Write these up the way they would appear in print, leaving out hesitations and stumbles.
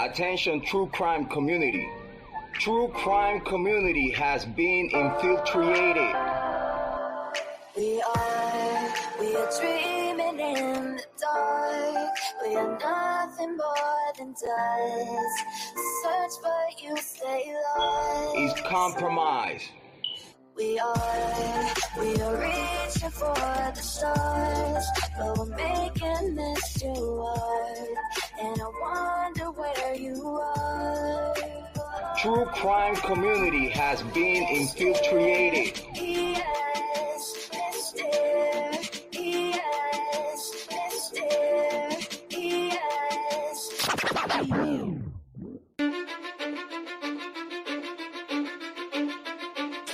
Attention, true crime community. True crime community has been infiltrated. We are dreaming in the dark. We are nothing more than dust. Search but you stay lost. Is compromised. We are reaching for the stars, but we're making this too hard. And I wonder where you are. True crime community has been infiltrated. Yes, Mr. Yes, Mr. Yes.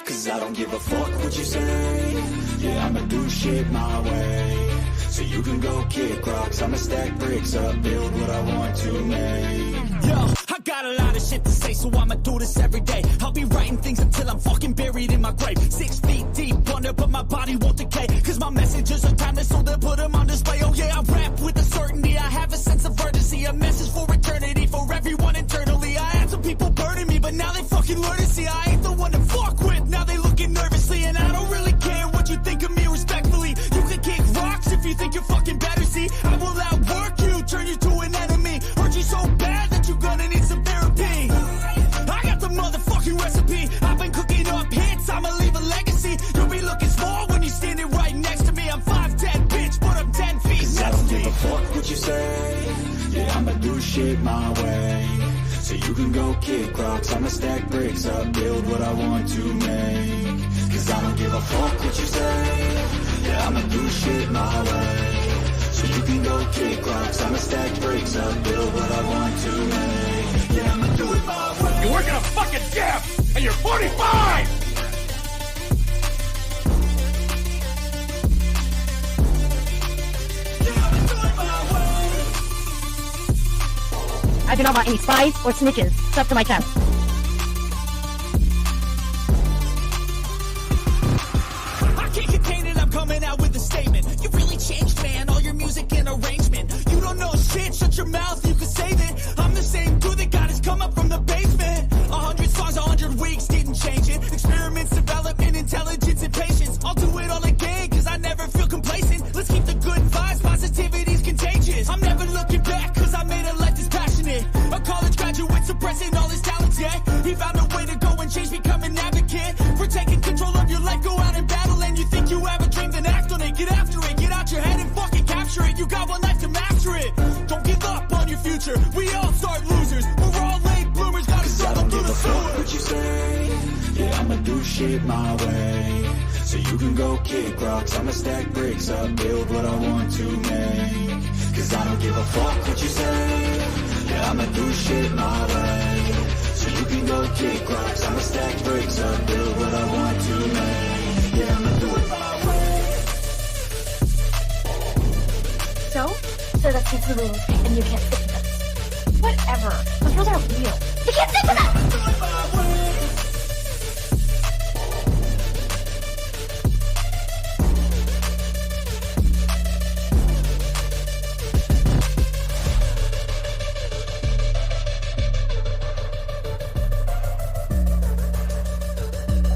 Cause I don't give a fuck what you say. Yeah, I'ma do shit my way. So you can go kick rocks, I'ma stack bricks up, build what I want to make. Yo, I got a lot of shit to say, so I'ma do this every day. I'll be writing things until I'm fucking buried in my grave. 6 feet deep under, but my body won't decay. Cause my messages are timeless, so they'll put them on display. Oh yeah, I rap with a certainty, I have a sense of urgency. A message for eternity, for everyone internally. I had some people burning me, but now they fucking learn to see I ain't the one to fuck with. Now they looking nervously, and I don't really care what you think of me respectfully. You can kick rocks if you think you're fucking better, see. I will outwork you, turn you to an enemy. Hurt you so bad that you're gonna need some therapy. I got the motherfucking recipe. I've been cooking up hits, I'ma leave a legacy. You'll be looking small when you're standing right next to me. I'm 5'10", bitch, but I'm 10 feet next to me. I don't give a fuck what you say. Yeah, I'ma do shit my way. So you can go kick rocks, I'ma stack bricks up, build what I want to make. Cause I don't give a fuck what you say. Yeah, I'ma do shit my way. So you can go kick rocks, I'ma stack bricks up, build what I want to make. Yeah, I'ma do it my way. You work in a fucking gym, and you're 45! I do not want any spies or snitches stuck to my chest. I can't contain it, I'm coming out with a statement. You really changed, man, all your music and arrangement. You don't know shit, shut your mouth, you can save it. I'm the same dude that got his come up from the basement. 100 songs, 100 weeks, didn't change it. Experiments, development, intelligence, and patience. I'll do it all again, cause I never feel complacent. Let's keep the good vibes, positivity's contagious. I'm never looking back, cause I made a life that's passionate. A college graduate suppressing all his talents, yeah. He found a way to go and change, become an advocate. For taking control of your life, go out and battle. And you think you have a dream, then act on it. Get after it, get out your head and fucking capture it. You got one life to master it. Don't give up on your future, we all start losers. We're all late bloomers, gotta struggle through the sewer. What you say? Yeah, I'ma do shit my way. So you can go kick rocks, I'ma stack bricks up, build what I want to make. Cause I don't give a fuck what you say. Yeah, I'ma do shit my way. So you can go kick rocks, I'ma stack bricks up, build what I want to make. Yeah, I'ma do it my way. So that's it's the rules, and you can't stick to them. Whatever. Those rules aren't real. You can't stick to them!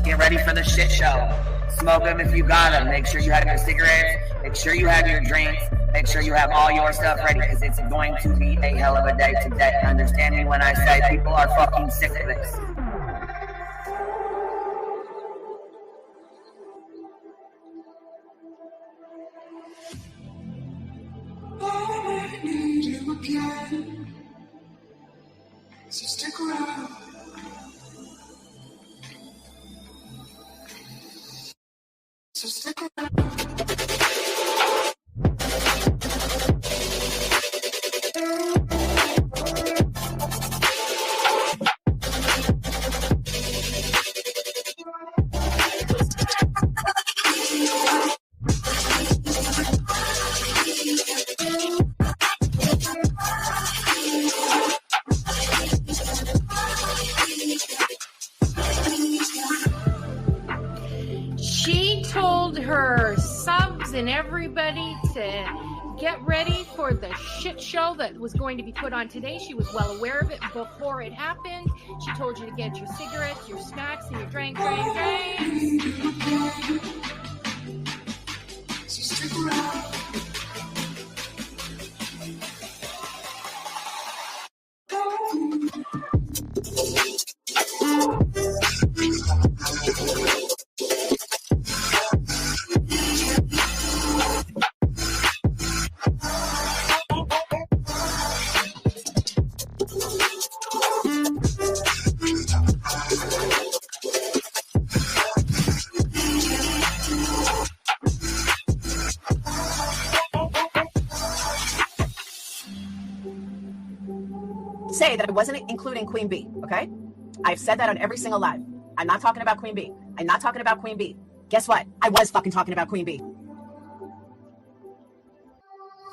Get ready for the shit show. Smoke them if you got them. Make sure you have your cigarettes. Make sure you have your drinks. Make sure you have all your stuff ready, because it's going to be a hell of a day today. Understand me when I say people are fucking sick of this. I need you again. So stick around. So stick around. She told her subs and everybody to get ready for the shit show that was going to be put on today. She was well aware of it before it happened. She told you to get your cigarettes, your snacks, and your drinks. Say that I wasn't including Queen Bee, okay? I've said that on every single live. I'm not talking about Queen Bee. I'm not talking about Queen Bee. Guess what? I was fucking talking about Queen Bee.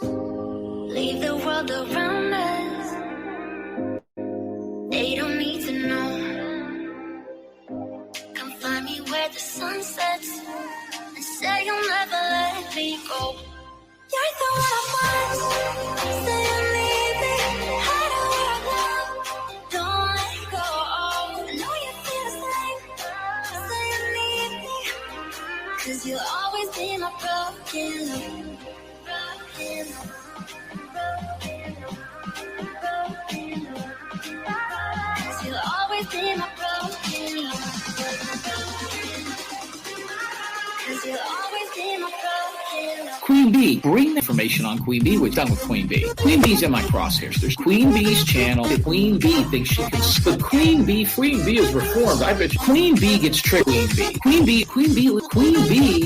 Leave the world around us. They don't need to know. Come find me where the sun sets and say you'll never let me go. You're the one I want. Say you need me. Hide away our love. Don't let go. I know you feel the same. Say you need me. 'Cause you'll always be my broken love. Broken love. You'll always be my broken love. 'Cause you'll always be my broken love. Queen Bee, bring the information on Queen Bee. We're done with Queen Bee. Queen Bee's in my crosshairs. There's Queen Bee's channel. Queen Bee thinks she can. But Queen Bee is reformed. I bet you Queen Bee gets tricked. Queen Bee.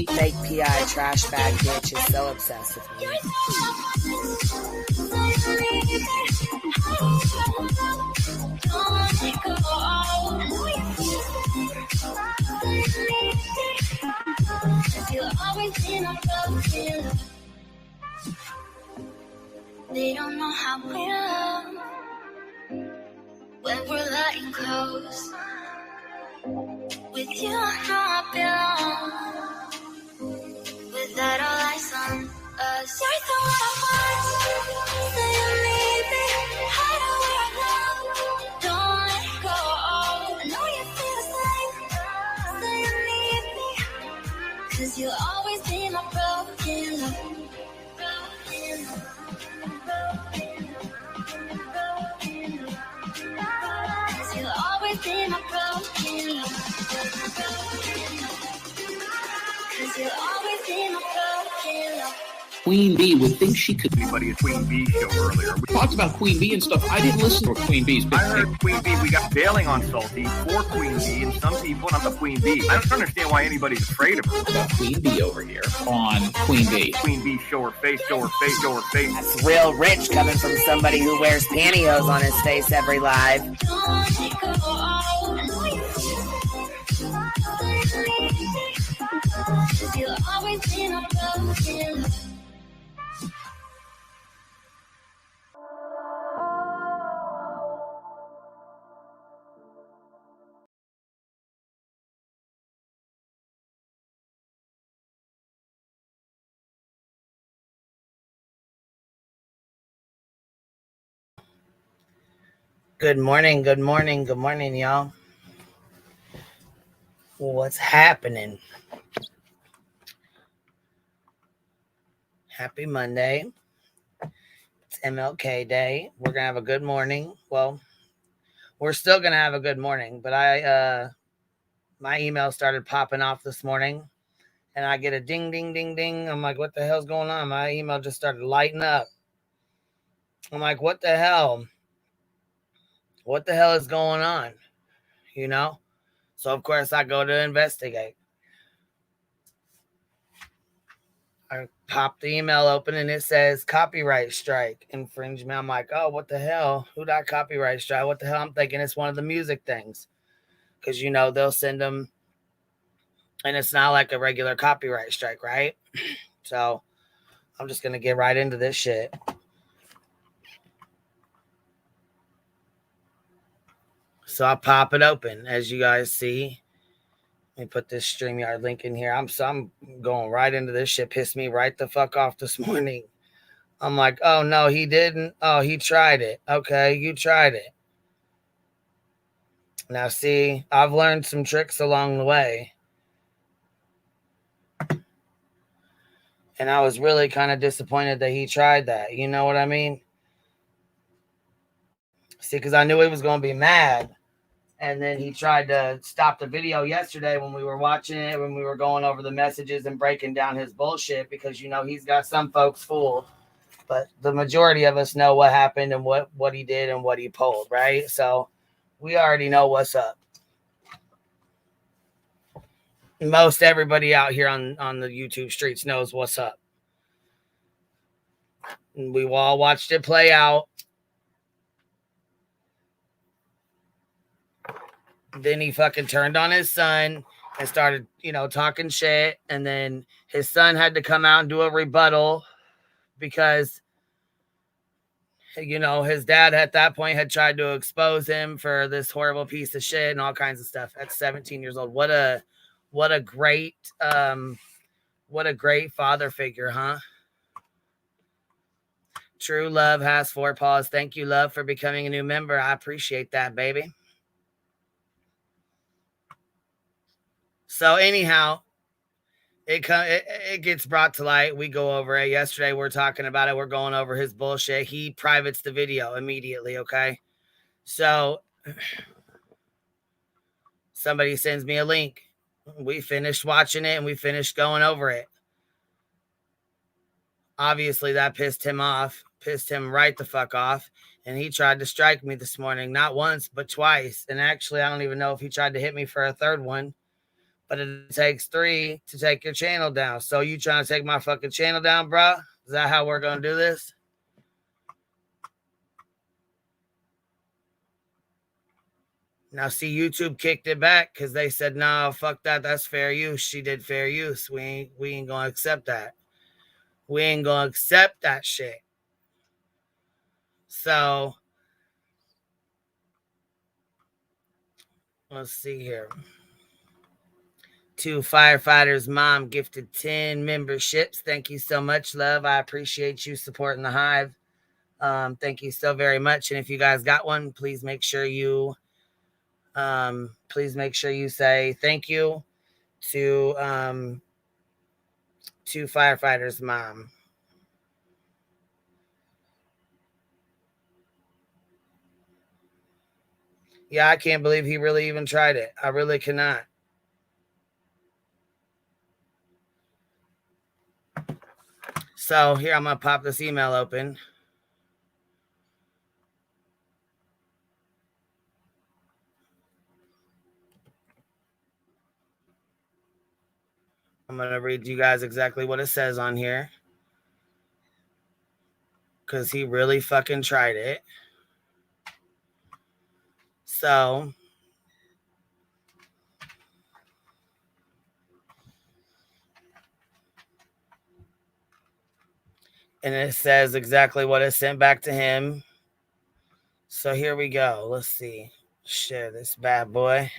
Fake PI trash bag bitch is so obsessed with me. You'll always be my broken love. They don't know how we love when we're lying close. With you, I know I belong. Without all eyes on us, you're the one I want. Say you need me. Hide away our love. Don't let go. I know you feel the same. Say you need me. 'Cause you'll always be my broken love. Broken love. You'll always be my broken love. 'Cause you'll always be my broken love. Queen Bee would think she could. Anybody at Queen Bee show earlier. We talked about Queen Bee and stuff. I didn't listen to Queen Bee's. I heard Queen Bee. We got bailing on Salty for Queen Bee, and some people not the Queen Bee. I don't understand why anybody's afraid of her. About Queen Bee over here on Queen Bee. Queen Bee, show her face, show her face, show her face. That's real rich coming from somebody who wears pantyhose on his face every live. You'll always be my broken love. Good morning, y'all. What's happening? Happy Monday. It's MLK Day. We're going to have a good morning. Well, we're still going to have a good morning, but my email started popping off this morning, and I get a ding, ding, ding, ding. I'm like, what the hell's going on? My email just started lighting up. I'm like, what the hell? What the hell is going on? You know? So, of course, I go to investigate. I pop the email open and it says copyright strike infringement. I'm like, oh, what the hell? Who got copyright strike? What the hell? I'm thinking it's one of the music things. Because, you know, they'll send them. And it's not like a regular copyright strike, right? So, I'm just going to get right into this shit. So I pop it open, as you guys see. Let me put this StreamYard link in here. I'm going right into this shit. Pissed me right the fuck off this morning. I'm like, oh, no, he didn't. Oh, he tried it. Okay, you tried it. Now, see, I've learned some tricks along the way. And I was really kind of disappointed that he tried that. You know what I mean? See, because I knew he was going to be mad. And then he tried to stop the video yesterday when we were watching it, when we were going over the messages and breaking down his bullshit, because, you know, he's got some folks fooled. But the majority of us know what happened and what he did and what he pulled, right? So we already know what's up. Most everybody out here on the YouTube streets knows what's up. And we all watched it play out. Then he fucking turned on his son and started, you know, talking shit. And then his son had to come out and do a rebuttal because, you know, his dad at that point had tried to expose him for this horrible piece of shit and all kinds of stuff at 17 years old. What a great father figure, huh? True love has 4 paws. Thank you, love, for becoming a new member. I appreciate that, baby. So anyhow, it gets brought to light. We go over it. Yesterday, we're talking about it. We're going over his bullshit. He privates the video immediately, okay? So somebody sends me a link. We finished watching it, and we finished going over it. Obviously, that pissed him off. Pissed him right the fuck off. And he tried to strike me this morning. Not once, but twice. And actually, I don't even know if he tried to hit me for a third one. But it takes 3 to take your channel down. So you trying to take my fucking channel down, bro? Is that how we're going to do this? Now, see, YouTube kicked it back because they said, no, fuck that. That's fair use. She did fair use. We ain't going to accept that. We ain't going to accept that shit. So, let's see here. 2 firefighters mom gifted 10 memberships. Thank you so much, love. I appreciate you supporting the hive. Thank you so very much. And if you guys got one, please make sure you say thank you to 2 firefighters mom. Yeah, I can't believe he really even tried it. I really cannot. So here, I'm going to pop this email open. I'm going to read you guys exactly what it says on here. Because he really fucking tried it. So, and it says exactly what is sent back to him. So here we go. Let's see. Share this bad boy.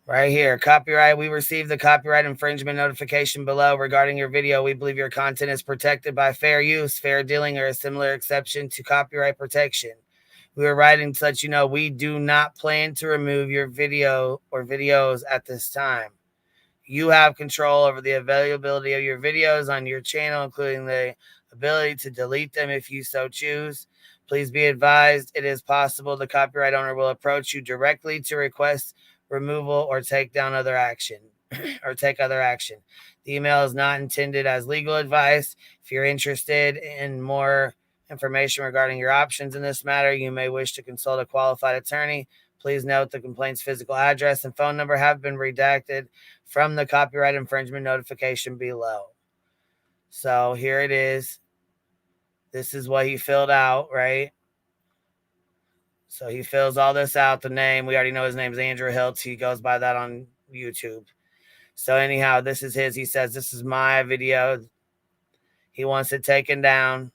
Right here. Copyright. We received the copyright infringement notification below regarding your video. We believe your content is protected by fair use, fair dealing, or a similar exception to copyright protection. We are writing to let you know we do not plan to remove your video or videos at this time. You have control over the availability of your videos on your channel, including the ability to delete them if you so choose. Please be advised it is possible the copyright owner will approach you directly to request removal or take other action. The email is not intended as legal advice. If you're interested in more information regarding your options in this matter, you may wish to consult a qualified attorney. Please note the complaint's physical address and phone number have been redacted from the copyright infringement notification below. So here it is. This is what he filled out, right? So he fills all this out, the name. We already know his name is Andrew Hiltz. He goes by that on YouTube. So anyhow, this is his. He says, this is my video. He wants it taken down.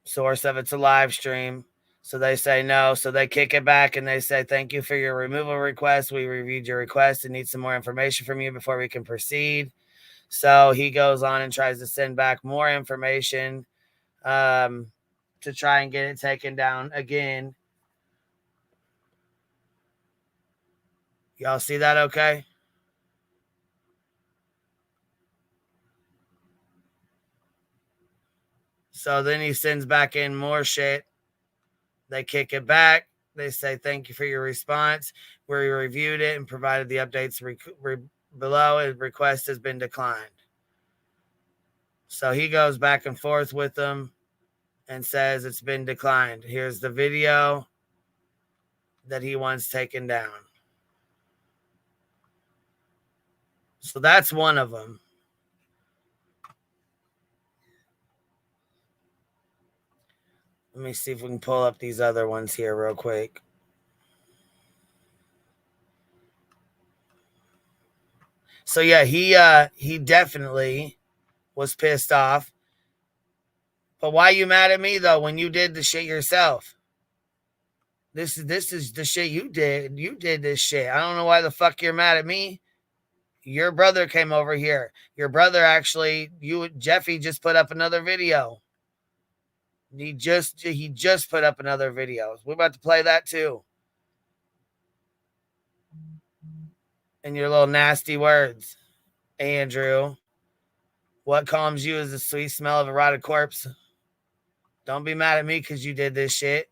Source of it's a live stream. So they say no. So they kick it back and they say, thank you for your removal request. We reviewed your request and need some more information from you before we can proceed. So he goes on and tries to send back more information to try and get it taken down again. Y'all see that okay? So then he sends back in more shit. They kick it back. They say, thank you for your response. We reviewed it and provided the updates below. A request has been declined. So he goes back and forth with them and says it's been declined. Here's the video that he wants taken down. So that's one of them. Let me see if we can pull up these other ones here real quick. So yeah, he definitely was pissed off. But why you mad at me though when you did the shit yourself? This is the shit you did. You did this shit. I don't know why the fuck you're mad at me. Your brother came over here. Your brother actually, Jeffy just put up another video. He just put up another video. We're about to play that too. And your little nasty words, Andrew. What calms you is the sweet smell of a rotted corpse. Don't be mad at me because you did this shit.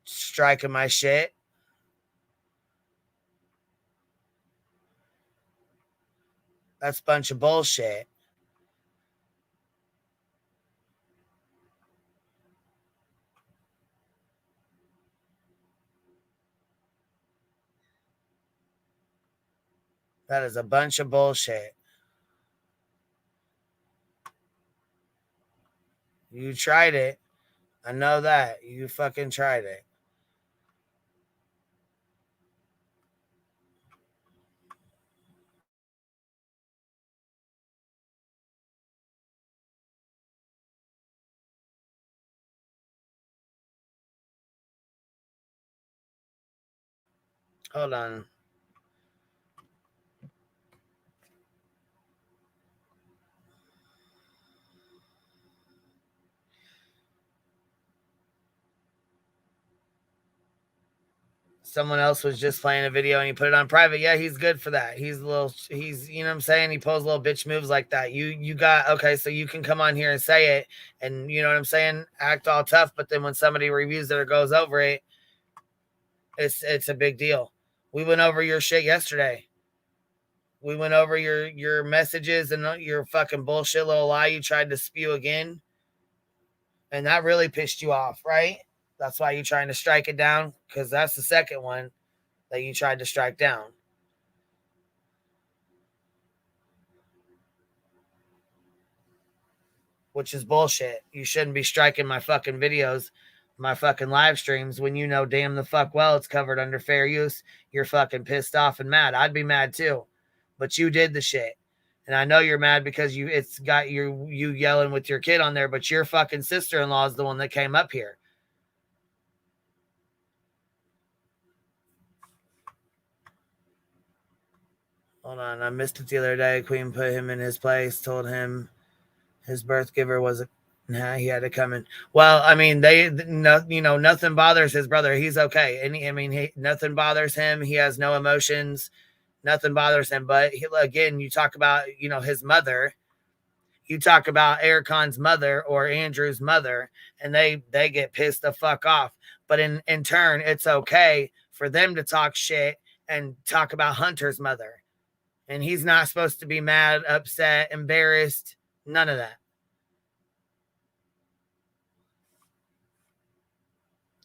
Striking my shit. That's a bunch of bullshit. That is a bunch of bullshit. You tried it. I know that. You fucking tried it. Hold on. Someone else was just playing a video and he put it on private. Yeah, he's good for that. He's you know what I'm saying? He pulls little bitch moves like that. You got, okay, so you can come on here and say it and you know what I'm saying? Act all tough, but then when somebody reviews it or goes over it, it's a big deal. We went over your shit yesterday. We went over your messages and your fucking bullshit little lie you tried to spew again. And that really pissed you off, right? That's why you're trying to strike it down, because that's the second one that you tried to strike down. Which is bullshit. You shouldn't be striking my fucking videos, my fucking live streams, when you know damn the fuck well it's covered under fair use. You're fucking pissed off and mad. I'd be mad too. But you did the shit. And I know you're mad because it's got you yelling with your kid on there, but your fucking sister-in-law is the one that came up here. Hold on, I missed it the other day. Queen put him in his place, told him his birth giver was he had to come in. Well, I mean, nothing bothers his brother. He's okay. Nothing bothers him. He has no emotions. Nothing bothers him. But again, you talk about, his mother. You talk about Ercon's mother or Andrew's mother, and they get pissed the fuck off. But in turn, it's okay for them to talk shit and talk about Hunter's mother. And he's not supposed to be mad, upset, embarrassed. None of that.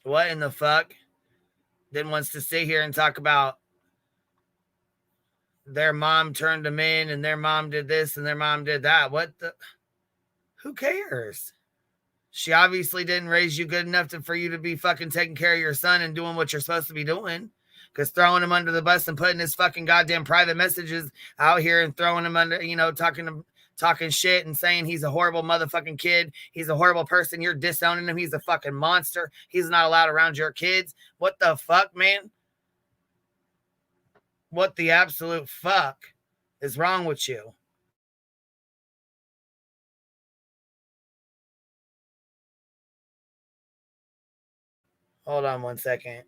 What in the fuck? Then wants to sit here and talk about their mom turned them in and their mom did this and their mom did that. What the? Who cares? She obviously didn't raise you good enough for you to be fucking taking care of your son and doing what you're supposed to be doing. Because throwing him under the bus and putting his fucking goddamn private messages out here and throwing him under, talking talking shit and saying he's a horrible motherfucking kid. He's a horrible person. You're disowning him. He's a fucking monster. He's not allowed around your kids. What the fuck, man? What the absolute fuck is wrong with you? Hold on one second.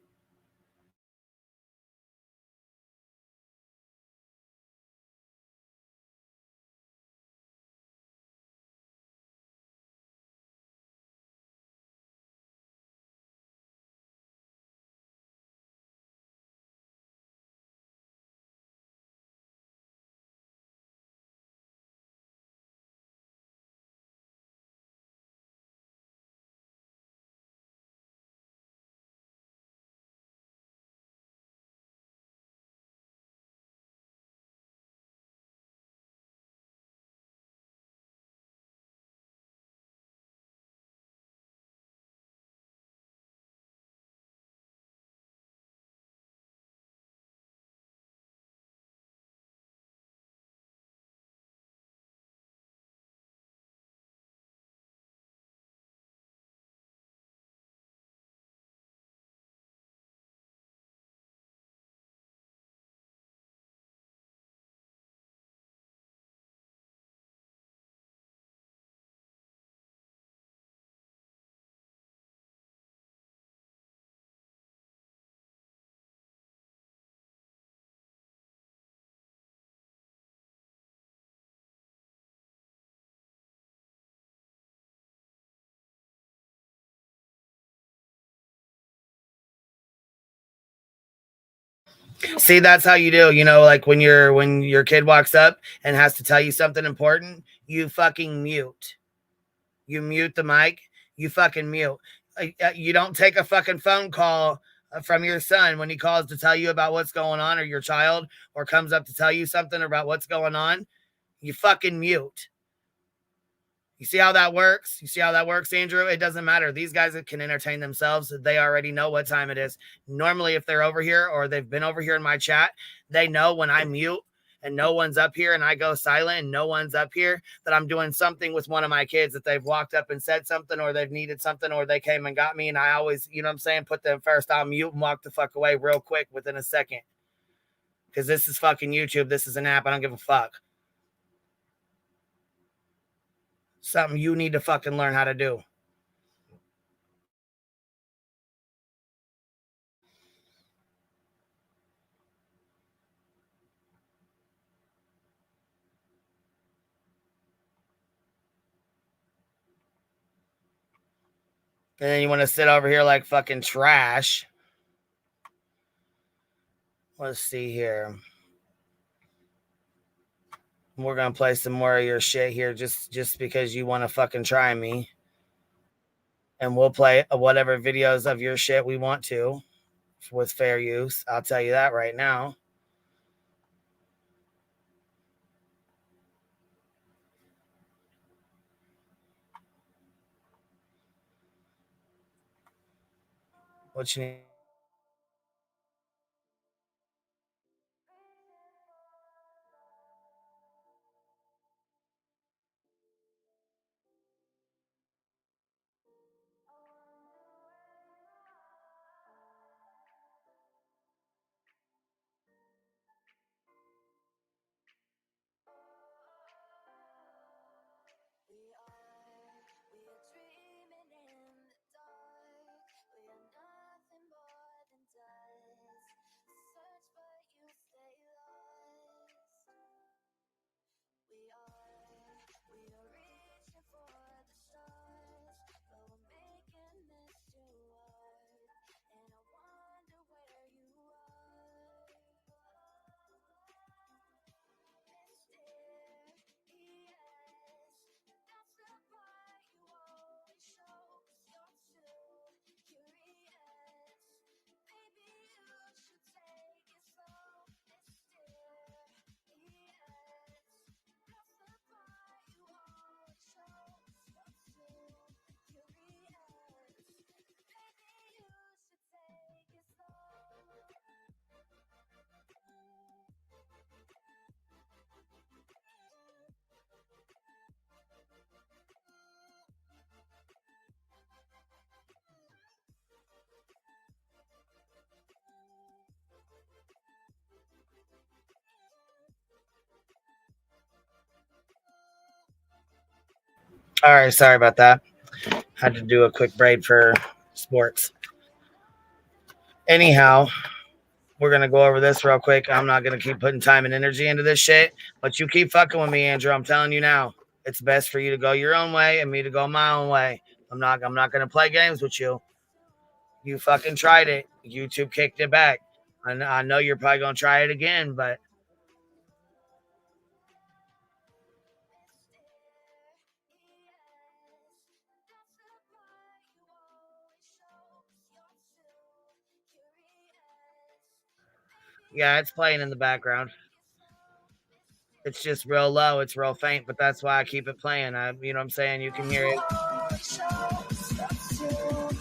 See, that's how you do, you know, like when your kid walks up and has to tell you something important, you fucking mute. You mute the mic, you fucking mute. You don't take a fucking phone call from your son when he calls to tell you about what's going on, or your child, or comes up to tell you something about what's going on. You fucking mute. You see how that works? You see how that works, Andrew? It doesn't matter. These guys can entertain themselves. They already know what time it is. Normally, if they're over here or they've been over here in my chat, they know when I mute and no one's up here and I go silent and no one's up here, that I'm doing something with one of my kids, that they've walked up and said something, or they've needed something, or they came and got me. And I always, you know what I'm saying, put them first. I'll mute and walk the fuck away real quick within a second. Because this is fucking YouTube. This is an app. I don't give a fuck. Something you need to fucking learn how to do. And then you want to sit over here like fucking trash. Let's see here. We're going to play some more of your shit here just because you want to fucking try me. And we'll play whatever videos of your shit we want to with fair use. I'll tell you that right now. What you need? All right, sorry about that. Had to do a quick braid for sports. Anyhow, we're gonna go over this real quick. I'm not gonna keep putting time and energy into this shit, but you keep fucking with me, Andrew. I'm telling you now. It's best for you to go your own way and me to go my own way. I'm not gonna play games with you. You fucking tried it. YouTube kicked it back. I know you're probably gonna try it again, but yeah, it's playing in the background. It's just real low. It's real faint, but that's why I keep it playing. You know what I'm saying? You can hear it.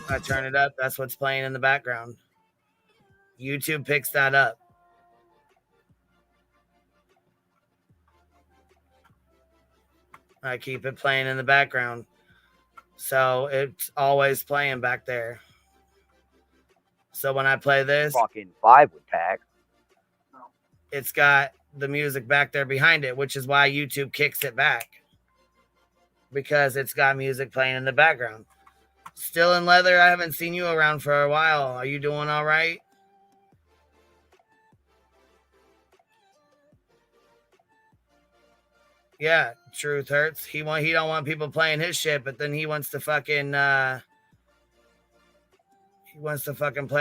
I turn it up. That's what's playing in the background. YouTube picks that up. I keep it playing in the background. So it's always playing back there. So when I play this, fucking 5 would tag. It's got the music back there behind it, which is why YouTube kicks it back. Because it's got music playing in the background. Still in leather, I haven't seen you around for a while. Are you doing all right? Yeah, truth hurts. He don't want people playing his shit, but then he wants to fucking play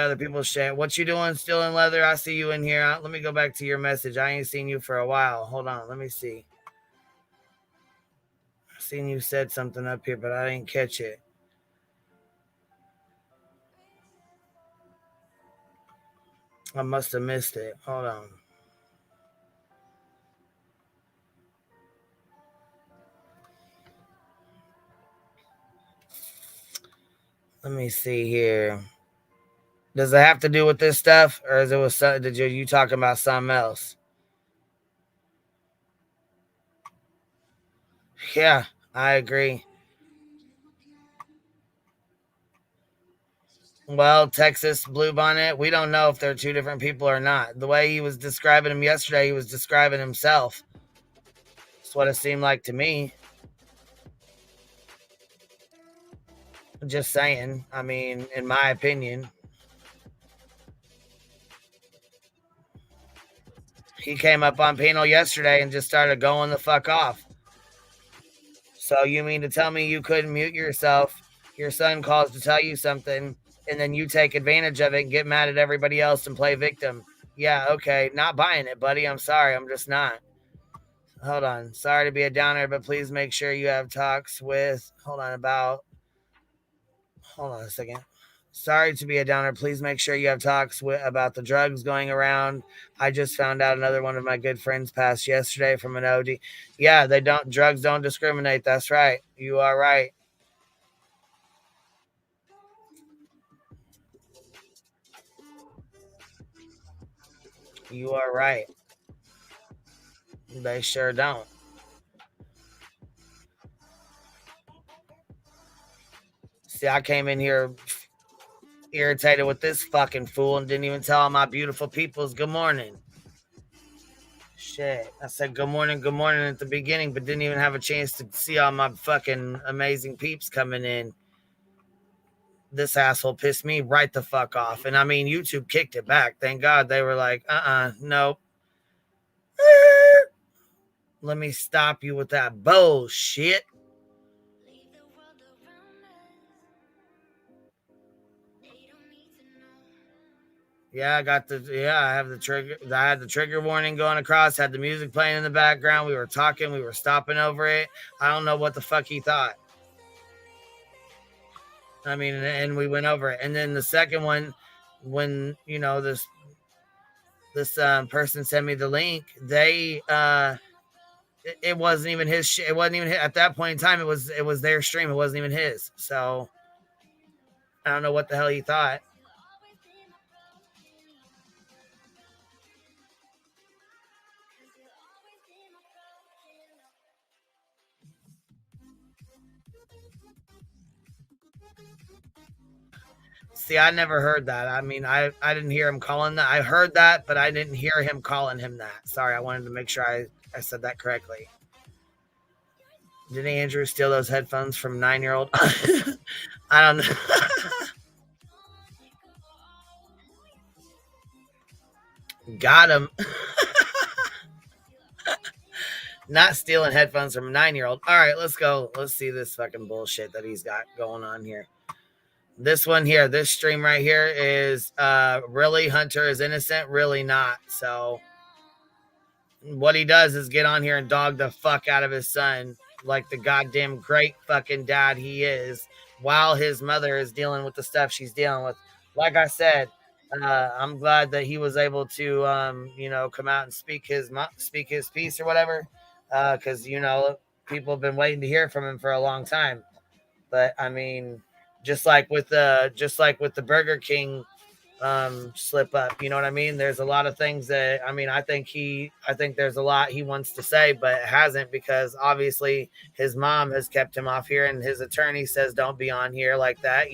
other people's shit. What you doing? Still in leather? I see you in here. Let me go back to your message. I ain't seen you for a while. Hold on, let me see. I seen you said something up here, but I didn't catch it. I must have missed it. Hold on. Let me see here. Does it have to do with this stuff, or is it with you talking about something else? Yeah, I agree. Well, Texas Bluebonnet, we don't know if they're two different people or not. The way he was describing him yesterday, he was describing himself. That's what it seemed like to me. Just saying. I mean, in my opinion. He came up on panel yesterday and just started going the fuck off. So you mean to tell me you couldn't mute yourself? Your son calls to tell you something, and then you take advantage of it and get mad at everybody else and play victim. Yeah, okay. Not buying it, buddy. I'm sorry. I'm just not. Hold on. Sorry to be a downer, but please make sure you have talks with... Hold on a second. Sorry to be a downer. Please make sure you have talks about the drugs going around. I just found out another one of my good friends passed yesterday from an OD. Yeah, drugs don't discriminate. That's right. You are right. You are right. They sure don't. See, I came in here irritated with this fucking fool and didn't even tell all my beautiful peoples good morning. Shit. I said good morning at the beginning, but didn't even have a chance to see all my fucking amazing peeps coming in. This asshole pissed me right the fuck off. And I mean, YouTube kicked it back. Thank God. They were like, nope. Let me stop you with that bullshit. Yeah, I had the trigger warning going across, had the music playing in the background. We were talking, we were stopping over it. I don't know what the fuck he thought. I mean, and we went over it. And then the second one, when, you know, this person sent me the link, they, it wasn't even his shit. It wasn't even his. At that point in time, it was their stream. It wasn't even his. So I don't know what the hell he thought. See, I never heard that. I mean, I didn't hear him calling that. I heard that, but I didn't hear him calling him that. Sorry, I wanted to make sure I said that correctly. Did Andrew steal those headphones from 9-year-old? I don't know. Got him. Not stealing headphones from a 9-year-old. All right, let's go. Let's see this fucking bullshit that he's got going on here. This one here, this stream right here is really Hunter is innocent, really not. So what he does is get on here and dog the fuck out of his son like the goddamn great fucking dad he is, while his mother is dealing with the stuff she's dealing with. Like I said, I'm glad that he was able to come out and speak his piece or whatever, because people have been waiting to hear from him for a long time. But I mean, just like with the Burger King slip up, you know what I mean? There's a lot of things that I think there's a lot he wants to say, but hasn't, because obviously his mom has kept him off here, and his attorney says don't be on here like that,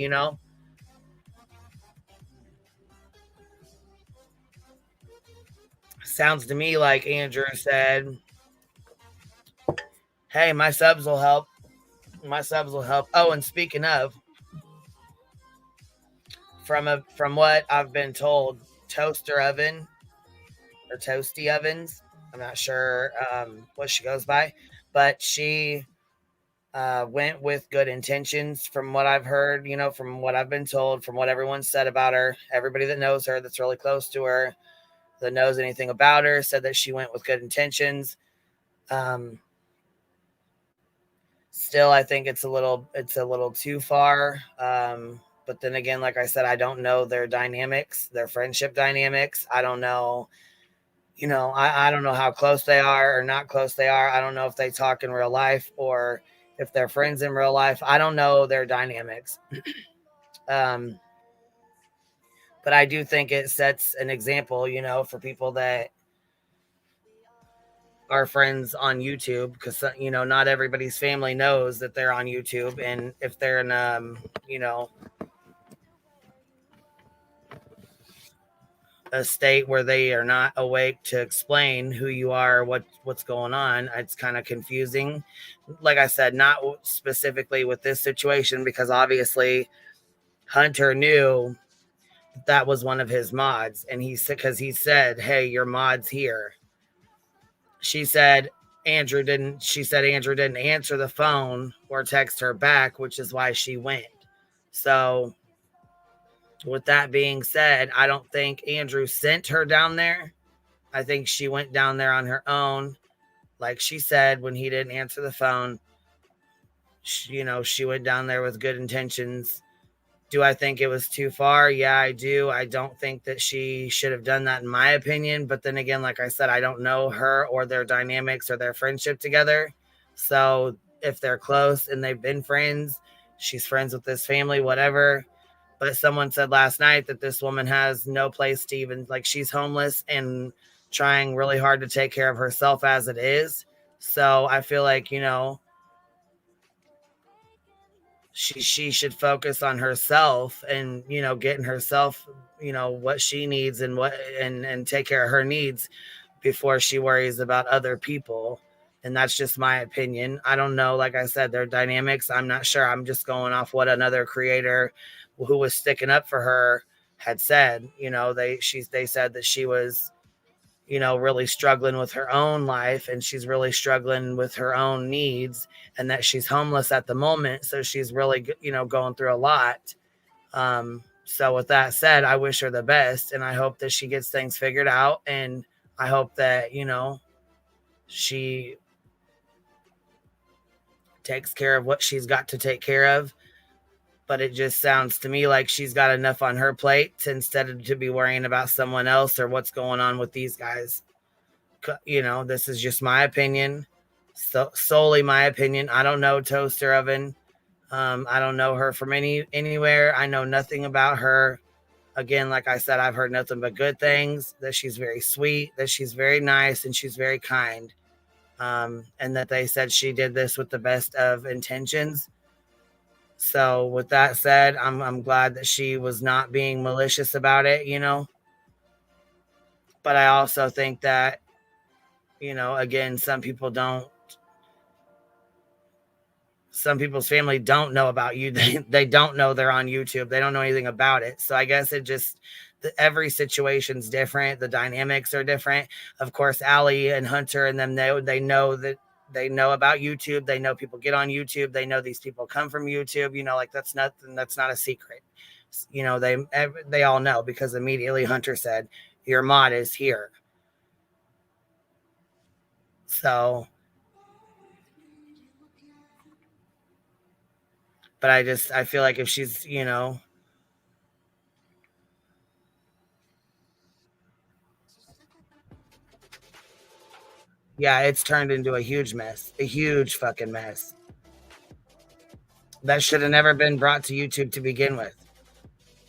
Sounds to me like Andrew said, hey, my subs will help. Oh, and speaking of, from what I've been told, toaster oven or toasty ovens, I'm not sure what she goes by, but she went with good intentions from what I've heard, from what I've been told, from what everyone said about her. Everybody that knows her, that's really close to her, that knows anything about her, said that she went with good intentions. Still, I think it's a little too far. But then again, like I said, I don't know their dynamics, their friendship dynamics. I don't know, I don't know how close they are or not close they are. I don't know if they talk in real life or if they're friends in real life. I don't know their dynamics. But I do think it sets an example, for people that are friends on YouTube, because, not everybody's family knows that they're on YouTube. And if they're in, a state where they are not awake to explain who you are, what's going on, it's kind of confusing. Like I said, not specifically with this situation, because obviously Hunter knew that was one of his mods, and he said, hey, your mod's here. She said Andrew didn't answer the phone or text her back, which is why she went. So with that being said, I don't think Andrew sent her down there. I think she went down there on her own. Like she said, when he didn't answer the phone, she went down there with good intentions. Do I think it was too far? Yeah, I do. I don't think that she should have done that, in my opinion. But then again, like I said, I don't know her or their dynamics or their friendship together. So if they're close and they've been friends, she's friends with this family, whatever. But someone said last night that this woman has no place to even, like, she's homeless and trying really hard to take care of herself as it is. So I feel like, she should focus on herself and, getting herself, what she needs and take care of her needs before she worries about other people. And that's just my opinion. I don't know. Like I said, their dynamics, I'm not sure. I'm just going off what another creator who was sticking up for her had said. They said that she was, really struggling with her own life, and she's really struggling with her own needs, and that she's homeless at the moment. So she's really, going through a lot. So with that said, I wish her the best, and I hope that she gets things figured out. And I hope that, she takes care of what she's got to take care of. But it just sounds to me like she's got enough on her plate instead of to be worrying about someone else or what's going on with these guys. This is just my opinion, solely my opinion. I don't know Toaster Oven. I don't know her from anywhere. I know nothing about her. Again, like I said, I've heard nothing but good things, that she's very sweet, that she's very nice, and she's very kind. And that they said she did this with the best of intentions. So with that said, I'm glad that she was not being malicious about it, But I also think that, again, some people don't some people's family don't know about you. They don't know they're on YouTube. They don't know anything about it. So I guess it just, every situation's different. The dynamics are different. Of course, Allie and Hunter and them, they know that they know about YouTube. They know people get on YouTube. They know these people come from YouTube. You know, like that's not a secret. You know, they all know because immediately Hunter said, your mod is here. So, but I feel like if she's, you know, yeah, it's turned into a huge mess, a huge fucking mess. That should have never been brought to YouTube to begin with.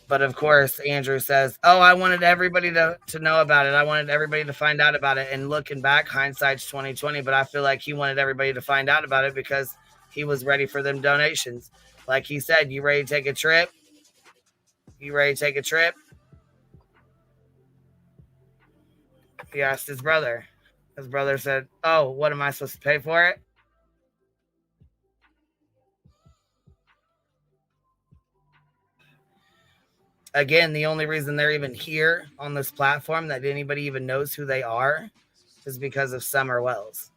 But of course, Andrew says, oh, I wanted everybody to know about it. I wanted everybody to find out about it. And looking back, hindsight's 2020. But I feel like he wanted everybody to find out about it because he was ready for them donations. Like he said, you ready to take a trip? You ready to take a trip? He asked his brother. His brother said, oh, what am I supposed to pay for it? Again, the only reason they're even here on this platform that anybody even knows who they are is because of Summer Wells.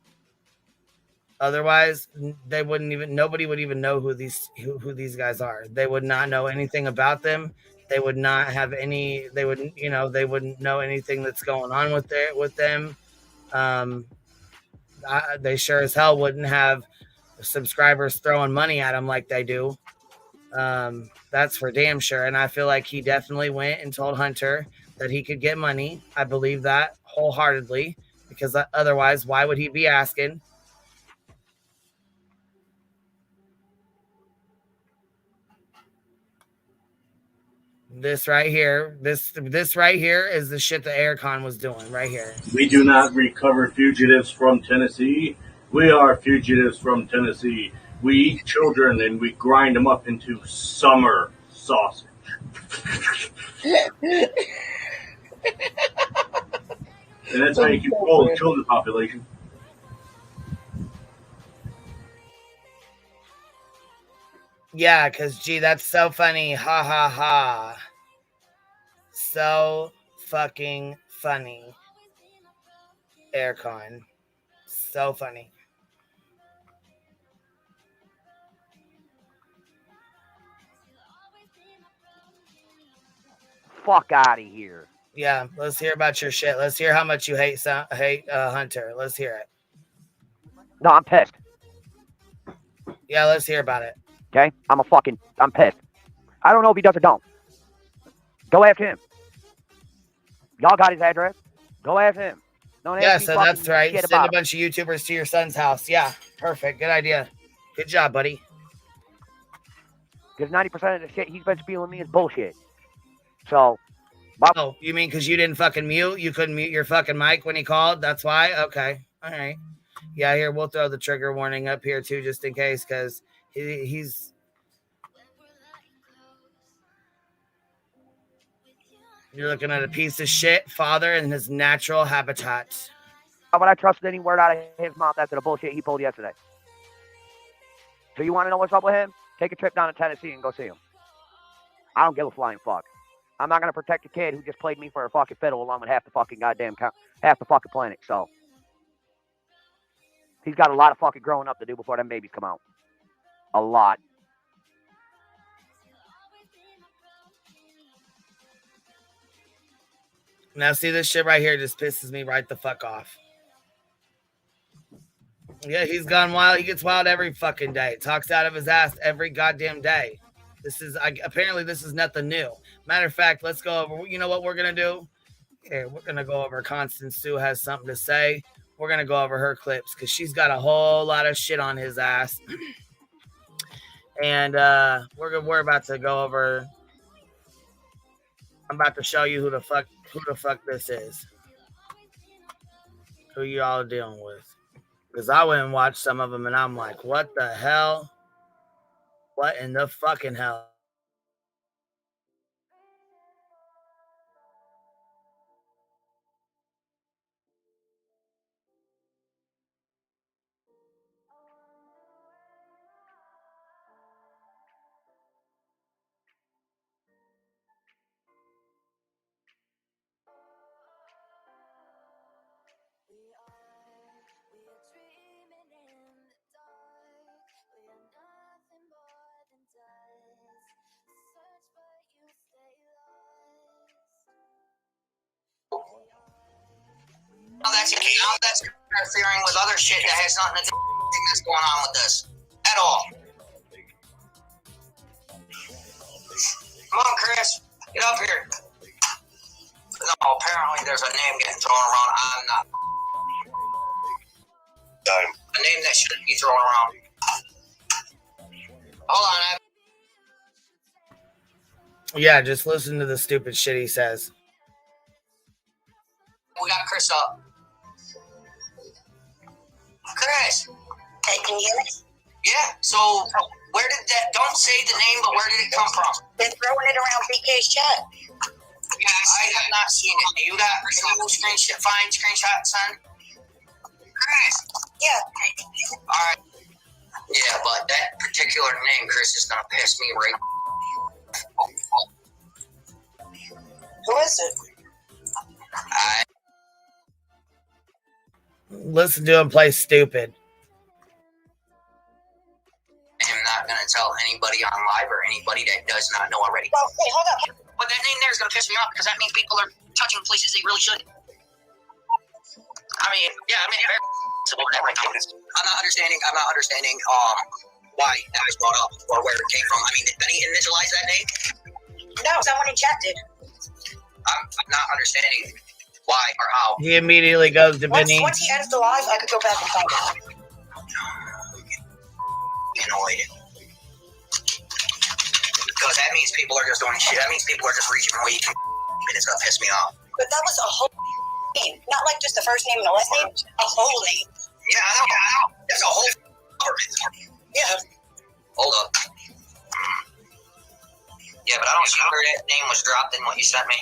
Otherwise, they wouldn't even, nobody would even know who these guys are. They would not know anything about them. They would not have any, they wouldn't, you know, they wouldn't know anything that's going on with them. They sure as hell wouldn't have subscribers throwing money at them like they do. That's for damn sure. And I feel like he definitely went and told Hunter that he could get money. I believe that wholeheartedly, because otherwise, why would he be asking? This right here, this right here is the shit that Aircon was doing right here. We do not recover fugitives from Tennessee. We are fugitives from Tennessee. We eat children and we grind them up into summer sausage. And that's how you control the children population. Yeah, because, gee, that's so funny. Ha, ha, ha. So fucking funny. Aircon. So funny. Fuck out of here. Yeah, let's hear about your shit. Let's hear how much you hate Hunter. Let's hear it. No, I'm pissed. Yeah, let's hear about it. Okay? I'm pissed. I don't know if he does or don't. Go after him. Y'all got his address. Go after him. Don't yeah, so that's right. Send a bunch of YouTubers to your son's house. Yeah, perfect. Good idea. Good job, buddy. Because 90% of the shit he's been spewing me is bullshit. So. Oh, you mean because you didn't fucking mute? You couldn't mute your fucking mic when he called? That's why? Okay. All right. Yeah, here, we'll throw the trigger warning up here, too, just in case, because he's... You're looking at a piece of shit father in his natural habitat. But I trusted any word out of his mouth after the bullshit he pulled yesterday. So you want to know what's up with him? Take a trip down to Tennessee and go see him. I don't give a flying fuck. I'm not going to protect a kid who just played me for a fucking fiddle along with half the fucking planet. So he's got a lot of fucking growing up to do before them babies come out. A lot. Now, see, this shit right here just pisses me right the fuck off. Yeah, he's gone wild. He gets wild every fucking day. Talks out of his ass every goddamn day. Apparently this is nothing new. Matter of fact, let's go over, you know what we're going to do? Here, we're going to go over Constance Sue has something to say. We're going to go over her clips because she's got a whole lot of shit on his ass. And we're about to go over. I'm about to show you who the fuck this is. Who you all dealing with. Because I went and watched some of them and I'm like, what the hell? What in the fucking hell? Now that's interfering with other shit that has nothing to do with anything that's going on with this at all. Come on, Chris, get up here. No, apparently there's a name getting thrown around. I'm not. A name that shouldn't be thrown around. Hold on. Yeah, just listen to the stupid shit he says. We got Chris up. Chris. Hey, can you hear me? Yeah, so where did that, don't say the name, but where did it come from? Been throwing it around BK's chat. Yeah, I have not seen it. You got screenshot, son? Chris. Yeah. All right. Yeah, but that particular name, Chris, is going to piss me right. Who is it? Listen to him play stupid. I'm not going to tell anybody on live or anybody that does not know already. Well, wait, hold up. But that name there is going to piss me off because that means people are touching places they really shouldn't. I mean, yeah, I'm not understanding why that was brought up or where it came from. I mean, did Benny initialize that name? No, someone injected. I'm not understanding why or how. He immediately goes to Benny. Once he ends the live, I could go back and find out. Annoyed. Because that means people are just doing shit. That means people are just reaching away and it's gonna piss me off. But that was a whole name. Not like just the first name and the last name. A whole name. Yeah, I know. That's a whole government. Yeah. Hold up. Yeah, but I don't see where that name was dropped in what you sent me.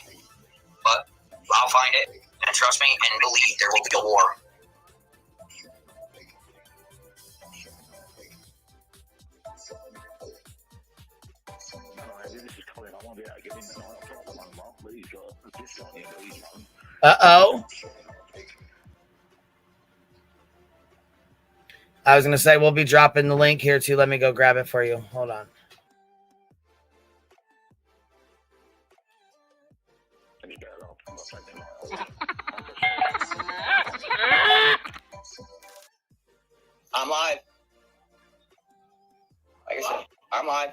But I'll find it. And trust me, and believe there will be a war. Uh-oh. I was going to say, we'll be dropping the link here too. Let me go grab it for you. Hold on. I'm live. Like I said, I'm live.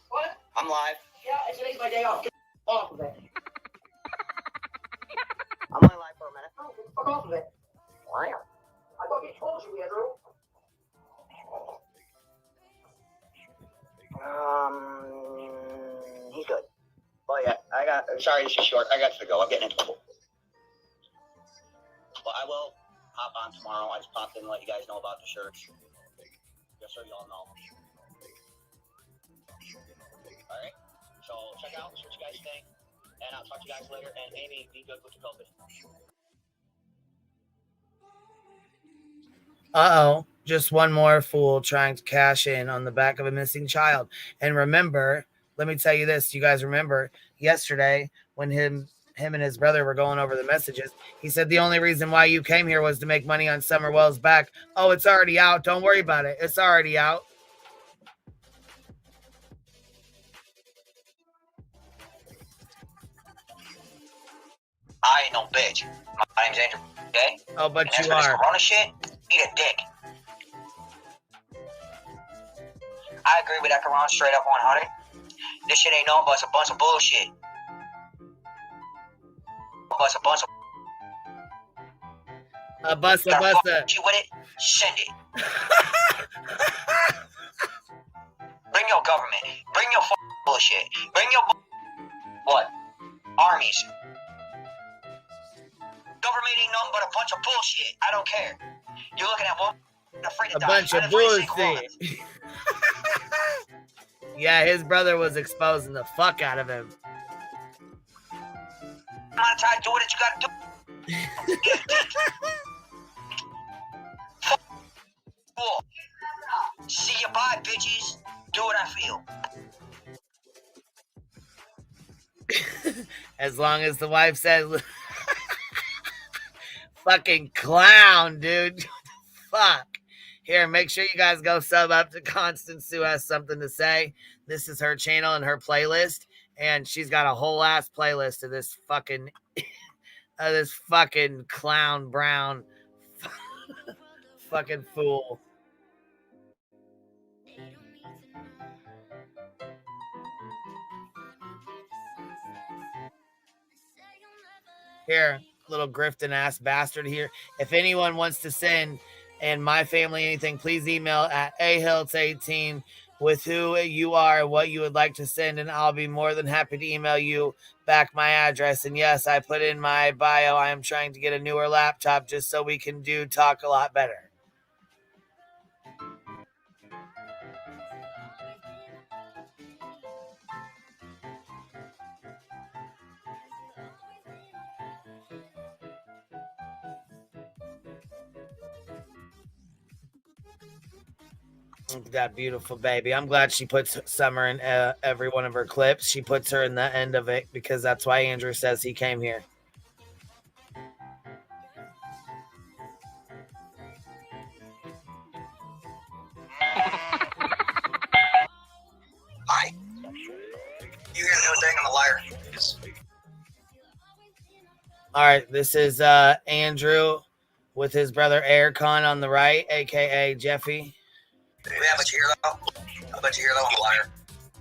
What? I'm live. Yeah, today's my day off. Get off of it. I'm only live for a minute. Oh, get the fuck off of it. Why? I thought you told you, Andrew. He's good. Oh yeah, sorry this is short. I got to go. I'm getting in trouble. Well, I will hop on tomorrow. I just popped in to let you guys know about the shirts. Just so y'all know. Alright, so check out, see what you guys think. And I'll talk to you guys later. And Amy, be good with your COVID. Uh-oh. Just one more fool trying to cash in on the back of a missing child. And remember, let me tell you this. You guys remember yesterday when him and his brother were going over the messages. He said the only reason why you came here was to make money on Summerwell's back. Oh, it's already out. Don't worry about it. It's already out. I ain't no bitch. My name's Andrew. Okay? Oh, but and you are. Corona shit, eat a dick. I agree with that Corona straight up 100. This shit ain't nothing but a bunch of bullshit. But a bunch of. A buster. You with it? Send it. Bring your government. Bring your bullshit. Bring your what? Armies. Government ain't nothing but a bunch of bullshit. I don't care. You're looking at one afraid to a die. bunch of bullshit. Yeah, his brother was exposing the fuck out of him. I'm not trying to do what you gotta do. See you, bye, bitches. Do what I feel. As long as the wife says, fucking clown, dude. Fuck. Here, make sure you guys go sub up to Constance Sue Has Something to Say. This is her channel and her playlist. And she's got a whole ass playlist of this fucking This fucking clown Brown fucking fool. Here, little grifting ass bastard here. If anyone wants to send and my family anything, please email at ahilts18 with who you are and what you would like to send, and I'll be more than happy to email you back my address. And yes, I put in my bio, I am trying to get a newer laptop just so we can talk a lot better. That beautiful baby. I'm glad she puts Summer in every one of her clips. She puts her in the end of it because that's why Andrew says he came here. Hi. You hear the new thing on the liar? Yes. All right, this is Andrew with his brother Aircon on the right, aka Jeffy. Yeah, but you hear though? I bet you hear though I'm a liar.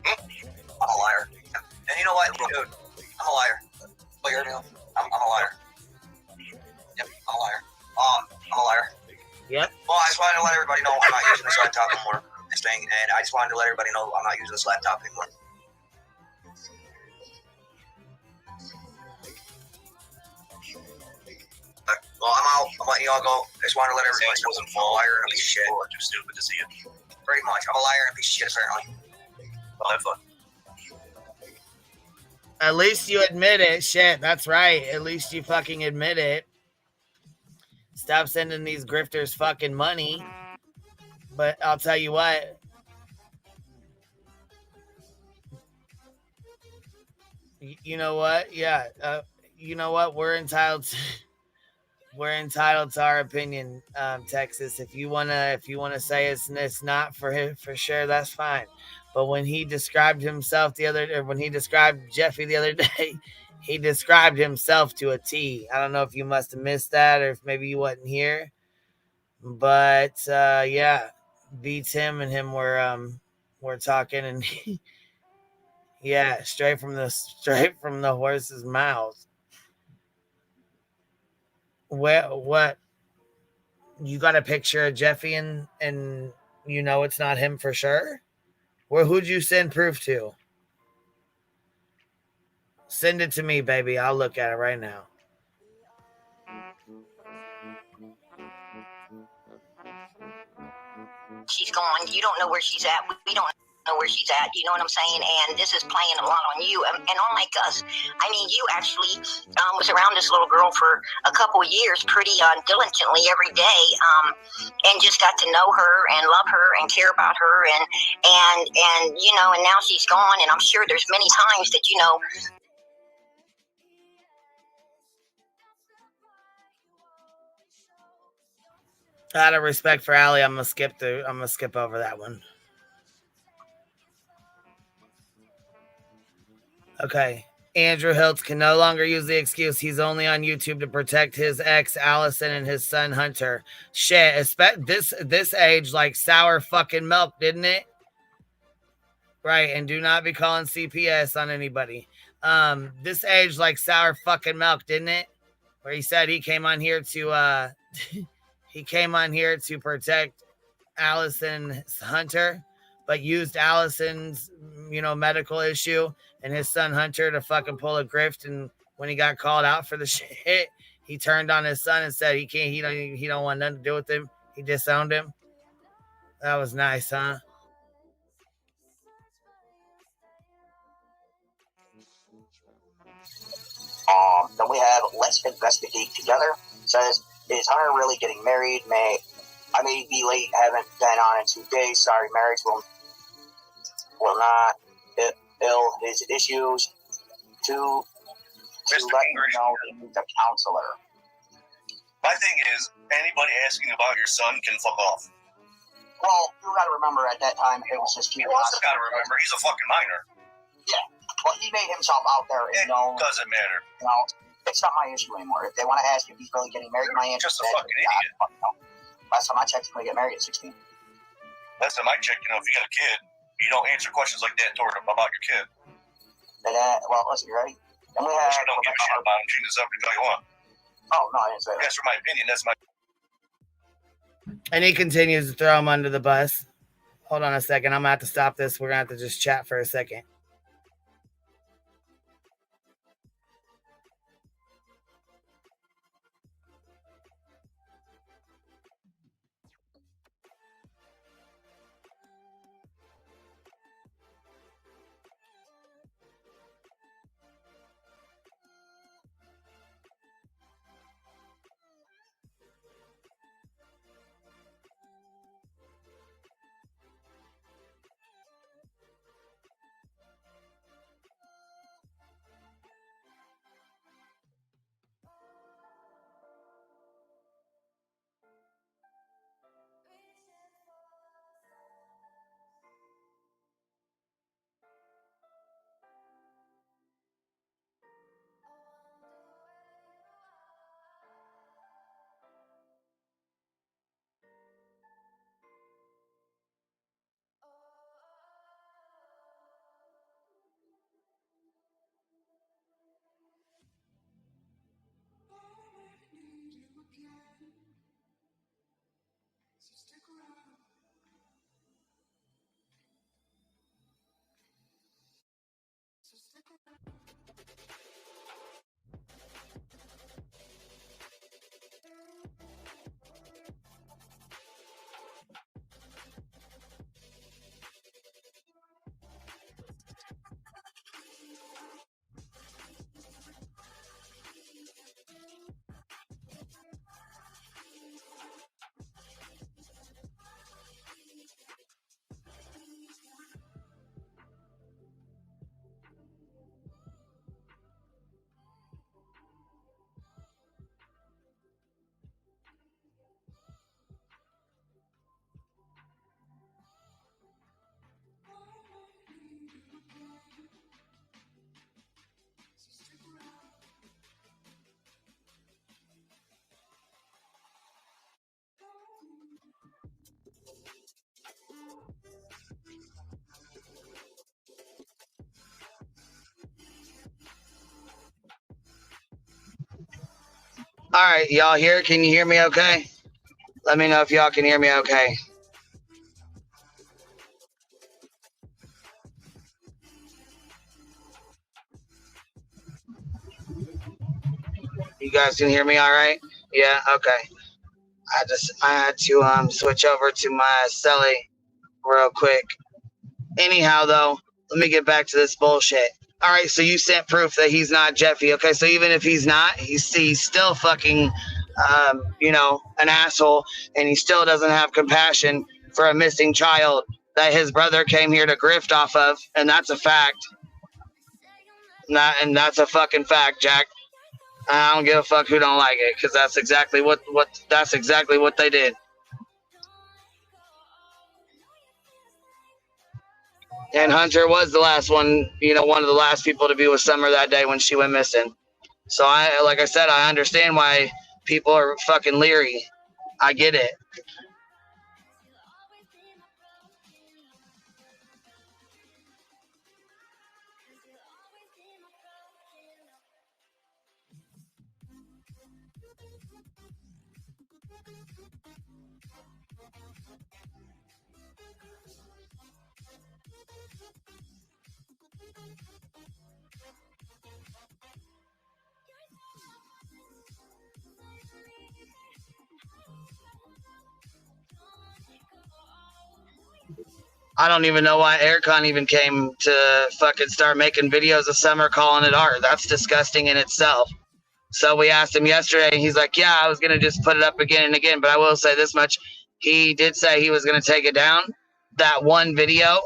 I'm a liar. And you know what, dude? I'm a liar. Oh, you heard me? I'm a liar. Yep, I'm a liar. I'm a liar. Yep. Well, I just wanted to let everybody know I'm not using this laptop anymore. This thing, and I just wanted to let everybody know I'm not using this laptop anymore. Well, I'm out. I'm letting y'all go. I just wanted to let everybody know I'm a liar and a piece of shit. Too stupid to see it. Pretty much. I'm a liar and a piece of shit, apparently. Well, have fun. At least you admit it. Shit, that's right. At least you fucking admit it. Stop sending these grifters fucking money. But I'll tell you what. You know what? Yeah. You know what? We're entitled to our opinion, Texas. If you wanna say it's not for him for sure, that's fine. But when he described himself when he described Jeffy the other day, he described himself to a T. I don't know if you must have missed that or if maybe you wasn't here. But yeah, Beats him and him were talking, and yeah, straight from the horse's mouth. What? You got a picture of Jeffy and you know it's not him for sure? Well, who'd you send proof to? Send it to me, baby. I'll look at it right now. She's gone. You don't know where she's at. We don't know where she's at. You know what I'm saying? And this is playing a lot on you and unlike us. I mean, you actually was around this little girl for a couple of years pretty diligently every day and just got to know her and love her and care about her and you know, and now she's gone. And I'm sure there's many times that, you know, Out of respect for Allie, I'm gonna skip over that one. Okay. Andrew Hiltz can no longer use the excuse he's only on YouTube to protect his ex Allison and his son Hunter. Shit, this age like sour fucking milk, didn't it? Right, and do not be calling CPS on anybody. This age like sour fucking milk, didn't it? Where he said he came on here to he came on here to protect Allison's Hunter, but used Allison's, you know, medical issue and his son Hunter to fucking pull a grift. And when he got called out for the shit, he turned on his son and said he don't want nothing to do with him. He disowned him. That was nice, huh? Then we have Let's Investigate Together. Says, is Hunter really getting married? I may be late, haven't been on in 2 days. Sorry, marriage will not ill his issues to let you know he needs a counselor. My thing is, anybody asking about your son can fuck off. Well, you gotta remember at that time it was just you also gotta remember he's a fucking minor. Yeah. Well, he made himself out there. It doesn't matter. You know, It's not my issue anymore. If they want to ask if he's really getting married, my answer is just a fucking idiot. No. Last time I checked, he's going to get married at 16. Last time I checked, if you got a kid, you don't answer questions like that toward about your kid. And well, listen, you ready? And we have. You don't give a shit about him. Change the subject all you want. Oh no, I didn't say that. That's for my opinion. That's my. And he continues to throw him under the bus. Hold on a second. I'm going to have to stop this. We're going to have to just chat for a second. All right, y'all here? Can you hear me okay? Let me know if y'all can hear me okay. You guys can hear me all right? Yeah, okay. I had to switch over to my celly real quick. Anyhow, though, let me get back to this bullshit. All right, so you sent proof that he's not Jeffy. Okay, so even if he's not, he's still fucking, an asshole, and he still doesn't have compassion for a missing child that his brother came here to grift off of, and that's a fact. And that's a fucking fact, Jack. I don't give a fuck who don't like it, because that's exactly what they did. And Hunter was the last one, one of the last people to be with Summer that day when she went missing. So like I said, I understand why people are fucking leery. I get it. I don't even know why Aircon even came to fucking start making videos of Summer calling it art. That's disgusting in itself. So we asked him yesterday, and he's like, yeah, I was going to just put it up again and again. But I will say this much. He did say he was going to take it down, that one video.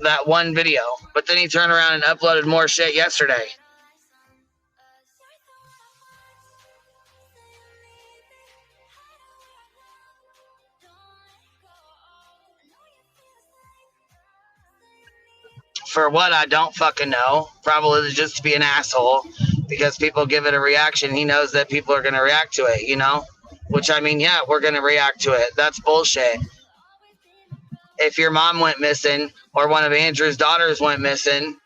But then he turned around and uploaded more shit yesterday. For what, I don't fucking know. Probably just to be an asshole. because people give it a reaction. He knows that people are going to react to it, you know? Which, I mean, yeah, we're going to react to it. That's bullshit. If your mom went missing or one of Andrew's daughters went missing,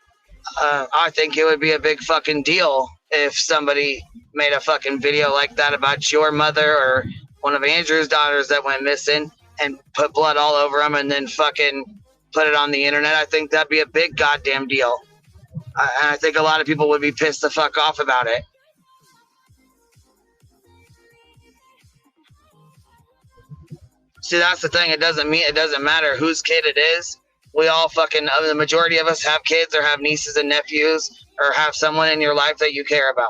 I think it would be a big fucking deal if somebody made a fucking video like that about your mother or one of Andrew's daughters that went missing and put blood all over them and then fucking put it on the internet. I think that'd be a big goddamn deal. And I think a lot of people would be pissed the fuck off about it. See, that's the thing. It doesn't matter whose kid it is. We all fucking, the majority of us have kids or have nieces and nephews or have someone in your life that you care about.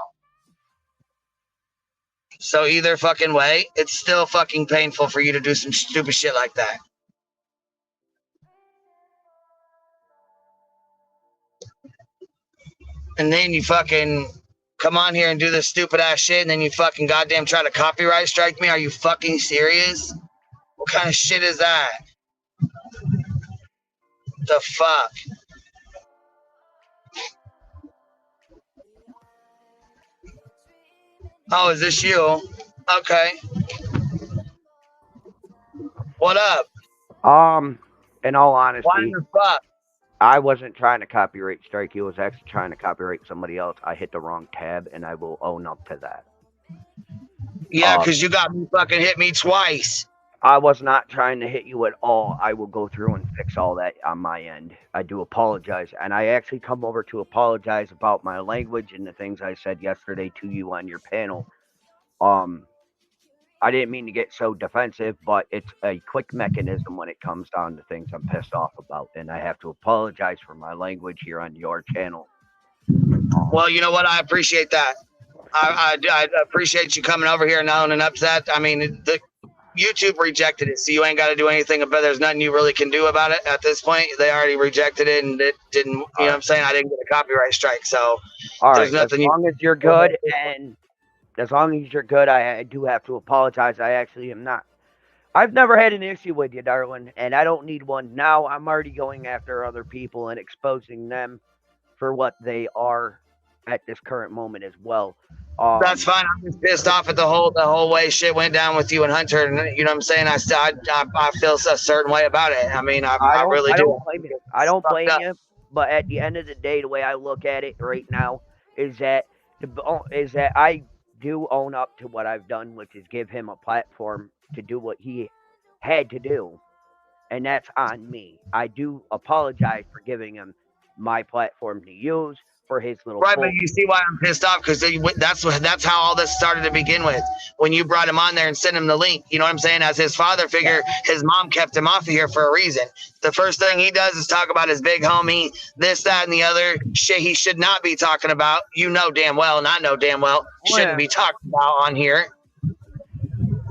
So either fucking way, it's still fucking painful for you to do some stupid shit like that. And then you fucking come on here and do this stupid ass shit and then you fucking goddamn try to copyright strike me? Are you fucking serious? What kind of shit is that? The fuck? Oh, is this you? Okay. What up? In all honesty, why the fuck? I wasn't trying to copyright strike you. I was actually trying to copyright somebody else. I hit the wrong tab, and I will own up to that. Yeah, because you got me fucking hit me twice. I was not trying to hit you at all. I will go through and fix all that on my end. I do apologize. And I actually come over to apologize about my language and the things I said yesterday to you on your panel. I didn't mean to get so defensive, but it's a quick mechanism when it comes down to things I'm pissed off about. And I have to apologize for my language here on your channel. Well, you know what? I appreciate that. I appreciate you coming over here and owning up to that. I mean, the YouTube rejected it, so you ain't got to do anything about it. There's nothing you really can do about it at this point. They already rejected it, and it didn't, you know what I'm saying? I didn't get a copyright strike, so there's nothing. As long as you're good, and as long as you're good, I do have to apologize. I actually am not. I've never had an issue with you, darling, and I don't need one now. I'm already going after other people and exposing them for what they are at this current moment as well. That's fine. I'm just pissed off at the whole way shit went down with you and Hunter. And you know what I'm saying? I feel a certain way about it. I mean, I really do. I don't blame you. But at the end of the day, the way I look at it right now is that I do own up to what I've done, which is give him a platform to do what he had to do, and that's on me. I do apologize for giving him my platform to use for his little right, but you see why I'm pissed off, because that's how all this started to begin with. When you brought him on there and sent him the link, you know what I'm saying? As his father figure, his mom kept him off of here for a reason. The first thing he does is talk about his big homie, this, that, and the other shit he should not be talking about. You know damn well, and I know damn well, shouldn't be talking about on here.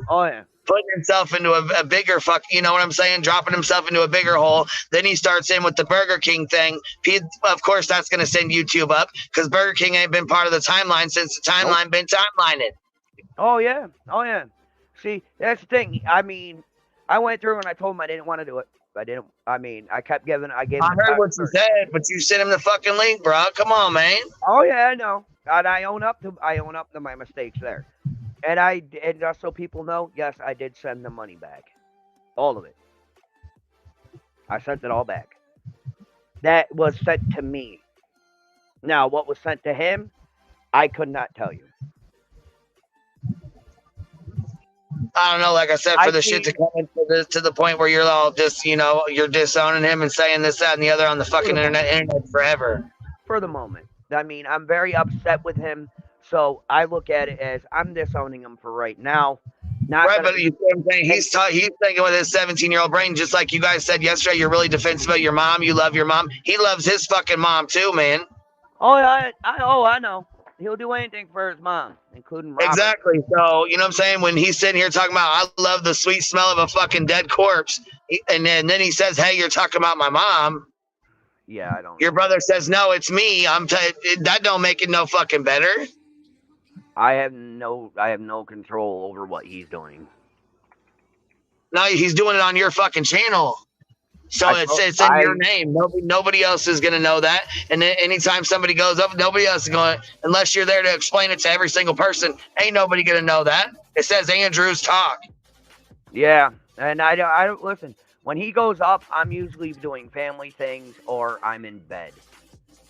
Oh yeah. Putting himself into a bigger fuck, you know what I'm saying? Dropping himself into a bigger hole. Then he starts in with the Burger King thing. Of course, that's going to send YouTube up because Burger King ain't been part of the timeline since the timeline been timelining. Oh, yeah. Oh, yeah. See, that's the thing. I mean, I went through and I told him I didn't want to do it. I gave him I heard what you said, but you sent him the fucking link, bro. Come on, man. Oh, yeah, I know. And I own up to my mistakes there. And just so people know, yes, I did send the money back. All of it. I sent it all back. That was sent to me. Now, what was sent to him, I could not tell you. I don't know, like I said, for the shit to come to the point where you're all just, you know, you're disowning him and saying this, that, and the other on the fucking internet forever. For the moment. I mean, I'm very upset with him. So I look at it as I'm disowning him for right now. Right, but you see what I'm saying? He's thinking with his 17-year-old brain, just like you guys said yesterday. You're really defensive of your mom. You love your mom. He loves his fucking mom too, man. Oh, yeah, I know. He'll do anything for his mom, including Robert. Exactly. So you know what I'm saying? When he's sitting here talking about, I love the sweet smell of a fucking dead corpse, and then he says, "Hey, you're talking about my mom." Yeah, I don't. Your brother says, "No, it's me." That don't make it no fucking better. I have no control over what he's doing. No, he's doing it on your fucking channel. So it's in your name. Nobody else is going to know that. And then anytime somebody goes up, nobody else is going, unless you're there to explain it to every single person, ain't nobody going to know that. It says Andrew's talk. Yeah, and I don't listen. When he goes up, I'm usually doing family things or I'm in bed.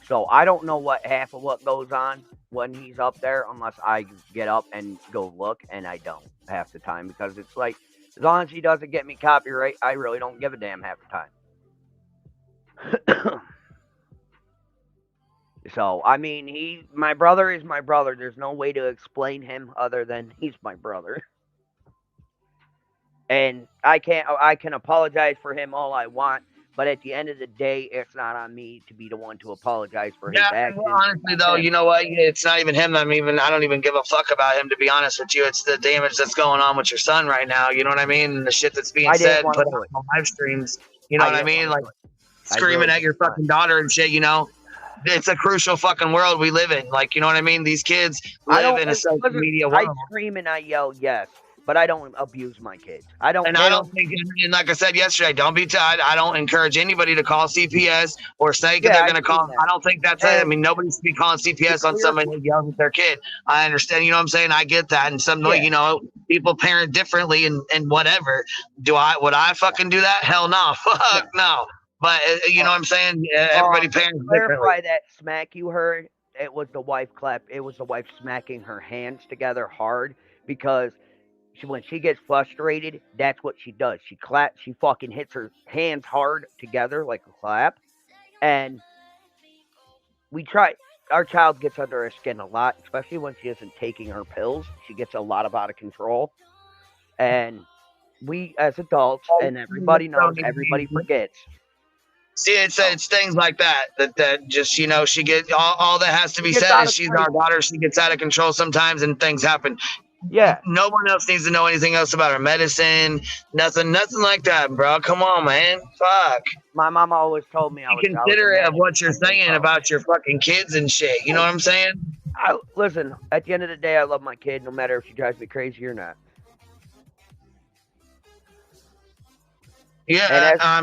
So I don't know half of what goes on when he's up there unless I get up and go look, and I don't half the time because it's like, as long as he doesn't get me copyright, I really don't give a damn half the time. So, I mean, my brother is my brother. There's no way to explain him other than he's my brother. And I can apologize for him all I want, but at the end of the day, it's not on me to be the one to apologize for his actions. Well, honestly, though, you know what? It's not even him. I don't even give a fuck about him, to be honest with you. It's the damage that's going on with your son right now. You know what I mean? And the shit that's being said, put on live streams. You know what I mean? Like screaming at your fucking daughter and shit. You know, it's a crucial fucking world we live in. Like, you know what I mean? These kids live in a social media world. I scream and I yell, yes. But I don't abuse my kids. I don't think, and like I said yesterday, don't be tied. I don't encourage anybody to call CPS or say they're going to call. I don't think that's it. I mean, nobody should be calling CPS on somebody who yells at their kid. I understand, you know what I'm saying? I get that. And some, you know, people parent differently and whatever. Would I fucking do that? Hell no. Fuck no. But you know what I'm saying? Everybody parents differently. Clarify that smack you heard. It was the wife It was the wife smacking her hands together hard because when she gets frustrated, that's what she does. She fucking hits her hands hard together like a clap. And our child gets under her skin a lot, especially when she isn't taking her pills. She gets a lot out of control. And we as adults, and everybody knows, everybody forgets. See, it's things like that just, you know, she gets all that has to be said is she's our daughter. She gets out of control sometimes and things happen. Yeah. No one else needs to know anything else about her medicine. Nothing like that, bro. Come on, man. Fuck. My mama always told me be considerate of what you're saying about your fucking kids and shit. You know what I'm saying? Listen, at the end of the day, I love my kid, no matter if she drives me crazy or not. Yeah,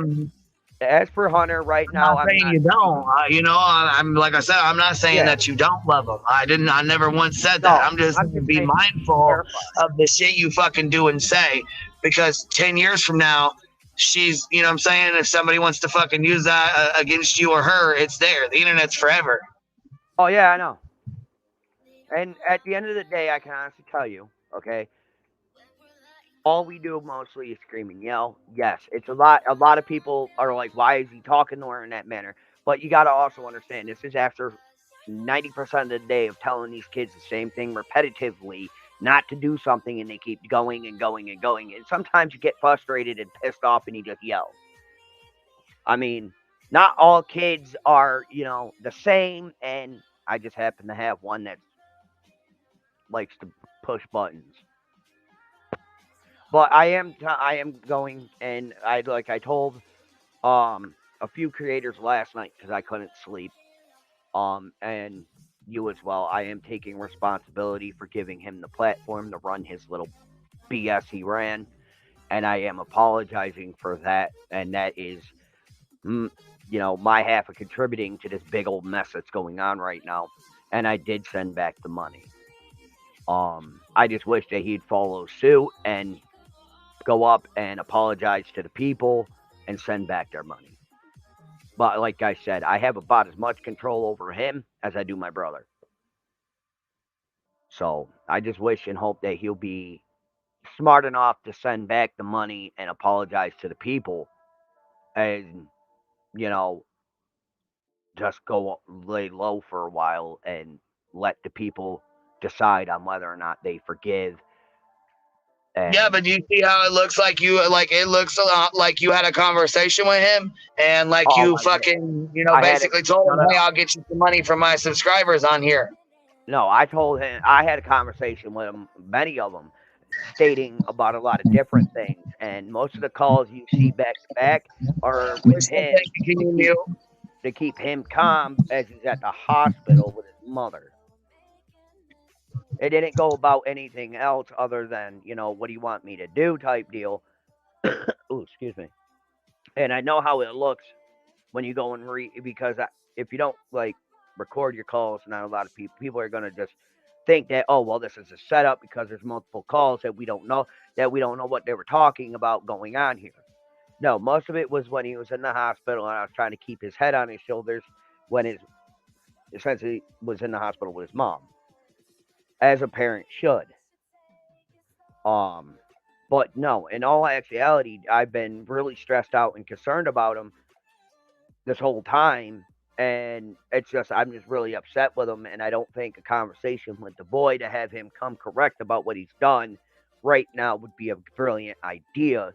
as for Hunter, right now, I'm not saying you don't. You know, I'm like I said, I'm not saying that you don't love him. I never once said that. I'm just be mindful of the shit you fucking do and say, because 10 years from now, she's, you know what I'm saying? If somebody wants to fucking use that against you or her, it's there. The internet's forever. Oh yeah, I know. And at the end of the day, I can honestly tell you, okay, all we do mostly is scream and yell. Yes, it's a lot. A lot of people are like, why is he talking to her in that manner? But you got to also understand, this is after 90% of the day of telling these kids the same thing repetitively, not to do something, and they keep going and going and going. And sometimes you get frustrated and pissed off and you just yell. I mean, not all kids are, you know, the same. And I just happen to have one that likes to push buttons. But I am going, and I told a few creators last night because I couldn't sleep, and you as well. I am taking responsibility for giving him the platform to run his little BS he ran, and I am apologizing for that. And that is, you know, my half of contributing to this big old mess that's going on right now. And I did send back the money. I just wish that he'd follow suit and go up and apologize to the people and send back their money. But like I said, I have about as much control over him as I do my brother. So I just wish and hope that he'll be smart enough to send back the money and apologize to the people, and, you know, just go lay low for a while and let the people decide on whether or not they forgive. Yeah, but do you see how it looks like it looks a lot like you had a conversation with him, and like you fucking, you know, basically told him, hey, I'll get you some money from my subscribers on here. No, I told him, I had a conversation with him, many of them, stating about a lot of different things. And most of the calls you see back to back are with him to keep him calm as he's at the hospital with his mother. It didn't go about anything else other than, you know, what do you want me to do type deal. Oh, excuse me. And I know how it looks when you go and because if you don't like record your calls, not a lot of people are gonna just think that, oh well, this is a setup because there's multiple calls that we don't know what they were talking about going on here. No, most of it was when he was in the hospital and I was trying to keep his head on his shoulders when his essentially was in the hospital with his mom, as a parent should. But no, in all actuality, I've been really stressed out and concerned about him this whole time, and it's just I'm just really upset with him, and I don't think a conversation with the boy to have him come correct about what he's done right now would be a brilliant idea,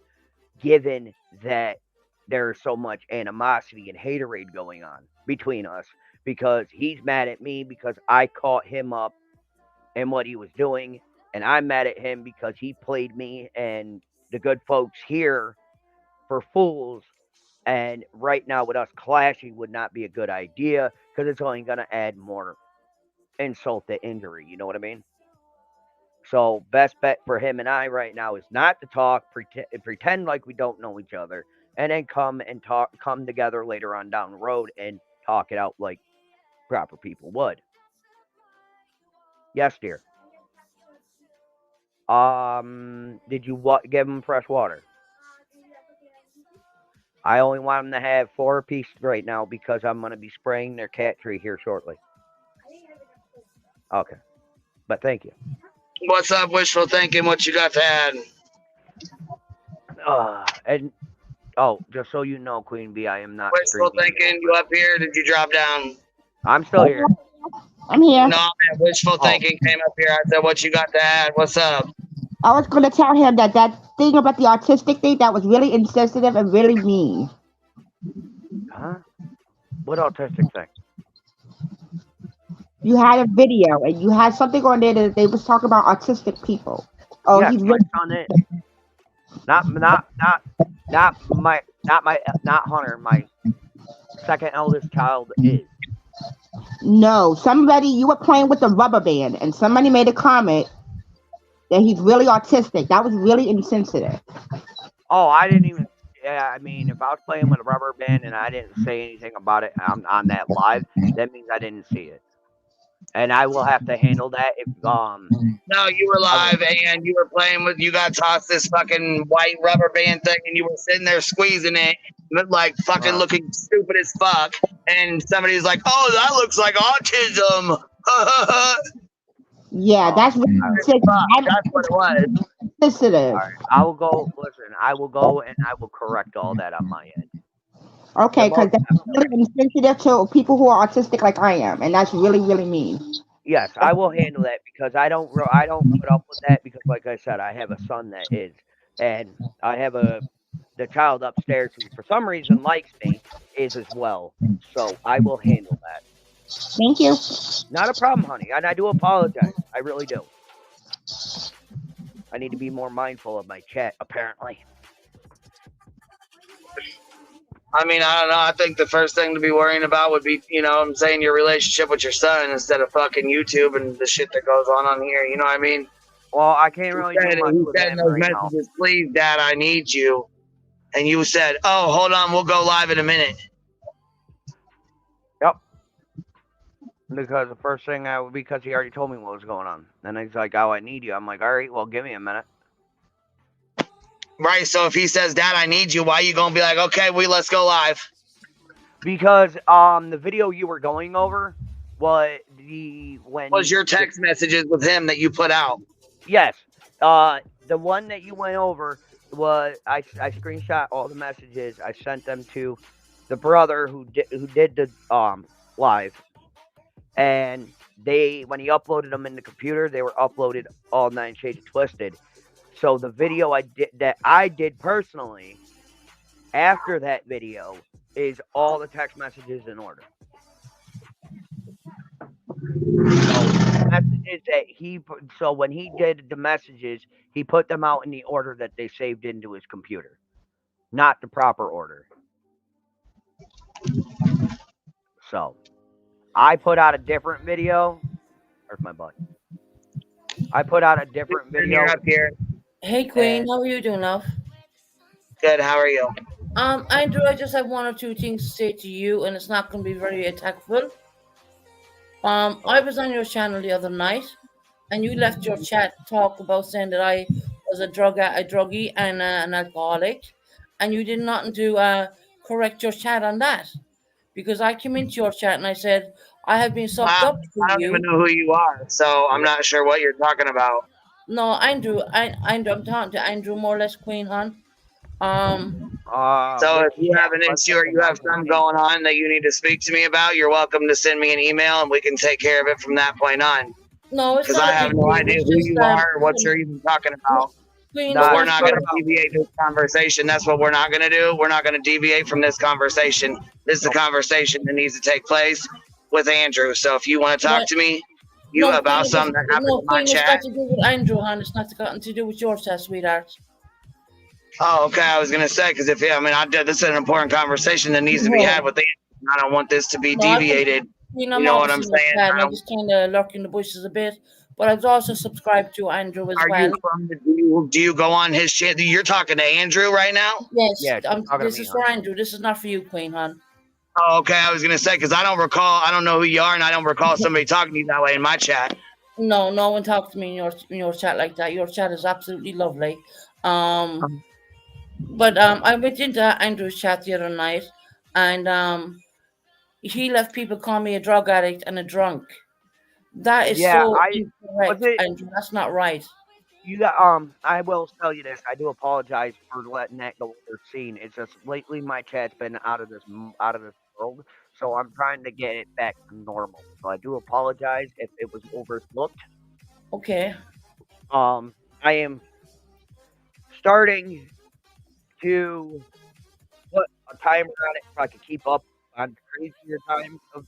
given that there's so much animosity and haterade going on between us, because he's mad at me because I caught him up in what he was doing, and I'm mad at him because he played me and the good folks here for fools. And right now, with us clashing would not be a good idea because it's only going to add more insult to injury. You know what I mean? So, best bet for him and I right now is not to talk, pretend like we don't know each other, and then come together later on down the road and talk it out like proper people would. Yes, dear. Did you give him fresh water? I only want them to have 4 apiece right now because I'm going to be spraying their cat tree here shortly. Okay. But thank you. What's up, wishful thinking? What you got to add? Just so you know, Queen Bee, I am not wishful thinking. You up here? Did you drop down? I'm still here. I'm here. No, man, wishful thinking came up here. I said, what you got to add? What's up? I was going to tell him that thing about the autistic thing, that was really insensitive and really mean. Huh? What autistic thing? You had a video and you had something on there that they was talking about autistic people. Oh, yes, he's my really son is. Not Hunter. My second eldest child is. No, you were playing with the rubber band and somebody made a comment that he's really autistic. That was really insensitive. Oh, I didn't even. Yeah, I mean, if I was playing with a rubber band and I didn't say anything about it on that live, that means I didn't see it, and I will have to handle that. If No, you were live and you were playing with. You got tossed this fucking white rubber band thing, and you were sitting there squeezing it, like fucking looking stupid as fuck. And somebody's like, "Oh, that looks like autism." Yeah, that's what it was. Sensitive. Right, I will go. Listen, I will go and I will correct all that on my end. Okay, because that's really insensitive to people who are autistic like I am, and that's really, really mean. Yes, I will handle that because I don't put up with that because, like I said, I have a son that is, and I have the child upstairs who, for some reason, likes me, is as well. So I will handle that. Thank you. Not a problem, honey, and I do apologize. I really do. I need to be more mindful of my chat, apparently. I mean, I don't know. I think the first thing to be worrying about would be, I'm saying your relationship with your son instead of fucking YouTube and the shit that goes on here. You know what I mean? Well, I can't really do much with that those messages, please, Dad, I need you. And you said, oh, hold on, we'll go live in a minute. Yep. Because the first thing because he already told me what was going on. And he's like, oh, I need you. I'm like, all right, well, give me a minute. Right, so if he says, Dad, I need you, why are you going to be like, okay, let's go live? Because the video you were going over was your text messages with him that you put out. Yes. The one that you went over was I screenshot all the messages. I sent them to the brother who did the live. And when he uploaded them in the computer, they were uploaded all 9 Shades of Twisted. So the video I did personally after that video is all the text messages in order. So when he did the messages, he put them out in the order that they saved into his computer, not the proper order. So I put out a different video. Where's my button? I put out a different video. Up here. Hey, Queen, how are you doing, love? Good, how are you? Andrew, I just have one or two things to say to you, and it's not going to be very attackful. I was on your channel the other night, and you left your chat talk about saying that I was a druggie and an alcoholic, and you did nothing to correct your chat on that, because I came into your chat and I said I have been sucked up to I don't you. even know who you are, so I'm not sure what you're talking about. No, Andrew, I'm talking to Andrew more or less, Queen Hun. So if you have an issue or you have something going on that you need to speak to me about, you're welcome to send me an email and we can take care of it from that point on. No, it's because not I a have big no deal. idea It's who just, you are or what you're even talking about. Queen, But it's we're not not going about- to deviate this conversation. That's what we're not going to do. We're not going to deviate from this conversation. This is a conversation that needs to take place with Andrew. So if you want to talk to me about something that happened in my Queen, it's chat. got to do with Andrew, hon. It's not got to do with your chat, sweetheart. Oh, okay. I was going to say, because this is an important conversation that needs to be had with Andrew. I don't want this to be deviated. You know what I'm saying? I just kind of lurk in the bushes a bit. But I've also subscribed to Andrew as well. Do you go on his channel? You're talking to Andrew right now? Yes. This is for Andrew. This is not for you, Queen Hun. Oh, okay. I was going to say, because I don't know who you are, and I don't recall somebody talking to you that way in my chat. No, no one talked to me in your chat like that. Your chat is absolutely lovely. But I went into Andrew's chat the other night, and he left people call me a drug addict and a drunk. That is incorrect, Andrew. That's not right. You got I will tell you this. I do apologize for letting that go overseen. It's just lately my chat's been out of this world, so I'm trying to get it back to normal. So I do apologize if it was overlooked. Okay. I am starting to put a timer on it so I can keep up on crazier times of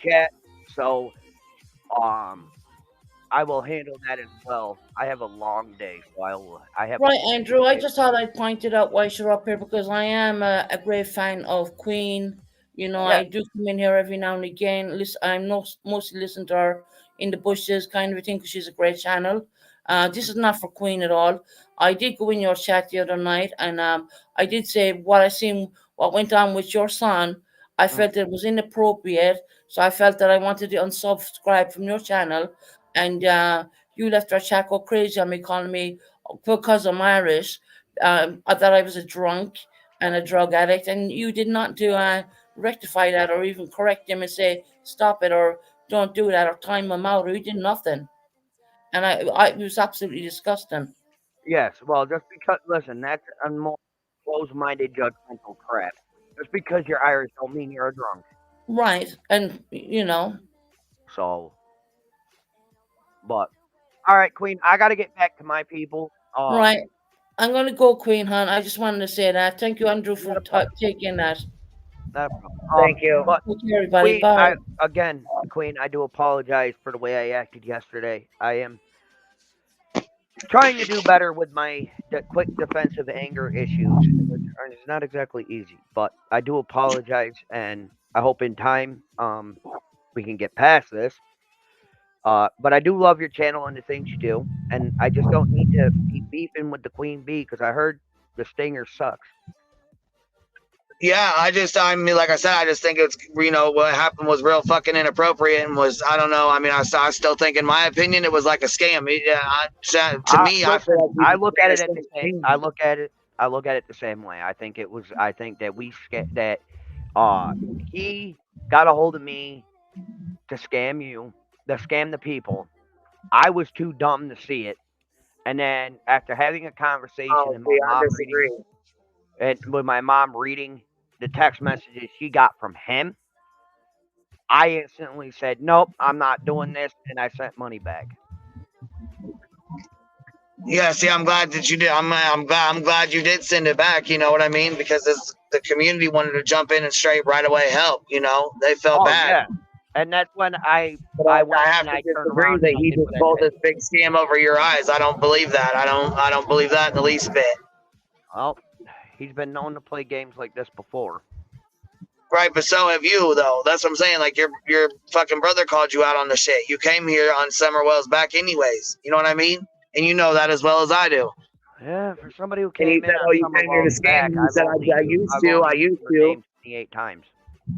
chat. So I will handle that as well. I have a long day, so I have. Right, Andrew. I just thought I'd point it out while you're up here because I am a great fan of Queen. You know, I do come in here every now and again. I'm mostly listen to her in the bushes, kind of a thing, because she's a great channel. This is not for Queen at all. I did go in your chat the other night, and I did say what went on with your son. I felt it was inappropriate, so I felt that I wanted to unsubscribe from your channel. And you left our chat go crazy on me, calling me, because I'm Irish, that I was a drunk and a drug addict. And you did not do rectify that or even correct him and say, stop it or don't do that or time him out, or you did nothing. And it was absolutely disgusting. Yes, well, just because, listen, that's a more closed-minded, judgmental crap. Just because you're Irish don't mean you're a drunk. Right, and, you know. So, but, all right, Queen, I got to get back to my people. Right. I'm going to go, Queen Hun. I just wanted to say that. Thank you, Andrew, for taking that. Thank you. But thank you, everybody. Queen, Bye. Queen, I do apologize for the way I acted yesterday. I am trying to do better with my quick defensive anger issues. It's not exactly easy, but I do apologize, and I hope in time we can get past this. But I do love your channel and the things you do, and I just don't need to be beefing with the Queen Bee because I heard the stinger sucks. Yeah, I mean, like I said, I just think it's, what happened was real fucking inappropriate and was, I don't know. I mean, I still think, in my opinion, it was like a scam. I look at it the same. I look at it the same way. I think that he got a hold of me to scam you, to scam the people. I was too dumb to see it, and then after having a conversation with my mom reading the text messages she got from him, I instantly said, "Nope, I'm not doing this," and I sent money back. Yeah, see, I'm glad that you did. I'm glad you did send it back. You know what I mean? Because the community wanted to jump in and straight right away help. They felt bad. Yeah. And that's when I have to disagree that he just pulled this big scam over your eyes. I don't believe that. I don't believe that in the least bit. Well, he's been known to play games like this before. Right, but so have you, though. That's what I'm saying. Like, your fucking brother called you out on the shit. You came here on Summerwell's back anyways. You know what I mean? And you know that as well as I do. Yeah, for somebody who And came he in said, on "Oh, you Summer came here to Love scam back, me." He said, "I used to. I used to." 28 times.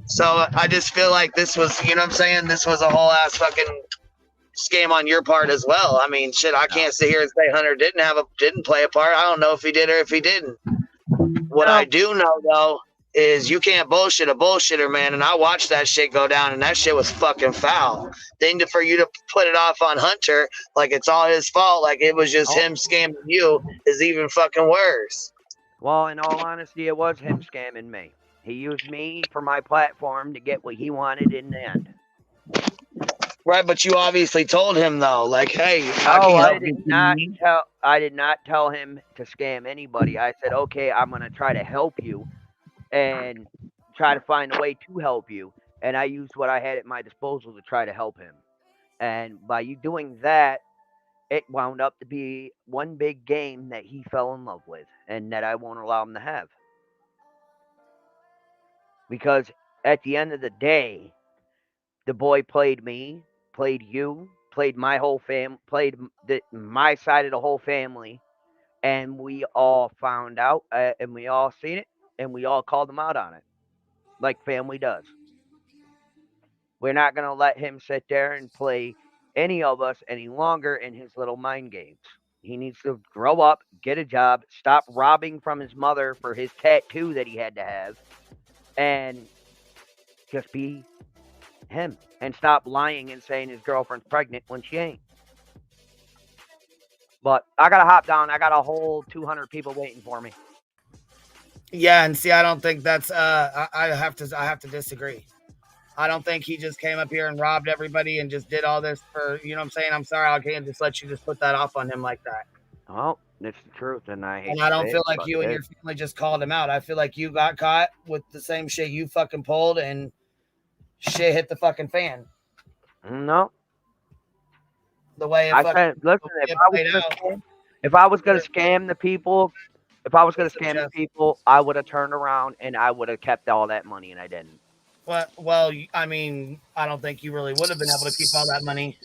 So I just feel like this was, you know what I'm saying? This was a whole ass fucking scam on your part as well. I mean, shit, I can't sit here and say Hunter didn't play a part. I don't know if he did or if he didn't. What I do know though is you can't bullshit a bullshitter, man. And I watched that shit go down, and that shit was fucking foul. Then for you to put it off on Hunter like it's all his fault, like it was just him scamming you, is even fucking worse. Well, in all honesty, it was him scamming me. He used me for my platform to get what he wanted in the end. Right, but you obviously told him though, like, hey, I did not tell him to scam anybody. I said, okay, I'm gonna try to help you and try to find a way to help you. And I used what I had at my disposal to try to help him. And by you doing that, it wound up to be one big game that he fell in love with and that I won't allow him to have. Because at the end of the day, the boy played me, played you, played my whole played my side of the whole family, and we all found out, and we all seen it, and we all called him out on it, like family does. We're not going to let him sit there and play any of us any longer in his little mind games. He needs to grow up, get a job, stop robbing from his mother for his tattoo that he had to have, and just be him. And stop lying and saying his girlfriend's pregnant when she ain't. But I got to hop down. I got a whole 200 people waiting for me. Yeah, and see, I don't think that's I have to disagree. I don't think he just came up here and robbed everybody and just did all this for, you know what I'm saying? I'm sorry, I can't just let you just put that off on him like that. Well, it's the truth, and I don't feel like you and your family just called him out. I feel like you got caught with the same shit you fucking pulled, and shit hit the fucking fan. No. The way I said, listen, if I was gonna scam the people, I would have turned around and I would have kept all that money, and I didn't. Well, I mean, I don't think you really would have been able to keep all that money.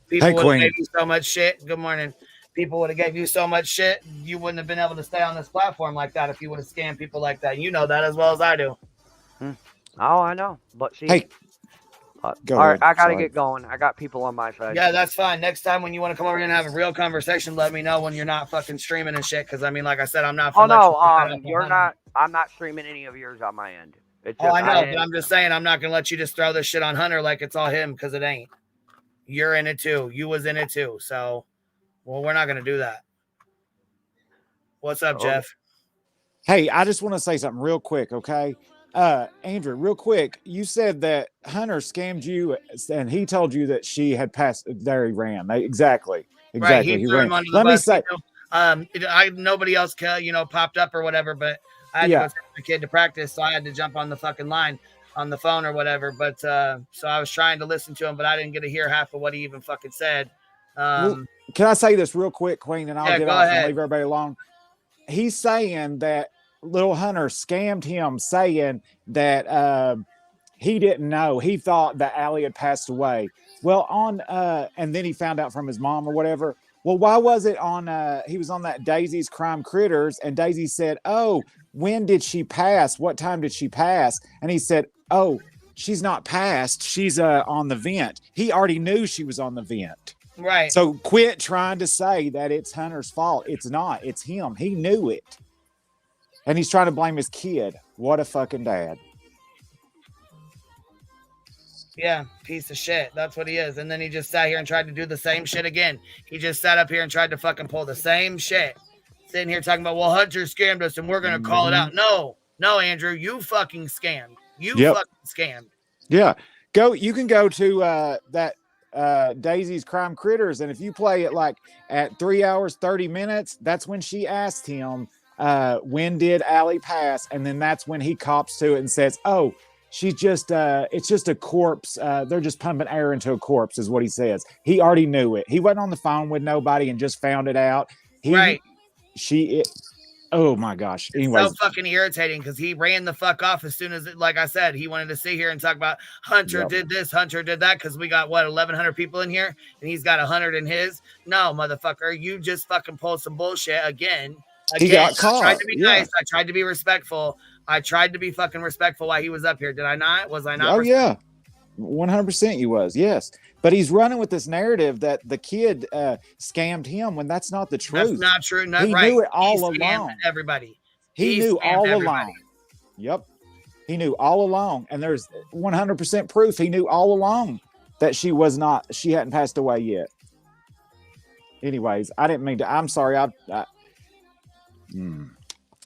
People would have gave you so much shit. Good morning. People would have gave you so much shit, you wouldn't have been able to stay on this platform like that if you would have scammed people like that. You know that as well as I do. Oh, I know. But see, all right, I gotta get going. I got people on my side. Yeah, that's fine. Next time when you want to come over here and have a real conversation, let me know when you're not fucking streaming and shit. Because I mean, like I said, I'm not. Oh no, you're not. I'm not streaming any of yours on my end. It's I know, but I'm just saying I'm not gonna let you just throw this shit on Hunter like it's all him, because it ain't. You're in it too. You was in it too. So, well, we're not gonna do that. What's up, Jeff? Hey, I just want to say something real quick, okay? Andrew, real quick, you said that Hunter scammed you and he told you that she had passed. There he ran. Exactly. Right, he threw ran. him under the Let bus. me say, nobody else, popped up or whatever, but I had to go take the kid to practice, so I had to jump on the fucking line on the phone or whatever. But so I was trying to listen to him, but I didn't get to hear half of what he even fucking said. Can I say this real quick, Queen, and I'll get off ahead. and leave everybody alone? He's saying that little Hunter scammed him, saying that he didn't know. He thought that Allie had passed away. Well, and then he found out from his mom or whatever. Well, why was it on? He was on that Daisy's Crime Critters, and Daisy said, "Oh, when did she pass? What time did she pass?" And he said, "Oh, she's not passed. She's on the vent." He already knew she was on the vent. Right. So quit trying to say that it's Hunter's fault. It's not. It's him. He knew it. And he's trying to blame his kid. What a fucking dad. Yeah, piece of shit. That's what he is. And then he just sat here and tried to do the same shit again. He just sat up here and tried to fucking pull the same shit. Sitting here talking about, well, Hunter scammed us and we're going to call it out. No, Andrew, you fucking scammed. You fucking scammed. Yeah. You can go to that Daisy's Crime Critters, and if you play it like at 3 hours 30 minutes, that's when she asked him when did Allie pass, and then that's when he cops to it and says, "Oh, she's just it's just a corpse, they're just pumping air into a corpse," is what he says. He already knew it. He wasn't on the phone with nobody and just found it out. oh my gosh. It's Anyways, so fucking irritating because he ran the fuck off as soon as it, like I said, he wanted to sit here and talk about Hunter did this, Hunter did that, because we got what 1,100 people in here and he's got 100 in his. No, motherfucker, you just fucking pulled some bullshit again. He got caught. I tried to be nice. I tried to be respectful. I tried to be fucking respectful while he was up here. Did I not? Was I not? Oh yeah, 100% you was. Yes, but he's running with this narrative that the kid scammed him when that's not the truth. That's not true. Not he right. knew it all He scammed along. everybody. He knew all everybody. along. Yep, he knew all along, and there's 100% proof he knew all along that she hadn't passed away yet. Anyways, I didn't mean to. I'm sorry.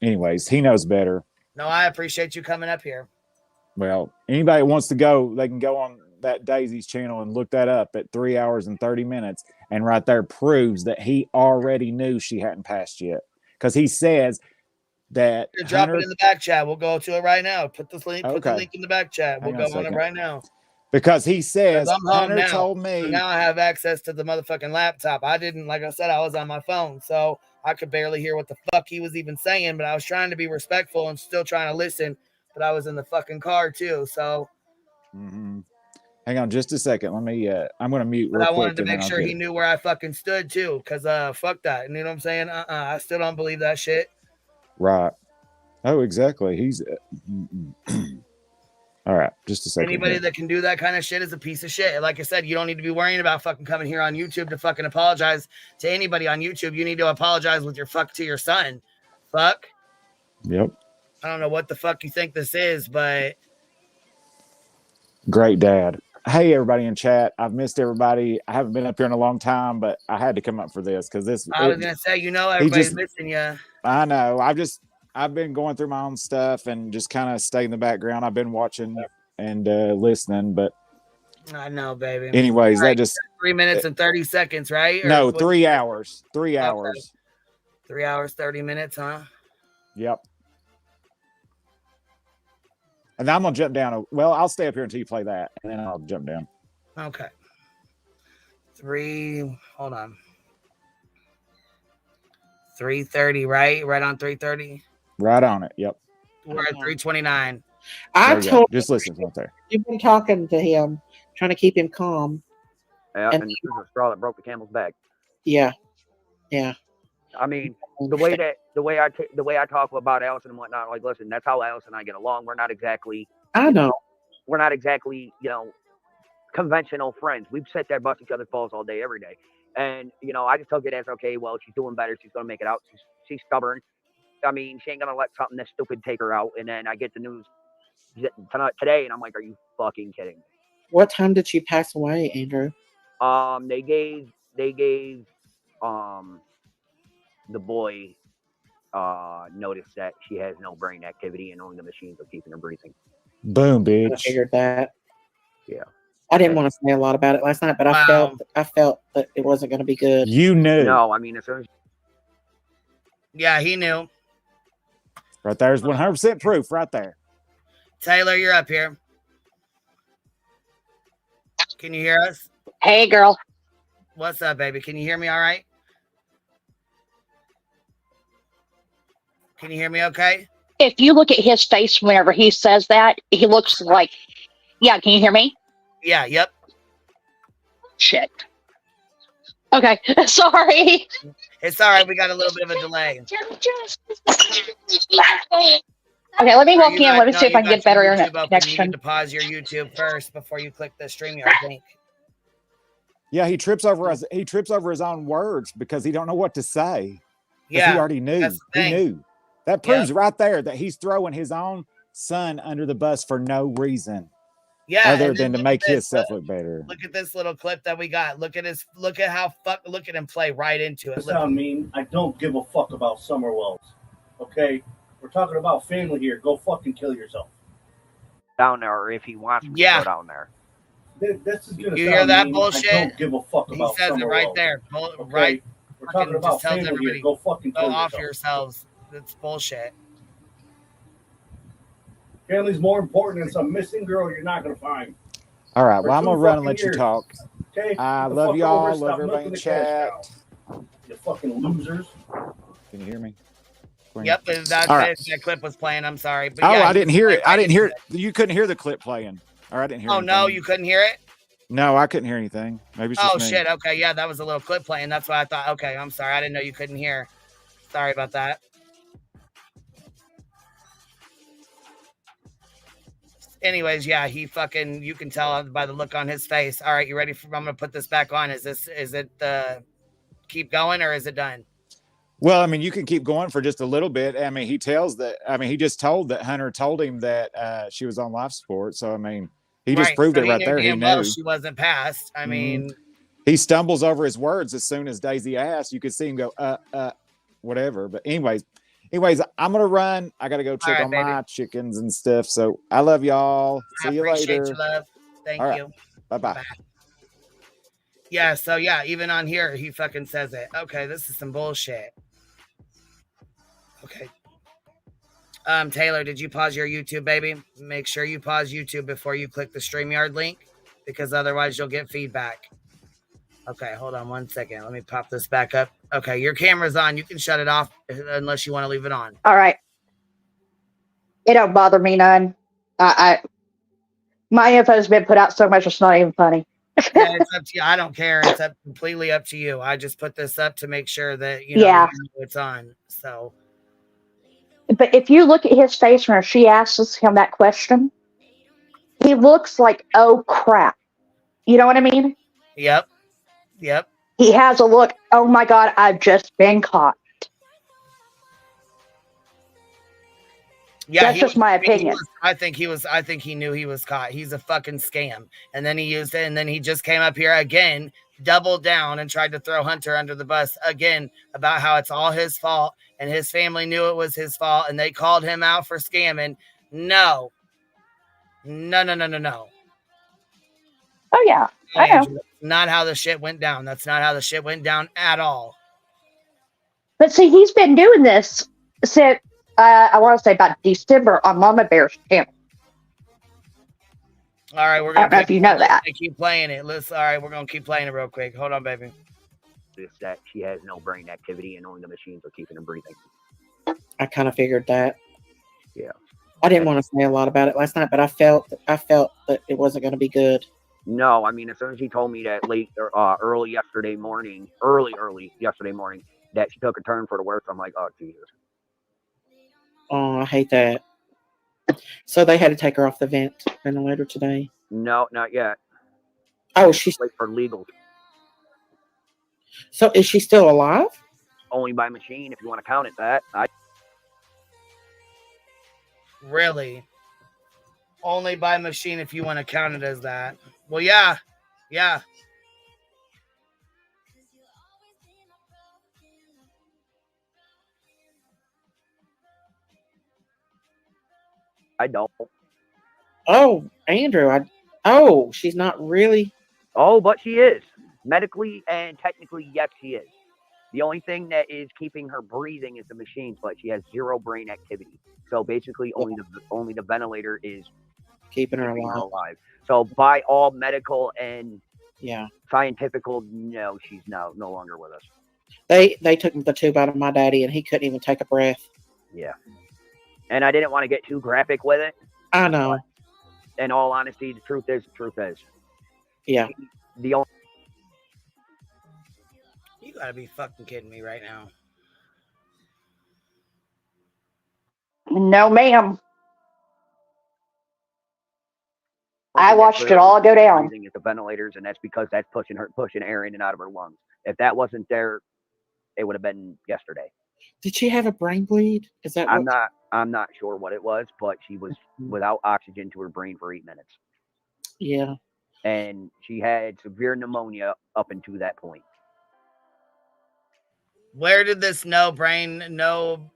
Anyways, he knows better. No, I appreciate you coming up here. Well, anybody wants to go, they can go on that Daisy's channel and look that up at 3 hours and 30 minutes. And right there proves that he already knew she hadn't passed yet. Because he says that Drop it in the back chat. We'll go to it right now. Put the link. Okay. Put the link in the back chat. We'll Hang on go a on it second. right now. Because he says I'm home Hunter now. told me. So now I have access to the motherfucking laptop. I didn't, like I said, I was on my phone, so I could barely hear what the fuck he was even saying. But I was trying to be respectful and still trying to listen. But I was in the fucking car too, so. Hang on just a second. Let me. I'm going to mute. But real I quick wanted to and then make I'll sure get he it. knew where I fucking stood too, because fuck that. You know what I'm saying? I still don't believe that shit. Right. Oh, exactly. He's. All right, just a second. Anybody here. that can do that kind of shit is a piece of shit. Like I said, you don't need to be worrying about fucking coming here on YouTube to fucking apologize to anybody on YouTube. You need to apologize with your fuck to your son. Fuck. Yep. I don't know what the fuck you think this is, but Great dad. Hey, everybody in chat. I've missed everybody. I haven't been up here in a long time, but I had to come up for this because this. I was gonna say, you know, everybody's missing you. I know. I've been going through my own stuff and just kind of stay in the background. I've been watching and listening, but I know, baby. anyways, All right, that just 3 minutes and 30 seconds, right? Or no what- 3 hours. 3 Okay. hours. 3 hours, 30 minutes, huh? Yep. And I'm gonna jump down. Well, I'll stay up here until you play that, and then I'll jump down. Okay. Hold on. 3:30, right? Right on 3:30. Right on it. Yep. We're at 3:29. I There you go. told Just listen right there. you've been talking to him, trying to keep him calm. Yeah, And and this is the straw that broke the camel's back. Yeah, yeah. I mean, the way I talk about Allison and whatnot, like, listen, that's how Allison and I get along. We're not exactly, I know. we're not exactly, conventional friends. We've sat there, bust each other's balls all day, every day. And, I just took it as, okay, well, she's doing better. She's going to make it out. She's stubborn. I mean, she ain't going to let something this stupid take her out. And then I get the news today, and I'm like, are you fucking kidding me? What time did she pass away, Andrew? They gave the boy notice that she has no brain activity and only the machines are keeping her breathing. Boom, I bitch. figured that. Yeah. I didn't want to say a lot about it last night, but I felt that it wasn't going to be good. You knew. No, I mean, as soon as Yeah, he knew. Right there's 100% proof right there. Taylor, you're up here. Can you hear us? Hey, girl. What's up, baby? Can you hear me all right? Can you hear me okay? If you look at his face whenever he says that, he looks like, yeah, can you hear me? Yeah, yep. Shit. Okay, sorry. It's all right. We got a little bit of a delay. Okay, let me walk in. Let me No, see if I you can get got your better YouTube internet open. You connection. need to pause your YouTube first before you click the StreamYard link. Yeah, he trips over his own words because he don't know what to say. 'Cause Yeah, he already knew. that's the He thing. knew. That proves right there that he's throwing his own son under the bus for no reason. Yeah, Other and then than to look make at this, himself look better. Look at this little clip that we got. Look at look at him play right into it. Sound mean? I don't give a fuck about Summerwells. Okay, we're talking about family here. Go fucking kill yourself. down there, or if he wants me to Yeah. go down there. This is gonna You sound hear that mean. bullshit? I don't give a fuck He about says it right Summerwells. there. Okay? Right. We're talking Fucking about just tells family everybody, here. Go fucking go kill off yourself. yourselves. That's bullshit. Family's more important than some missing girl you're not gonna find. All right, For well, I'm 2 going to run and fucking let you years. talk. Okay? I Get the love fuck y'all. over, Love stop everybody milking in the cash chat. cow. You fucking losers. Can you hear me? Queen. Yep, that's All right. it. That clip was playing. I'm sorry. But Oh, yeah, I didn't hear it. right I didn't hear it. into You couldn't hear the clip playing. Or I didn't hear Oh, anything. no, you couldn't hear it? No, I couldn't hear anything. Maybe it's just Oh, me. shit. Okay, yeah, that was a little clip playing. That's why I thought, okay, I'm sorry. I didn't know you couldn't hear. Sorry about that. Anyways, yeah, he fucking, you can tell by the look on his face. All right, you ready for, I'm going to put this back on. Is it keep going or is it done? Well, I mean, you can keep going for just a little bit. I mean, he just told that Hunter told him that she was on life support. So, I mean, he just proved so it right there. He well knew. she wasn't passed. I mean, he stumbles over his words as soon as Daisy asked. You could see him go, whatever. But anyways, I'm gonna run. I gotta go check on my chickens and stuff. So I love y'all. See you later. You, love. Thank you. Bye-bye. Yeah, so yeah, even on here, he fucking says it. Okay, this is some bullshit. Okay. Taylor, did you pause your YouTube, baby? Make sure you pause YouTube before you click the StreamYard link, because otherwise you'll get feedback. Okay, hold on 1 second. Let me pop this back up. Okay, your camera's on. You can shut it off unless you want to leave it on. All right. It don't bother me none. My info has been put out so much it's not even funny. Yeah, it's up to you. I don't care. It's completely up to you. I just put this up to make sure that you know it's on. So, but if you look at his face when she asks him that question, he looks like, oh crap. You know what I mean? Yep. He has a look, oh my God, I've just been caught. Yeah, that's just my opinion. I think he knew he was caught. He's a fucking scam. And then he used it, and then he just came up here again, doubled down, and tried to throw Hunter under the bus again about how it's all his fault, and his family knew it was his fault, and they called him out for scamming. No. Oh yeah, I know. Not how the shit went down. That's not how the shit went down at all. But see, he's been doing this since I want to say about December on Mama Bear's channel. All right, we're gonna. I don't know if you know that. Keep playing it. All right, we're gonna keep playing it real quick. Hold on, baby. It's that she has no brain activity and only the machines are keeping her breathing. I kind of figured that. Yeah. I didn't want to say a lot about it last night, but I felt that it wasn't going to be good. No, I mean, as soon as he told me that early yesterday morning, that she took a turn for the worse, I'm like, oh, Jesus. Oh, I hate that. So they had to take her off the ventilator today? No, not yet. Oh, she's late for legal. So is she still alive? Only by machine, if you want to count it that. Really? Only by machine if you want to count it as that. Well, yeah. I don't. Oh, Andrew, she's not really. Oh, but she is. Medically and technically, yes, she is. The only thing that is keeping her breathing is the machines, but she has zero brain activity. So basically, only the ventilator is keeping her alive. So by all medical and scientific, no, she's no longer with us. They took the tube out of my daddy, and he couldn't even take a breath. Yeah. And I didn't want to get too graphic with it. I know. In all honesty, the truth is. Yeah. The only. You gotta be fucking kidding me right now. No, ma'am. I watched it all go down. At the ventilators, and that's because that's pushing air in and out of her lungs. If that wasn't there, it would have been yesterday. Did she have a brain bleed? Is that? I'm not sure what it was, but she was without oxygen to her brain for 8 minutes. Yeah. And she had severe pneumonia up until that point. Where did this no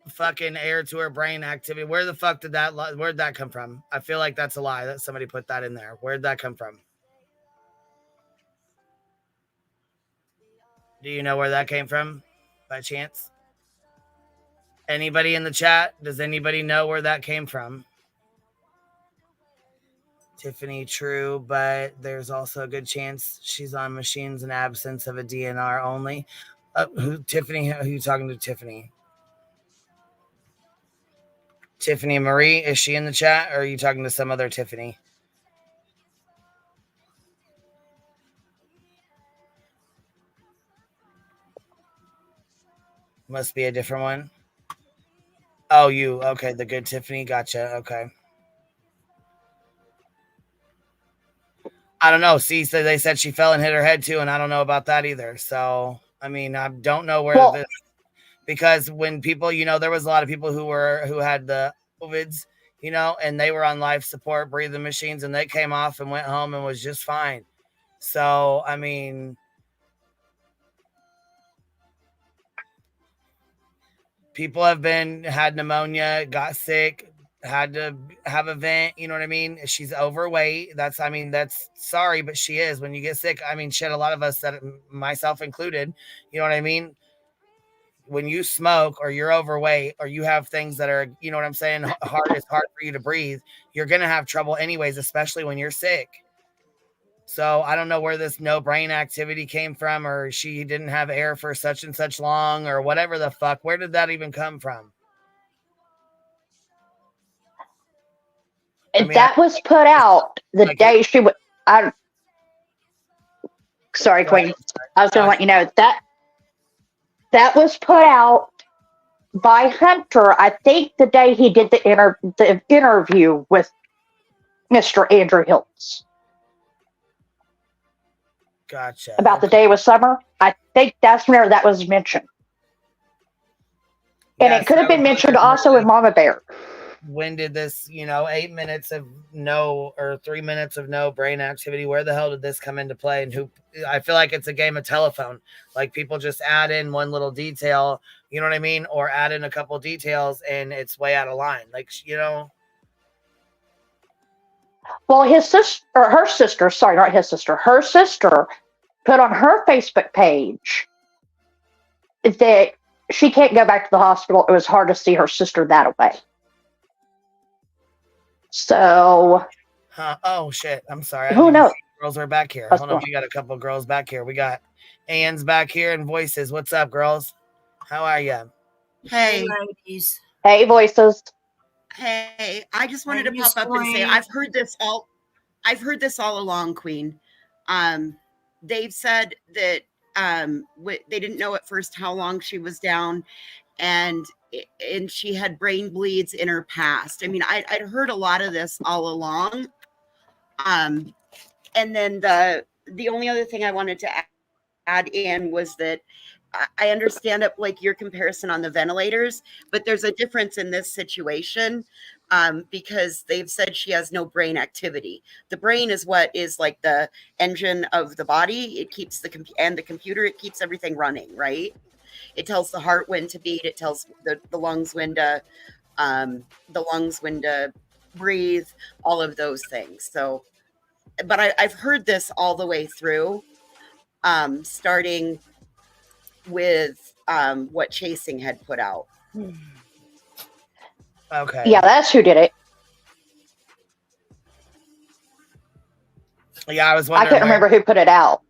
fucking air to her brain activity? Where the fuck where'd that come from? I feel like that's a lie that somebody put that in there. Where'd that come from? Do you know where that came from by chance? Anybody in the chat? Does anybody know where that came from? Tiffany, true, but there's also a good chance she's on machines in absence of a DNR only. Tiffany, who are you talking to, Tiffany? Tiffany Marie, is she in the chat, or are you talking to some other Tiffany? Must be a different one. Oh, you. Okay, the good Tiffany. Gotcha. Okay. I don't know. See, so they said she fell and hit her head too, and I don't know about that either. So, I mean, I don't know where this, because when people, there was a lot of people who had the COVIDs, and they were on life support, breathing machines, and they came off and went home and was just fine. So, I mean, people have had pneumonia, got sick, had to have a vent. You know what I mean? She's overweight. That's sorry, but she is. When you get sick, I mean, shit, a lot of us, that myself included, you know what I mean? When you smoke or you're overweight or you have things that are, you know what I'm saying, it's hard for you to breathe, you're going to have trouble anyways, especially when you're sick. So I don't know where this no brain activity came from, or she didn't have air for such and such long, or whatever the fuck. Where did that even come from? I mean, that was put out the day she would. Sorry, Queen. I was going to let you know that was put out by Hunter. I think the day he did the interview with Mr. Andrew Hiltz. Gotcha. About the day with Summer. I think that's where that was mentioned. And it could have been mentioned also in Mama Bear. When did this, 8 minutes of no, or 3 minutes of no brain activity, where the hell did this come into play? And I feel like it's a game of telephone. Like, people just add in one little detail, you know what I mean? Or add in a couple details and it's way out of line. Like, Well, her sister put on her Facebook page that she can't go back to the hospital. It was hard to see her sister that way. So. Oh, shit. I'm sorry. Who knows? Girls are back here. Hold on. We got a couple girls back here. We got Ann's back here and Voices. What's up, girls? How are you? Hey, ladies. Hey, Voices. Hey, I just wanted to pop up and say I've heard this all along, Queen. They've said that they didn't know at first how long she was down, and she had brain bleeds in her past. I mean, I'd heard a lot of this all along. And then the only other thing I wanted to add in was that I understand like your comparison on the ventilators, but there's a difference in this situation because they've said she has no brain activity. The brain is what is like the engine of the body. It keeps the computer, it keeps everything running, right? It tells the heart when to beat. It tells the lungs when to breathe. All of those things. So, but I've heard this all the way through, starting with what Chasing had put out. Okay. Yeah, that's who did it. Yeah, I was wondering. I couldn't remember who put it out.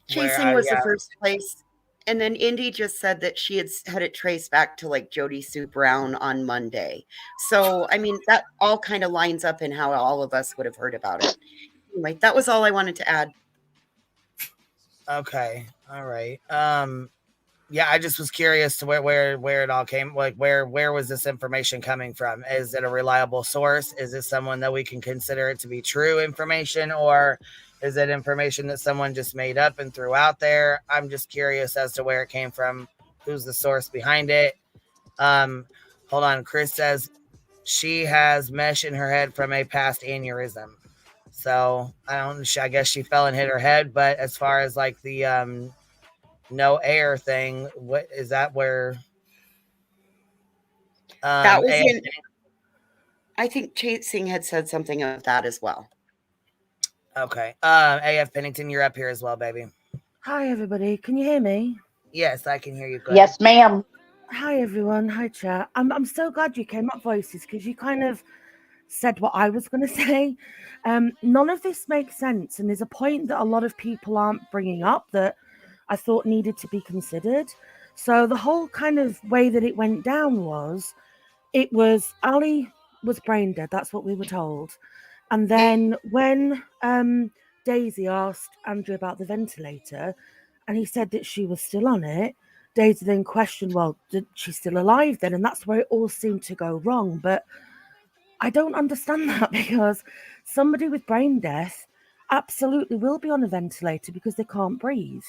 Chasing was the first place. And then Indy just said that she had it traced back to like Jody Sue Brown on Monday. So, I mean, that all kind of lines up in how all of us would have heard about it. Anyway, that was all I wanted to add. Okay. All right. Yeah, I just was curious to where it all came. Like, where was this information coming from? Is it a reliable source? Is it someone that we can consider it to be true information, or is it information that someone just made up and threw out there? I'm just curious as to where it came from. Who's the source behind it? Hold on. Chris says she has mesh in her head from a past aneurysm. So I guess she fell and hit her head. But as far as like the no air thing, what is that where? That was I think Chasing had said something of that as well. Okay. AF Pennington, you're up here as well, baby. Hi, everybody. Can you hear me? Yes, I can hear you. Good. Yes, ma'am. Hi, everyone. Hi, chat. I'm so glad you came up, Voices, because you kind of said what I was going to say. None of this makes sense, and there's a point that a lot of people aren't bringing up that I thought needed to be considered. So the whole kind of way that it went down was It was Allie was brain dead. That's what we were told. And then when Daisy asked Andrew about the ventilator, and he said that she was still on it, Daisy then questioned, well, did she still alive then? And that's where it all seemed to go wrong. But I don't understand that, because somebody with brain death absolutely will be on a ventilator because they can't breathe.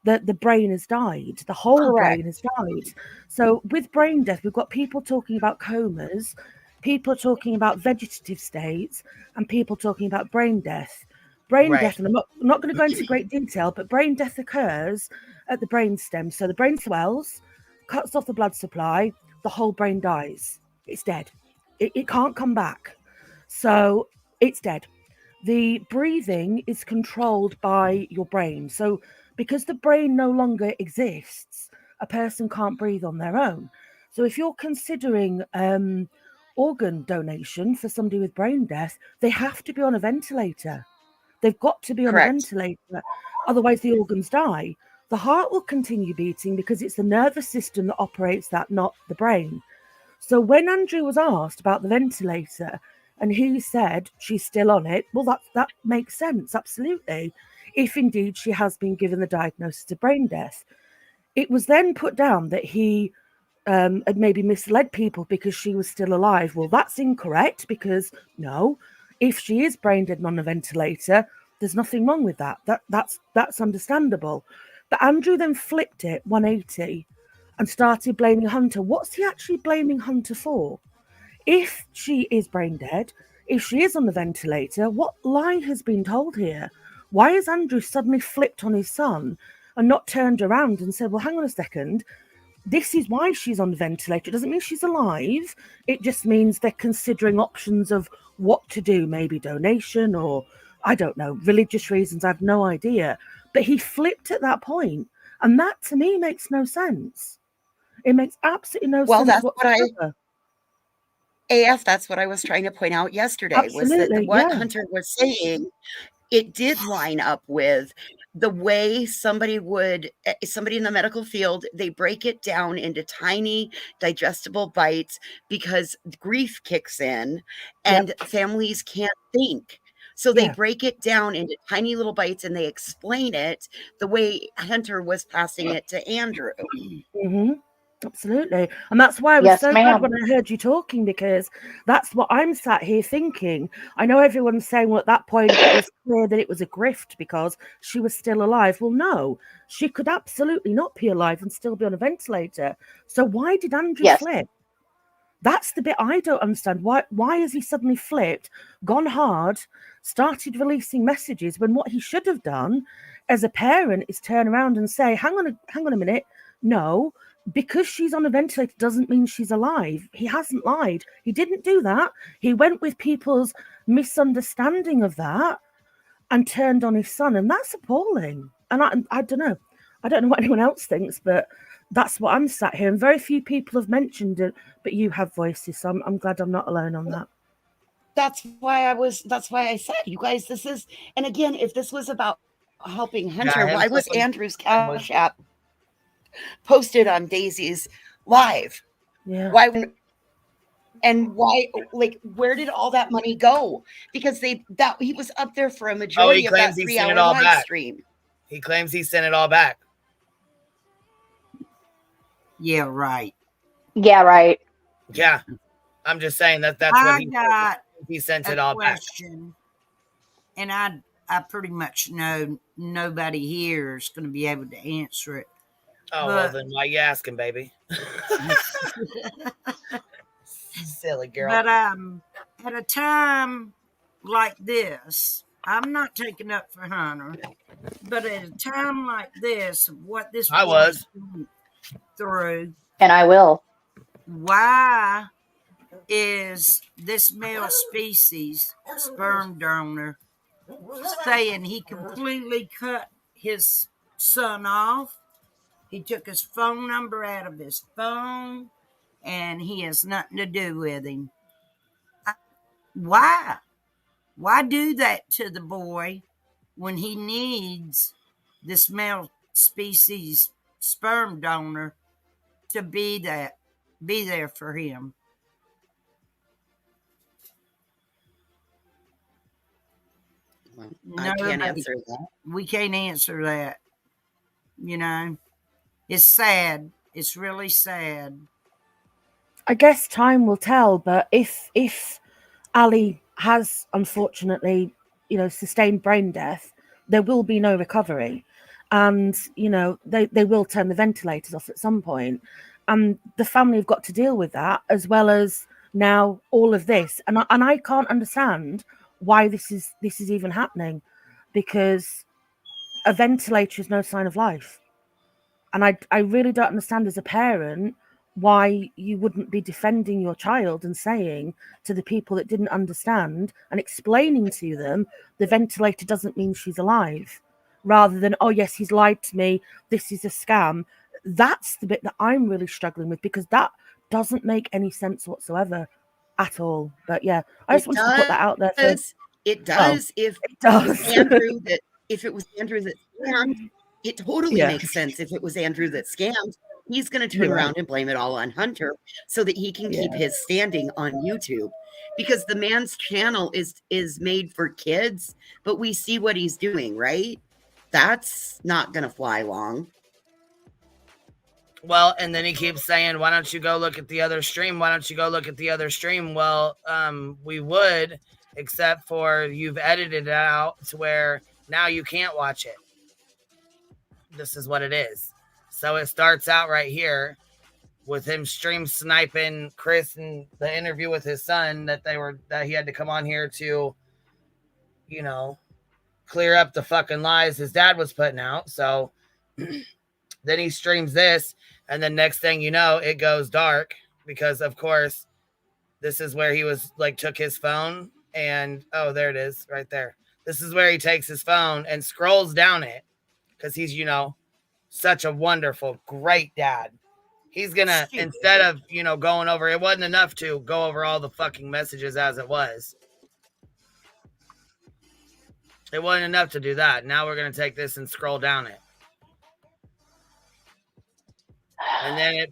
The brain has died. The whole brain has died. So with brain death, we've got people talking about comas, people talking about vegetative states, and people talking about brain death. Brain death, and I'm not going to go into great detail, but brain death occurs at the brain stem. So the brain swells, cuts off the blood supply, the whole brain dies. It's dead. It can't come back. So it's dead. The breathing is controlled by your brain. So because the brain no longer exists, a person can't breathe on their own. So if you're considering organ donation for somebody with brain death, they have to be on a ventilator. They've got to be on a ventilator. Otherwise, the organs die. The heart will continue beating because it's the nervous system that operates that, not the brain. So when Andrew was asked about the ventilator and he said she's still on it, well, that makes sense, absolutely, if indeed she has been given the diagnosis of brain death. It was then put down that he had maybe misled people because she was still alive. Well, that's incorrect, because no, if she is brain dead and on a ventilator, there's nothing wrong with that. That's understandable. But Andrew then flipped it 180 and started blaming Hunter. What's he actually blaming Hunter for? If she is brain dead, if she is on the ventilator, what lie has been told here? Why has Andrew suddenly flipped on his son and not turned around and said, well, hang on a second, this is why she's on the ventilator. It doesn't mean she's alive. It just means they're considering options of what to do, maybe donation or, I don't know, religious reasons. I have no idea. But he flipped at that point, and that to me makes no sense. It makes absolutely no sense that's whatsoever. That's what I was trying to point out yesterday. Absolutely, was that what yeah. Hunter was saying, it did line up with the way somebody in the medical field, they break it down into tiny digestible bites because grief kicks in and families can't think. So they break it down into tiny little bites and they explain it the way Hunter was passing it to Andrew. Mm-hmm. Absolutely. And that's why I was so glad when I heard you talking, because that's what I'm sat here thinking. I know everyone's saying, well, at that point it was clear that it was a grift because she was still alive. Well, no, she could absolutely not be alive and still be on a ventilator. So why did Andrew flip? That's the bit I don't understand. Why has he suddenly flipped, gone hard, started releasing messages when what he should have done as a parent is turn around and say, hang on a minute, no, because she's on a ventilator doesn't mean she's alive. He hasn't lied. He didn't do that. He went with people's misunderstanding of that and turned on his son, and that's appalling. And I don't know. I don't know what anyone else thinks, but that's what I'm sat here. And very few people have mentioned it, but you have voices, so I'm glad I'm not alone on that. That's why I said, you guys, this is, and again, if this was about helping Hunter, why was Andrew's Cash App posted on Daisy's live? Yeah. Why, like, where did all that money go? Because he was up there for a majority of that 3-hour live stream. He claims he sent it all back. Yeah, right. Yeah, right. Yeah. I'm just saying that's what he sent it all back. And I pretty much know nobody here is going to be able to answer it. Oh, well, then why you asking, baby? Silly girl. But at a time like this, I'm not taking up for Hunter, but at a time like this, what this was through, and I will. Why is this male species sperm donor saying he completely cut his son off? He took his phone number out of his phone, and he has nothing to do with him. Why? Why do that to the boy when he needs this male species sperm donor to be there for him? I can't Nobody- answer that. We can't answer that. You know, it's sad. It's really sad. I guess time will tell, but if Allie has unfortunately, sustained brain death, there will be no recovery. And, they will turn the ventilators off at some point. And the family have got to deal with that, as well as now all of this. And I can't understand why this is even happening, because a ventilator is no sign of life. And I really don't understand as a parent why you wouldn't be defending your child and saying to the people that didn't understand and explaining to them the ventilator doesn't mean she's alive, rather than, oh yes, he's lied to me, this is a scam. That's the bit that I'm really struggling with, because that doesn't make any sense whatsoever at all. But yeah, I just wanted to put that out there. It does. If it does. If it was Andrew that scammed, it totally makes sense. If it was Andrew that scammed, he's going to turn You're right. around and blame it all on Hunter so that he can keep his standing on YouTube, because the man's channel is made for kids, but we see what he's doing, right? That's not going to fly long. Well, and then he keeps saying, why don't you go look at the other stream? Why don't you go look at the other stream? Well, we would, except for you've edited it out to where now you can't watch it. This is what it is. So it starts out right here with him stream sniping Chris and the interview with his son that he had to come on here to, clear up the fucking lies his dad was putting out. So then he streams this, and then next thing you know, it goes dark, because of course this is where he was took his phone and there it is right there. This is where he takes his phone and scrolls down it, because he's such a wonderful, great dad. He's gonna, instead of going over, it wasn't enough to go over all the fucking messages as it was. It wasn't enough to do that. Now we're gonna take this and scroll down it. And then it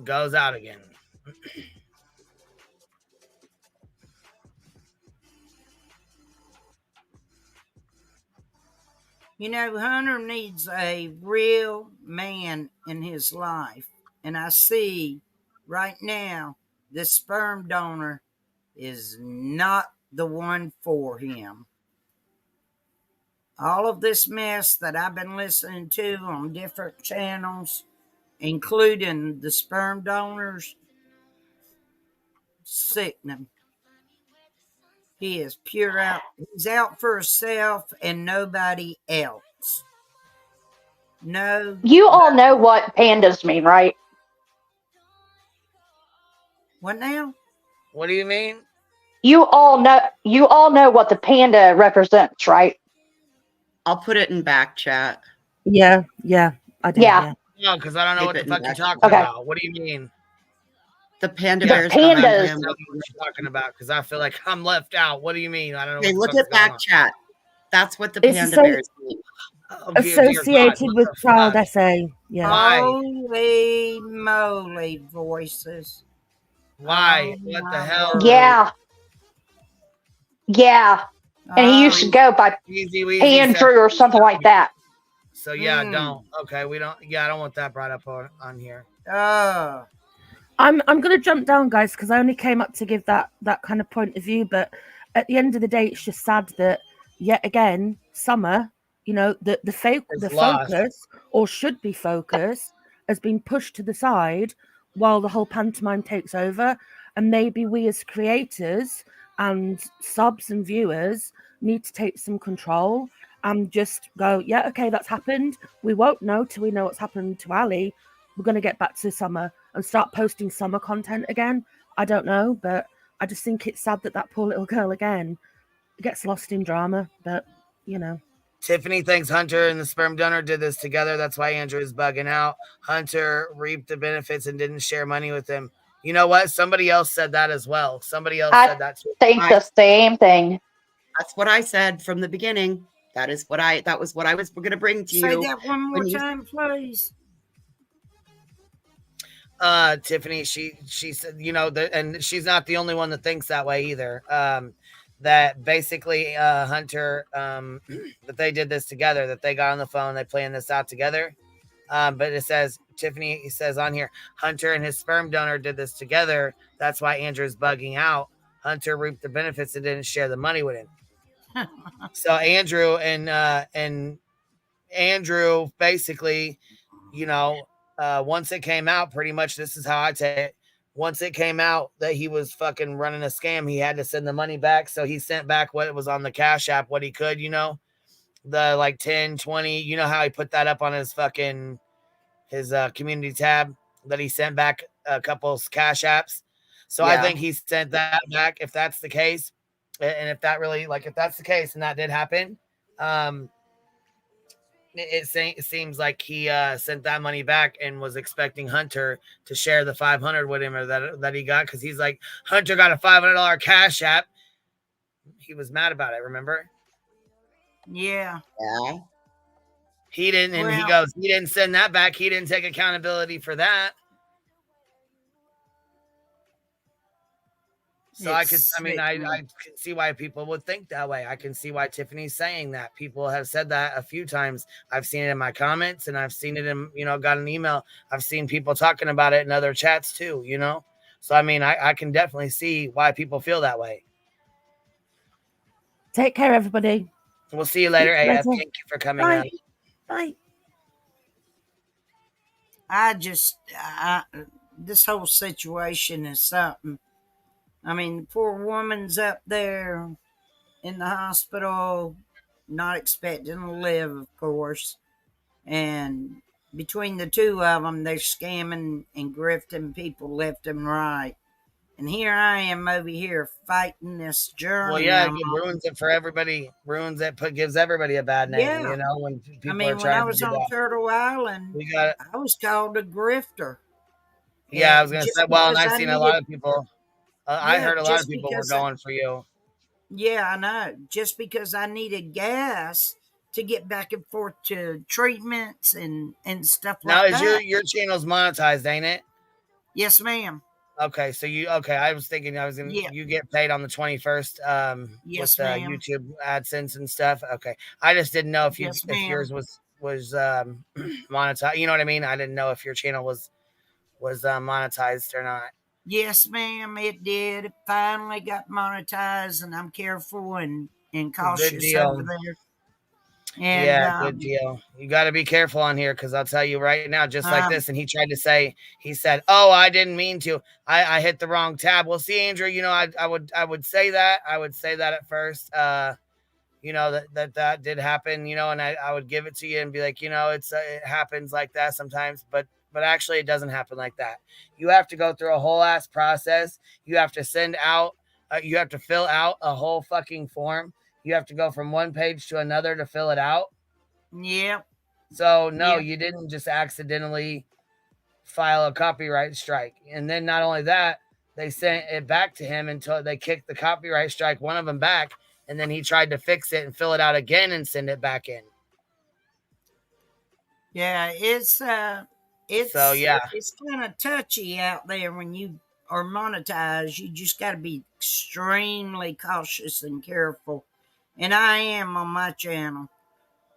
goes out again. Hunter needs a real man in his life. And I see right now this sperm donor is not the one for him. All of this mess that I've been listening to on different channels, including the sperm donors, sickening. He is pure out. He's out for himself and nobody else. No. You all know what pandas mean, right? What now? What do you mean? You all know what the panda represents, right? I'll put it in back chat. Yeah, I do. Yeah. No, because I don't know what the fuck you're talking about. What do you mean? The panda The bears. pandas. I don't know what you're talking about, because I feel like I'm left out. What do you mean? I don't know. Okay, what look at back chat. That's what the It's panda bears mean. Associated with child essay. Yeah. Holy moly, voices. Why? What the hell? Yeah. Yeah. And he used to go by Andrew or something like that. So yeah, don't. Okay, we don't. Yeah, I don't want that brought up on here. I'm going to jump down, guys, because I only came up to give that kind of point of view. But at the end of the day, it's just sad that yet again, Summer, the focus, or should be focus, has been pushed to the side while the whole pantomime takes over. And maybe we as creators and subs and viewers need to take some control and just go, yeah, okay, that's happened. We won't know till we know what's happened to Allie. We're going to get back to Summer and start posting Summer content again. I don't know, but I just think it's sad that poor little girl again gets lost in drama. But, Tiffany thinks Hunter and the sperm donor did this together. That's why Andrew is bugging out. Hunter reaped the benefits and didn't share money with him. You know what? Somebody else said that as well. Somebody else said that too. I think the same thing. That's what I said from the beginning. That was what I was going to bring to you. Say that one more time, please. Tiffany, she said, and she's not the only one that thinks that way either. that basically Hunter that they did this together, that they got on the phone, they planned this out together. But it says Tiffany, he says on here, Hunter and his sperm donor did this together. That's why Andrew's bugging out. Hunter reaped the benefits and didn't share the money with him. So Andrew and Andrew basically, you know, once it came out, pretty much this is how I take it. Once it came out that he was fucking running a scam, he had to send the money back. So he sent back what was on the Cash App, what he could, you know, the like 10, 20, you know how he put that up on his fucking his community tab that he sent back a couple Cash Apps. So I think he sent that back if that's the case. And if that really, like, if that's the case and that did happen, it seems like he sent that money back and was expecting Hunter to share the 500 with him, or that he got, because he's like, Hunter got a $500 Cash App. He was mad about it, remember? Yeah. He didn't, and he goes, he didn't send that back. He didn't take accountability for that. So I can see why people would think that way. I can see why Tiffany's saying that. People have said that a few times. I've seen it in my comments, and I've seen it in, you know, got an email. I've seen people talking about it in other chats too, you know? So, I mean, I can definitely see why people feel that way. Take care, everybody. We'll see you later, AF. Thank you for coming Bye. out. Bye. This whole situation is something. I mean, the poor woman's up there in the hospital, not expecting to live, of course. And between the two of them, they're scamming and grifting people left and right. And here I am over here fighting this journey. Well, yeah, it ruins it for everybody. Ruins it, gives everybody a bad name, you know, when people are trying to do that. when I was on Turtle Island, I was called a grifter. Yeah, I was going to say, well, and I've seen a lot of people. I heard a lot of people were going for you. Yeah, I know. Just because I needed gas to get back and forth to treatments and stuff like that. Now, is your channel's monetized, ain't it? Yes, ma'am. Okay, so I was thinking you get paid on the 21st yes, with YouTube AdSense and stuff. Okay. I just didn't know if yours was monetized. You know what I mean? I didn't know if your channel was monetized or not. Yes, ma'am, it did. It finally got monetized, and I'm careful and cautious over there. And, good deal. You got to be careful on here, because I'll tell you right now, just like this. And he said, "Oh, I didn't mean to. I hit the wrong tab." Well, see, Andrew, you know, I would say that. I would say that at first. You know, that did happen. You know, and I would give it to you and be like, you know, it happens like that sometimes, but actually it doesn't happen like that. You have to go through a whole ass process. You have to send out, you have to fill out a whole fucking form. You have to go from one page to another to fill it out. Yep. So no, you didn't just accidentally file a copyright strike. And then not only that, they sent it back to him until they kicked the copyright strike, one of them back. And then he tried to fix it and fill it out again and send it back in. Yeah, it's kind of touchy out there when you are monetized. You just got to be extremely cautious and careful. And I am on my channel.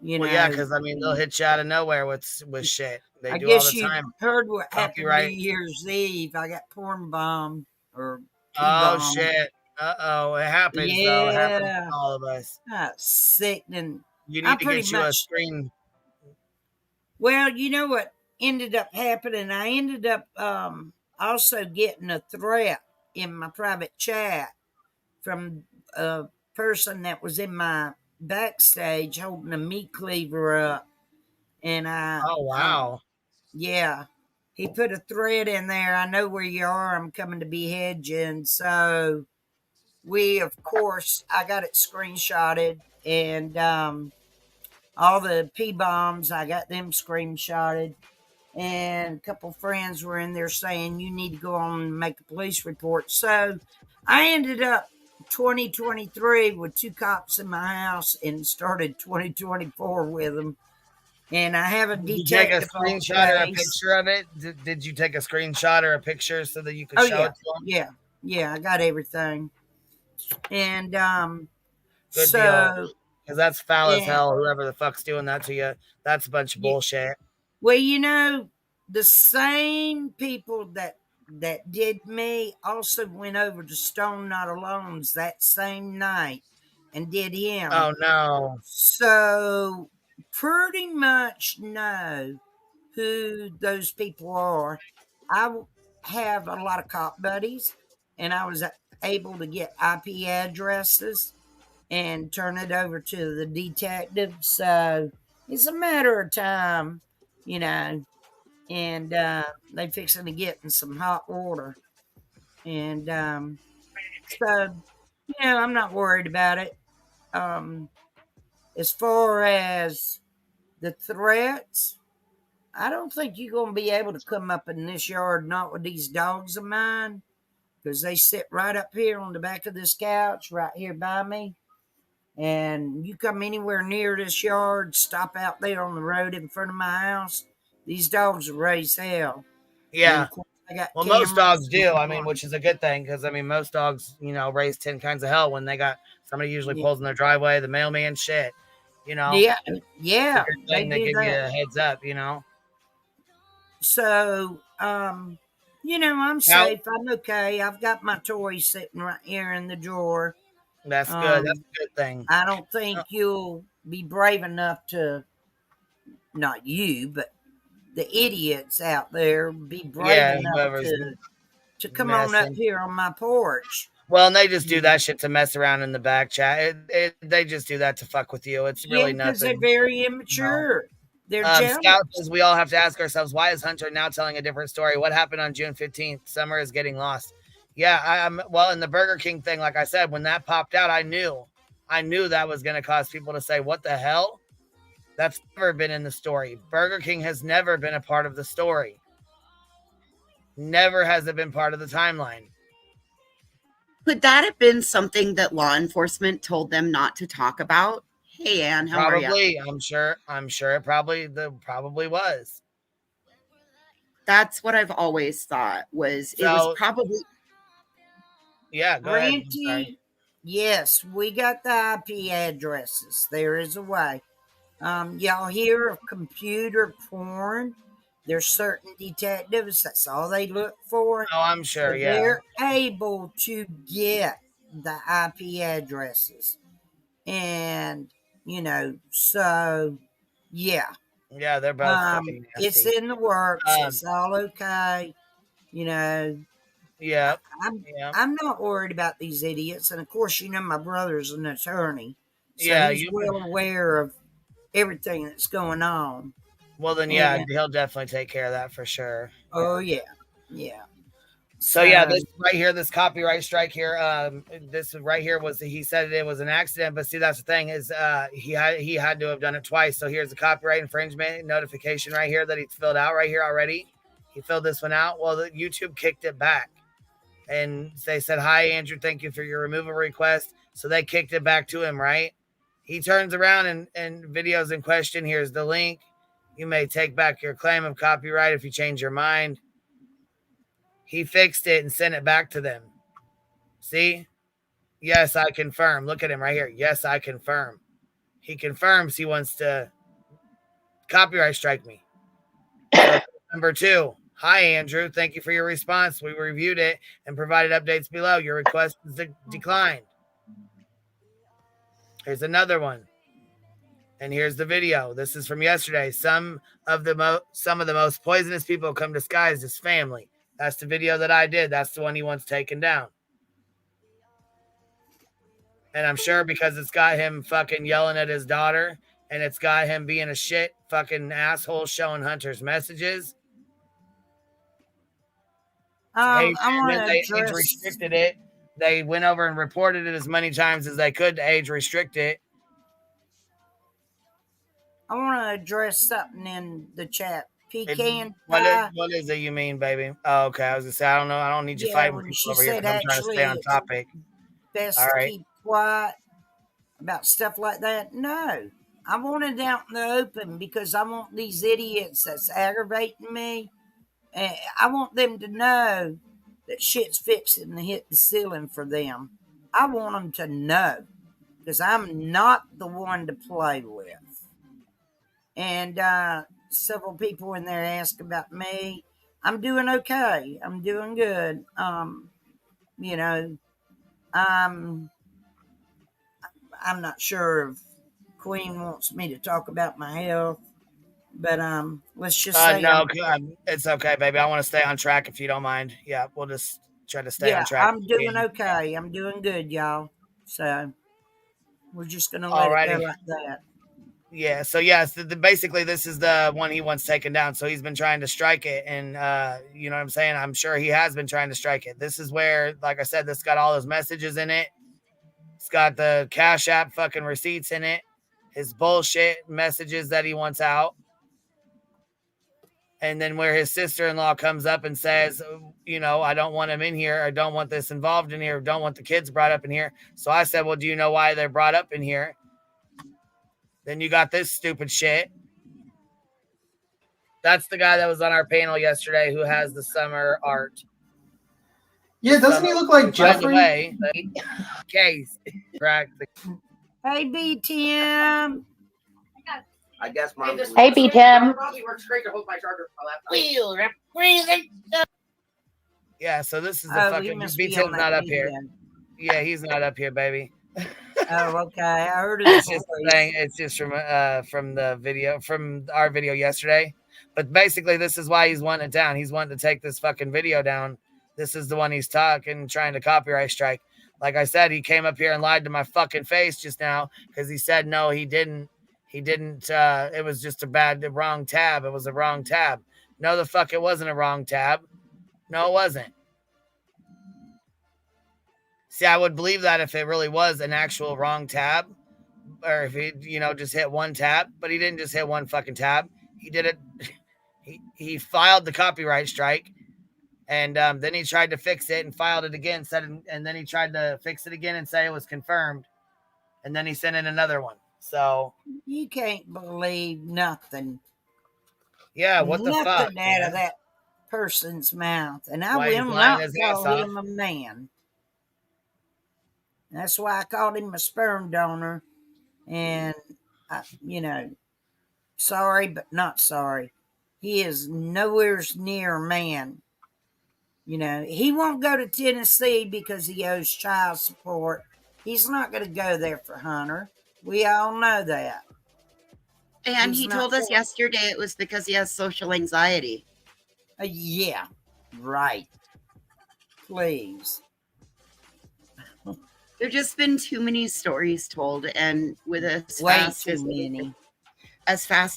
You know, yeah, because I mean they'll hit you out of nowhere with shit. They do guess all the time. You heard what happened New Year's Eve. I got porn bombed or P-bombed. Shit. It happens. Though. It happens to all of us. That's sickening. You need to get you a screen. Well, you know what ended up happening? I ended up also getting a threat in my private chat from a person that was in my backstage holding a meat cleaver up. And oh, wow. Yeah. He put a thread in there. I know where you are. I'm coming to behead you. And so of course, I got it screenshotted. And all the P-bombs, I got them screenshotted. And a couple friends were in there saying, you need to go on and make a police report. So I ended up 2023 with 2 cops in my house and started 2024 with them. And I have a detective. Did you take a screenshot or a picture of it? Did you take a screenshot or a picture so that you could show it to them? Yeah, I got everything. And Good so deal. Because that's foul as yeah. hell. Whoever the fuck's doing that to you, that's a bunch of bullshit. Well, you know, the same people that did me also went over to Stone Not Alone's that same night and did him. Oh no. So pretty much know who those people are. I have a lot of cop buddies, and I was able to get IP addresses and turn it over to the detective. So it's a matter of time, you know, and they fixing to get in some hot water. And so, you know, I'm not worried about it. As far as the threats, I don't think you're going to be able to come up in this yard, not with these dogs of mine, because they sit right up here on the back of this couch, right here by me. And you come anywhere near this yard, stop out there on the road in front of my house, these dogs will raise hell. Yeah. Of course, I got well, most dogs cameras. do. I mean, which is a good thing because I mean, most dogs, you know, raise 10 kinds of hell when they got somebody usually pulls in their driveway, the mailman shit. You know. Yeah, It's yeah, a good they thing to do give you that. a heads up. You know. So, you know, I'm Now- safe. I'm okay. I've got my toys sitting right here in the drawer. That's good. That's a good thing. I don't think you'll be brave enough to, not you, but the idiots out there be brave Yeah, enough whoever's to come on up messing. here on my porch. Well, and they just do that shit to mess around in the back chat. They just do that to fuck with you. It's really Yeah, because nothing. they're very immature. They're jealous. Scout says we all have to ask ourselves, why is Hunter now telling a different story? What happened on June 15th? Summer is getting lost. Yeah, I'm well in the Burger King thing. Like I said, when that popped out, I knew that was going to cause people to say, what the hell? That's never been in the story. Burger King has never been a part of the story. Never has it been part of the timeline. Could that have been something that law enforcement told them not to talk about? Hey, Ann, how are you? Probably. I'm sure it probably was. That's what I've always thought was it was probably. Yeah, go ahead. I'm Ranty, sorry. yes, we got the IP addresses. There is a way. Y'all hear of computer porn? There's certain detectives, that's all they look for. Oh, I'm sure, So yeah. they're able to get the IP addresses. And, you know, so, yeah. Yeah, they're both fucking nasty. It's in the works. It's all okay. You know. Yeah. I'm not worried about these idiots. And of course, you know, my brother's an attorney. So Yeah, he's well aware of everything that's going on. Well, then, yeah, he'll definitely take care of that for sure. Oh, yeah. Yeah. So yeah, this right here, this copyright strike here, this right here was, he said it was an accident, but see, that's the thing is, he had to have done it twice. So here's the copyright infringement notification right here that he's filled out right here already. He filled this one out. Well, the YouTube kicked it back, and they said, "Hi, Andrew, thank you for your removal request." So they kicked it back to him, right? He turns around and videos in question. Here's the link. You may take back your claim of copyright if you change your mind. He fixed it and sent it back to them. See? Yes, I confirm. Look at him right here. Yes, I confirm. He confirms he wants to copyright strike me. So, number 2. Hi, Andrew. Thank you for your response. We reviewed it and provided updates below. Your request is declined. Here's another one. And here's the video. This is from yesterday. Some of the most poisonous people come disguised as family. That's the video that I did. That's the one he wants taken down. And I'm sure because it's got him fucking yelling at his daughter and it's got him being a shit fucking asshole showing Hunter's messages. I want to they address. age restricted it. They went over and reported it as many times as they could to age restrict it. I want to address something in the chat. Pecan What pie. is it you mean, baby? Oh, okay. I was gonna say I don't know. I don't need you fighting with when people she over here said because I'm trying to stay on actually topic. best All to right. keep quiet about stuff like that. No, I want it out in the open because I want these idiots that's aggravating me. I want them to know that shit's fixing to hit the ceiling for them. I want them to know, because I'm not the one to play with. And several people in there ask about me. I'm doing okay. I'm doing good. You know, I'm not sure if Queen wants me to talk about my health, but let's just say No, it's okay, baby. I want to stay on track if you don't mind. Yeah, we'll just try to stay on track. I'm doing okay. I'm doing good, y'all. So we're just gonna let it go Alrighty. like that. Yeah, so yes, basically this is the one he wants taken down. So he's been trying to strike it, and you know what I'm saying? I'm sure he has been trying to strike it. This is where, like I said, this got all his messages in it. It's got the Cash App fucking receipts in it, his bullshit messages that he wants out. And then where his sister-in-law comes up and says, you know, I don't want him in here. I don't want this involved in here. I don't want the kids brought up in here. So I said, well, do you know why they're brought up in here? Then you got this stupid shit. That's the guy that was on our panel yesterday who has the summer art. Yeah, doesn't he look like Jeffrey? By the way, case practically. Hey, B Tim. I guess my Hey, B Tim. Yeah, so this is the Oh, he fucking must be B-Tim's on that not up here. weekend. Yeah, he's not up here, baby. Oh, okay. I heard his voice. It's just from the video, from our video yesterday. But basically, this is why he's wanting it down. He's wanting to take this fucking video down. This is the one he's talking, trying to copyright strike. Like I said, he came up here and lied to my fucking face just now because he said no, he didn't. He didn't. It was just the wrong tab. It was a wrong tab. No, the fuck, it wasn't a wrong tab. No, it wasn't. See, I would believe that if it really was an actual wrong tab, or if he, you know, just hit one tab, but he didn't just hit one fucking tab. He did it. He filed the copyright strike, and then he tried to fix it and filed it again. And then he tried to fix it again and say it was confirmed, and then he sent in another one. So you can't believe nothing. Yeah, what the fuck? Nothing out Man? of that person's mouth, and I Why will he's lying not his ass call off. him a man. That's why I called him a sperm donor, and you know, sorry but not sorry. He is nowhere near a man. You know, he won't go to Tennessee because he owes child support. He's not going to go there for Hunter. We all know that. And He's he not told us going. yesterday it was because he has social anxiety. Yeah, right. Please. There's just been too many stories told, and with as fast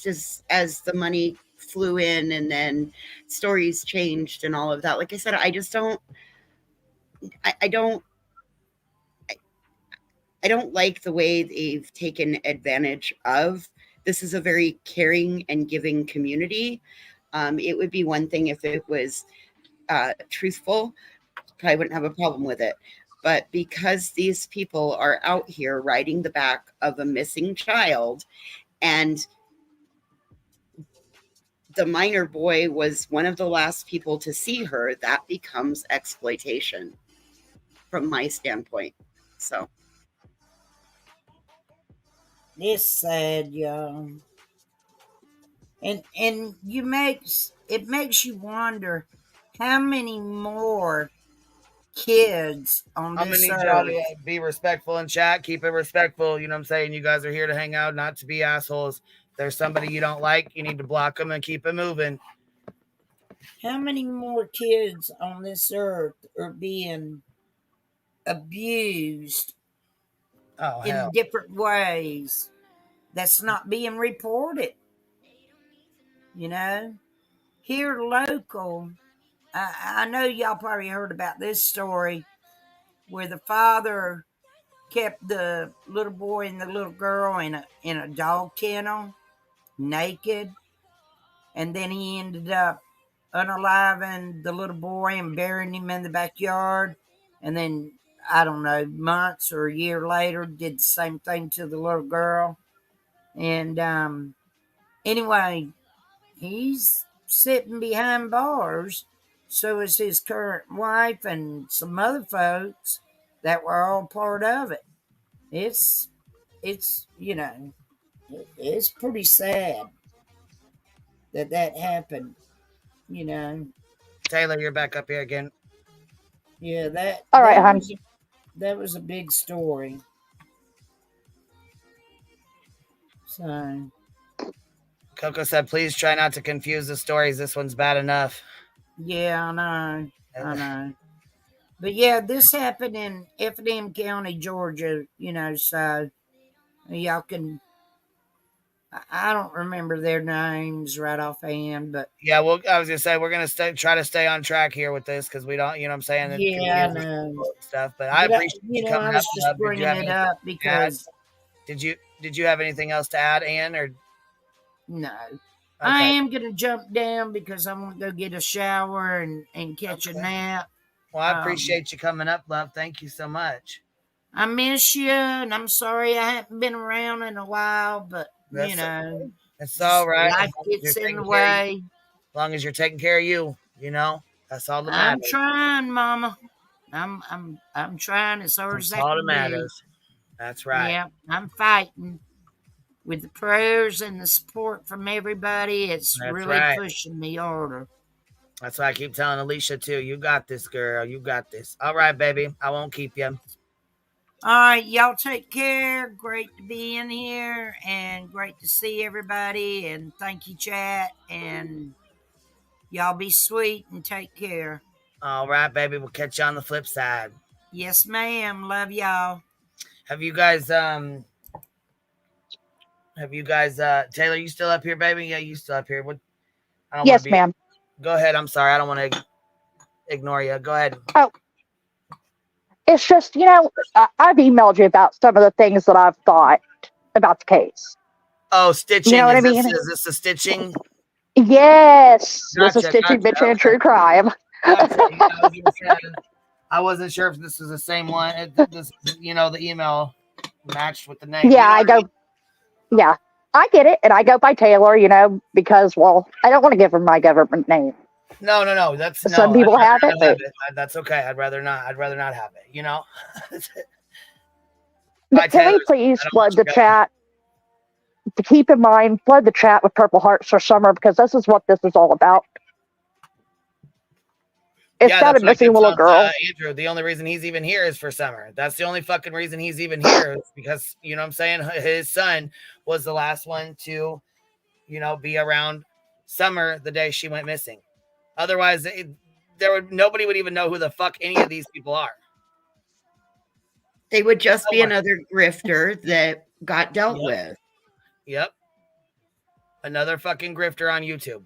as the money flew in, and then stories changed and all of that. Like I said, I just don't. I don't like the way they've taken advantage of. This is a very caring and giving community. It would be one thing if it was truthful. Probably wouldn't have a problem with it. But because these people are out here riding the back of a missing child, and the minor boy was one of the last people to see her, that becomes exploitation from my standpoint. So It's sad, y'all. And it makes you wonder how many more kids on I'm gonna this need y'all earth. to be respectful in chat. Keep it respectful. You know what I'm saying? You guys are here to hang out, not to be assholes. If there's somebody you don't like, you need to block them and keep it moving. How many more kids on this earth are being abused in different ways that's not being reported? You know, here local, I know y'all probably heard about this story where the father kept the little boy and the little girl in a dog kennel, naked, and then he ended up unaliving the little boy and burying him in the backyard. And then, I don't know, months or a year later, did the same thing to the little girl. And anyway, he's sitting behind bars. So is his current wife and some other folks that were all part of it. It's it's pretty sad that happened. Taylor, you're back up here again. Yeah, All right, hon. That was a big story. So Coco said, please try not to confuse the stories. This one's bad enough. yeah, I know. But yeah, this happened in Effingham County, Georgia, so y'all can, I don't remember their names right offhand, but yeah, well, I was gonna say we're gonna try to stay on track here with this because we don't, you know what I'm saying? Yeah, I know stuff. But I appreciate you coming I was up. just bringing it up because did you have anything else to add, Ann, or no? I am gonna jump down because I want to go get a shower and catch a nap. Well, I appreciate you coming up, love. Thank you so much. I miss you, and I'm sorry I haven't been around in a while, but it's all right. Life gets in the way. As long as you're taking care of you, that's all that matters. I'm trying, Mama. I'm trying as hard as I all can that matters. That's right. Yeah, I'm fighting with the prayers and the support from everybody. It's really pushing me harder. That's why I keep telling Alicia too. You got this, girl. You got this. All right, baby. I won't keep you. All right, y'all take care. Great to be in here and great to see everybody. And thank you, chat. And y'all be sweet and take care. All right, baby. We'll catch you on the flip side. Yes, ma'am. Love y'all. Have you guys, Taylor, you still up here, baby? Yeah, you still up here. Yes, ma'am. Go ahead. I'm sorry. I don't want to ignore you. Go ahead. Oh, it's just, I've emailed you about some of the things that I've thought about the case. Oh, stitching. You know what I mean? Is this a stitching? Yes. This is stitching bitch and true crime. I wasn't sure if this was the same one. The email matched with the name. Yeah, yeah, I get it. And I go by Taylor, because, well, I don't want to give her my government name. No. Some people have it. That's okay. I'd rather not have it, But can we please flood the chat? To keep in mind, flood the chat with Purple Hearts for Summer, because this is what this is all about. It's got a missing little girl. Andrew, the only reason he's even here is for Summer. That's the only fucking reason he's even here is because, you know what I'm saying? His son was the last one to, be around Summer the day she went missing. Otherwise, nobody would even know who the fuck any of these people are. They would just be another grifter that got dealt with. Yep. Another fucking grifter on YouTube.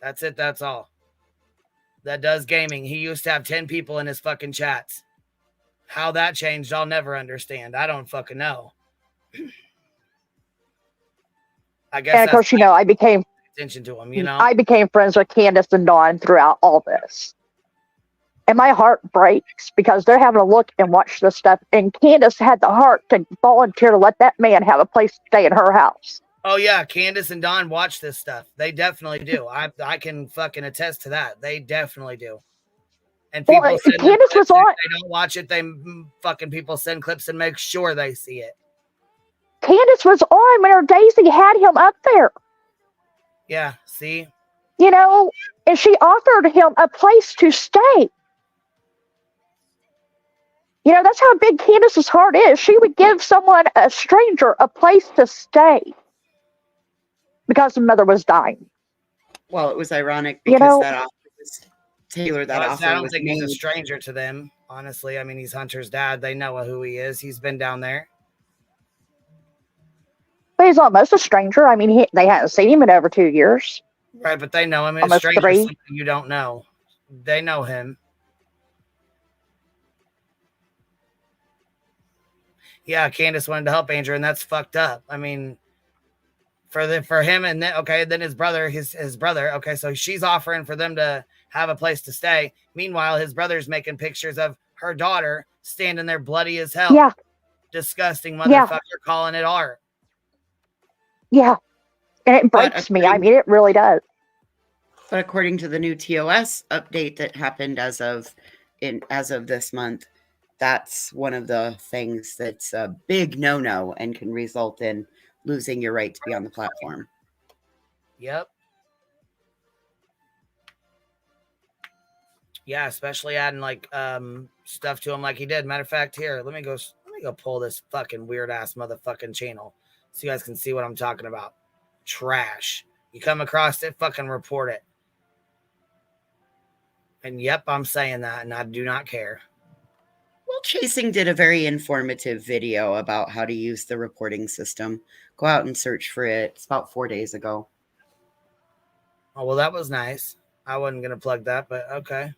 That's it. That's all. That does gaming. He used to have 10 people in his fucking chats. How that changed, I'll never understand. I don't fucking know. I guess. And of course, I became attention to him. I became friends with Candace and Dawn throughout all this. And my heart breaks because they're having to look and watch this stuff. And Candace had the heart to volunteer to let that man have a place to stay in her house. Oh, yeah. Candace and Don watch this stuff. They definitely do. I can fucking attest to that. They definitely do. And people Candace was on. If they don't watch it, fucking people send clips and make sure they see it. Candace was on when her Daisy had him up there. Yeah, see? And she offered him a place to stay. That's how big Candace's heart is. She would give a stranger, a place to stay. Because the mother was dying. Well, it was ironic because that offer was Taylor. That offer I don't was think made. He's a stranger to them, honestly. I mean, he's Hunter's dad. They know who he is. He's been down there. But he's almost a stranger. I mean, they hadn't seen him in over 2 years. Right, but they know him. Almost Stranger 3. Something you don't know. They know him. Yeah, Candace wanted to help Andrew, and that's fucked up. I mean, for him and then his brother, his brother. Okay, so she's offering for them to have a place to stay. Meanwhile, his brother's making pictures of her daughter standing there bloody as hell. Yeah. Disgusting motherfucker, calling it art. Yeah. And it breaks me. I mean, it really does. But according to the new TOS update that happened as of this month, That's one of the things that's a big no-no and can result in losing your right to be on the platform. Yep. Yeah, especially adding like stuff to him like he did. Matter of fact, here, let me go pull this fucking weird ass motherfucking channel so you guys can see what I'm talking about. Trash. You come across it, fucking report it. And yep, I'm saying that, and I do not care. Well, Chasing did a very informative video about how to use the reporting system. Go out and search for it. It's about 4 days ago. Oh, well, that was nice. I wasn't going to plug that, but okay.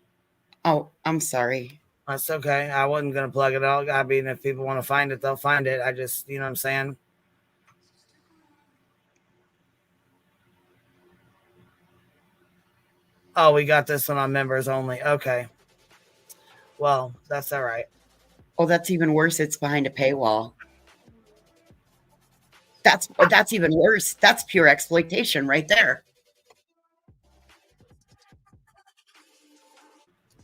Oh, I'm sorry. That's okay. I wasn't going to plug it all. I mean, if people want to find it, they'll find it. I just, you know what I'm saying? Oh, we got this one on members only. Okay. Well, that's all right. Oh, that's even worse. It's behind a paywall. That's even worse. That's pure exploitation right there.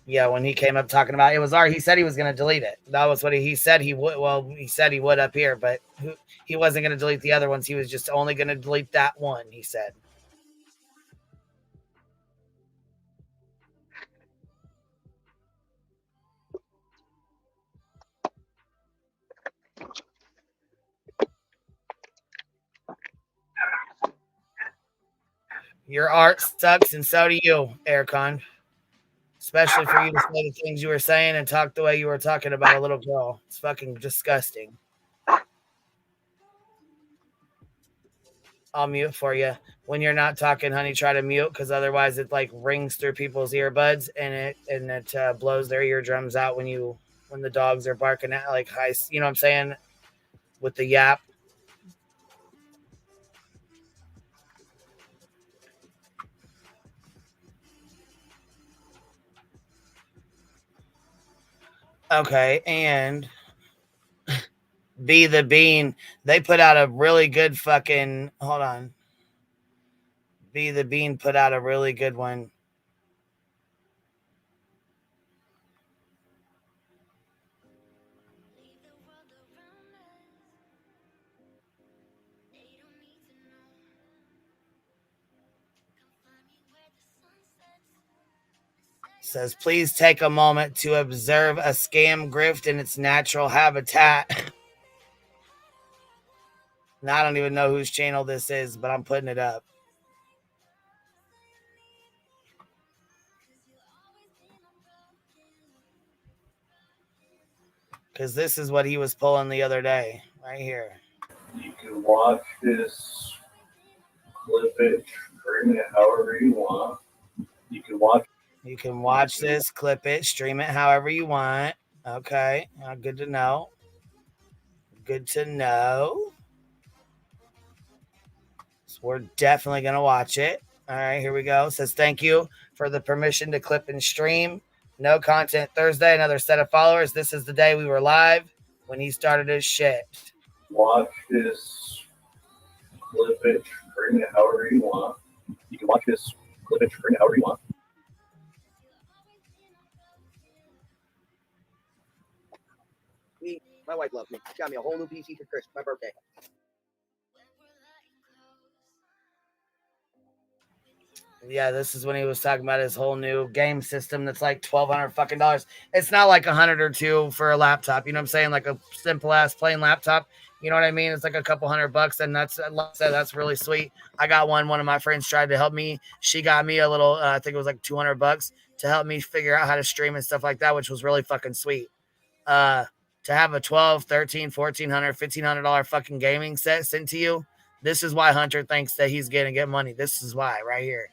Yeah, when he came up talking about it was he said he was going to delete it. That was what he said he would. Well, he said he would up here, but he wasn't going to delete the other ones. He was just only going to delete that one, he said. Your art sucks, and so do you, Aircon. Especially for you to say the things you were saying and talk the way you were talking about a little girl. It's fucking disgusting. I'll mute for you. When you're not talking, honey, try to mute, because otherwise it like rings through people's earbuds and it blows their eardrums out when the dogs are barking at like high. You know what I'm saying? With the yap. Okay, and Be the Bean. They put out a really good fucking. Hold on. Be the Bean put out a really good one. Says, please take a moment to observe a scam grift in its natural habitat. Now, I don't even know whose channel this is, but I'm putting it up. Because this is what he was pulling the other day, right here. You can watch this, clip it, stream it however you want. You can watch this, clip it, stream it however you want. Okay, good to know. Good to know. So we're definitely going to watch it. All right, here we go. It says, thank you for the permission to clip and stream. No content Thursday, another set of followers. This is the day we were live when he started his shit. Watch this, clip it, stream it however you want. You can watch this, clip it, stream it however you want. My wife loves me. She got me a whole new PC for Christmas, my birthday. Yeah, this is when he was talking about his whole new game system that's like $1,200 fucking dollars. It's not like $100 or $200 for a laptop. You know what I'm saying? Like a simple ass plain laptop. You know what I mean? It's like a couple $100, and that's really sweet. I got one. One of my friends tried to help me. She got me a little. I think it was like $200 to help me figure out how to stream and stuff like that, which was really fucking sweet. To have a $1,200, $1,300, $1,400, $1,500 fucking gaming set sent to you. This is why Hunter thinks that he's gonna get money. This is why right here.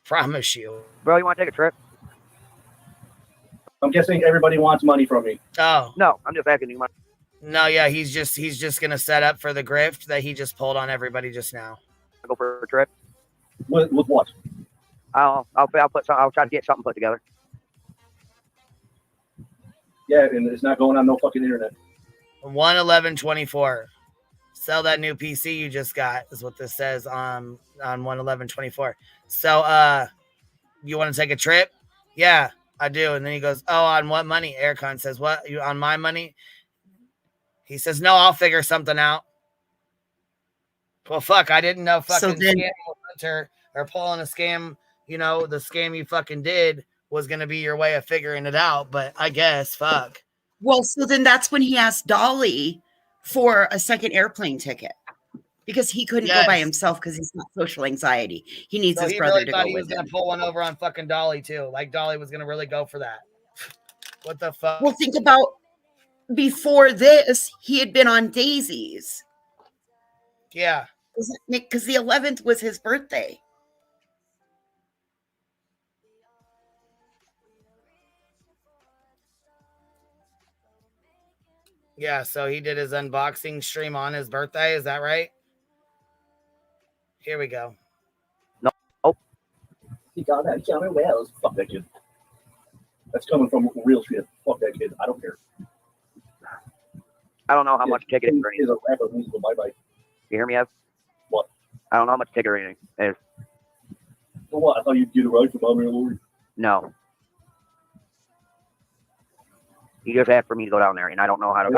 Promise you. Bro, you want to take a trip? I'm guessing everybody wants money from me. Oh. No, I'm just asking you money. No, yeah, he's just gonna set up for the grift that he just pulled on everybody just now. Go for a trip. With what? I'll try to get something put together. Yeah, and it's not going on no fucking internet. 1/11/24. Sell that new PC you just got is what this says on 1/11/24. So you want to take a trip? Yeah. I do. And then he goes, oh, on what money? Ericon says, what? You on my money? He says, no, I'll figure something out. Well, fuck, I didn't know fucking scamming with Hunter or pulling a scam, the scam you fucking did was going to be your way of figuring it out. But I guess, fuck. Well, so then that's when he asked Dolly for a second airplane ticket because he couldn't go by himself because he's got social anxiety. He needs his brother to go with him. He was going to pull one over on fucking Dolly, too. Like, Dolly was going to really go for that. What the fuck? Well, think about before this, he had been on Daisy's. Yeah. Because the 11th was his birthday. Yeah, so he did his unboxing stream on his birthday. Is that right? Here we go. No. Oh. He got that Johnny Wells. Fuck that kid. That's coming from real shit. Fuck that kid. I don't care. I don't know how much ticket is for anything. He's a rapper. Bye-bye. You hear me, Ev? What? I don't know how much ticket or anything is. For what? I thought you'd get it right from Mommy and Lori. No. He just asked for me to go down there, and I don't know how to,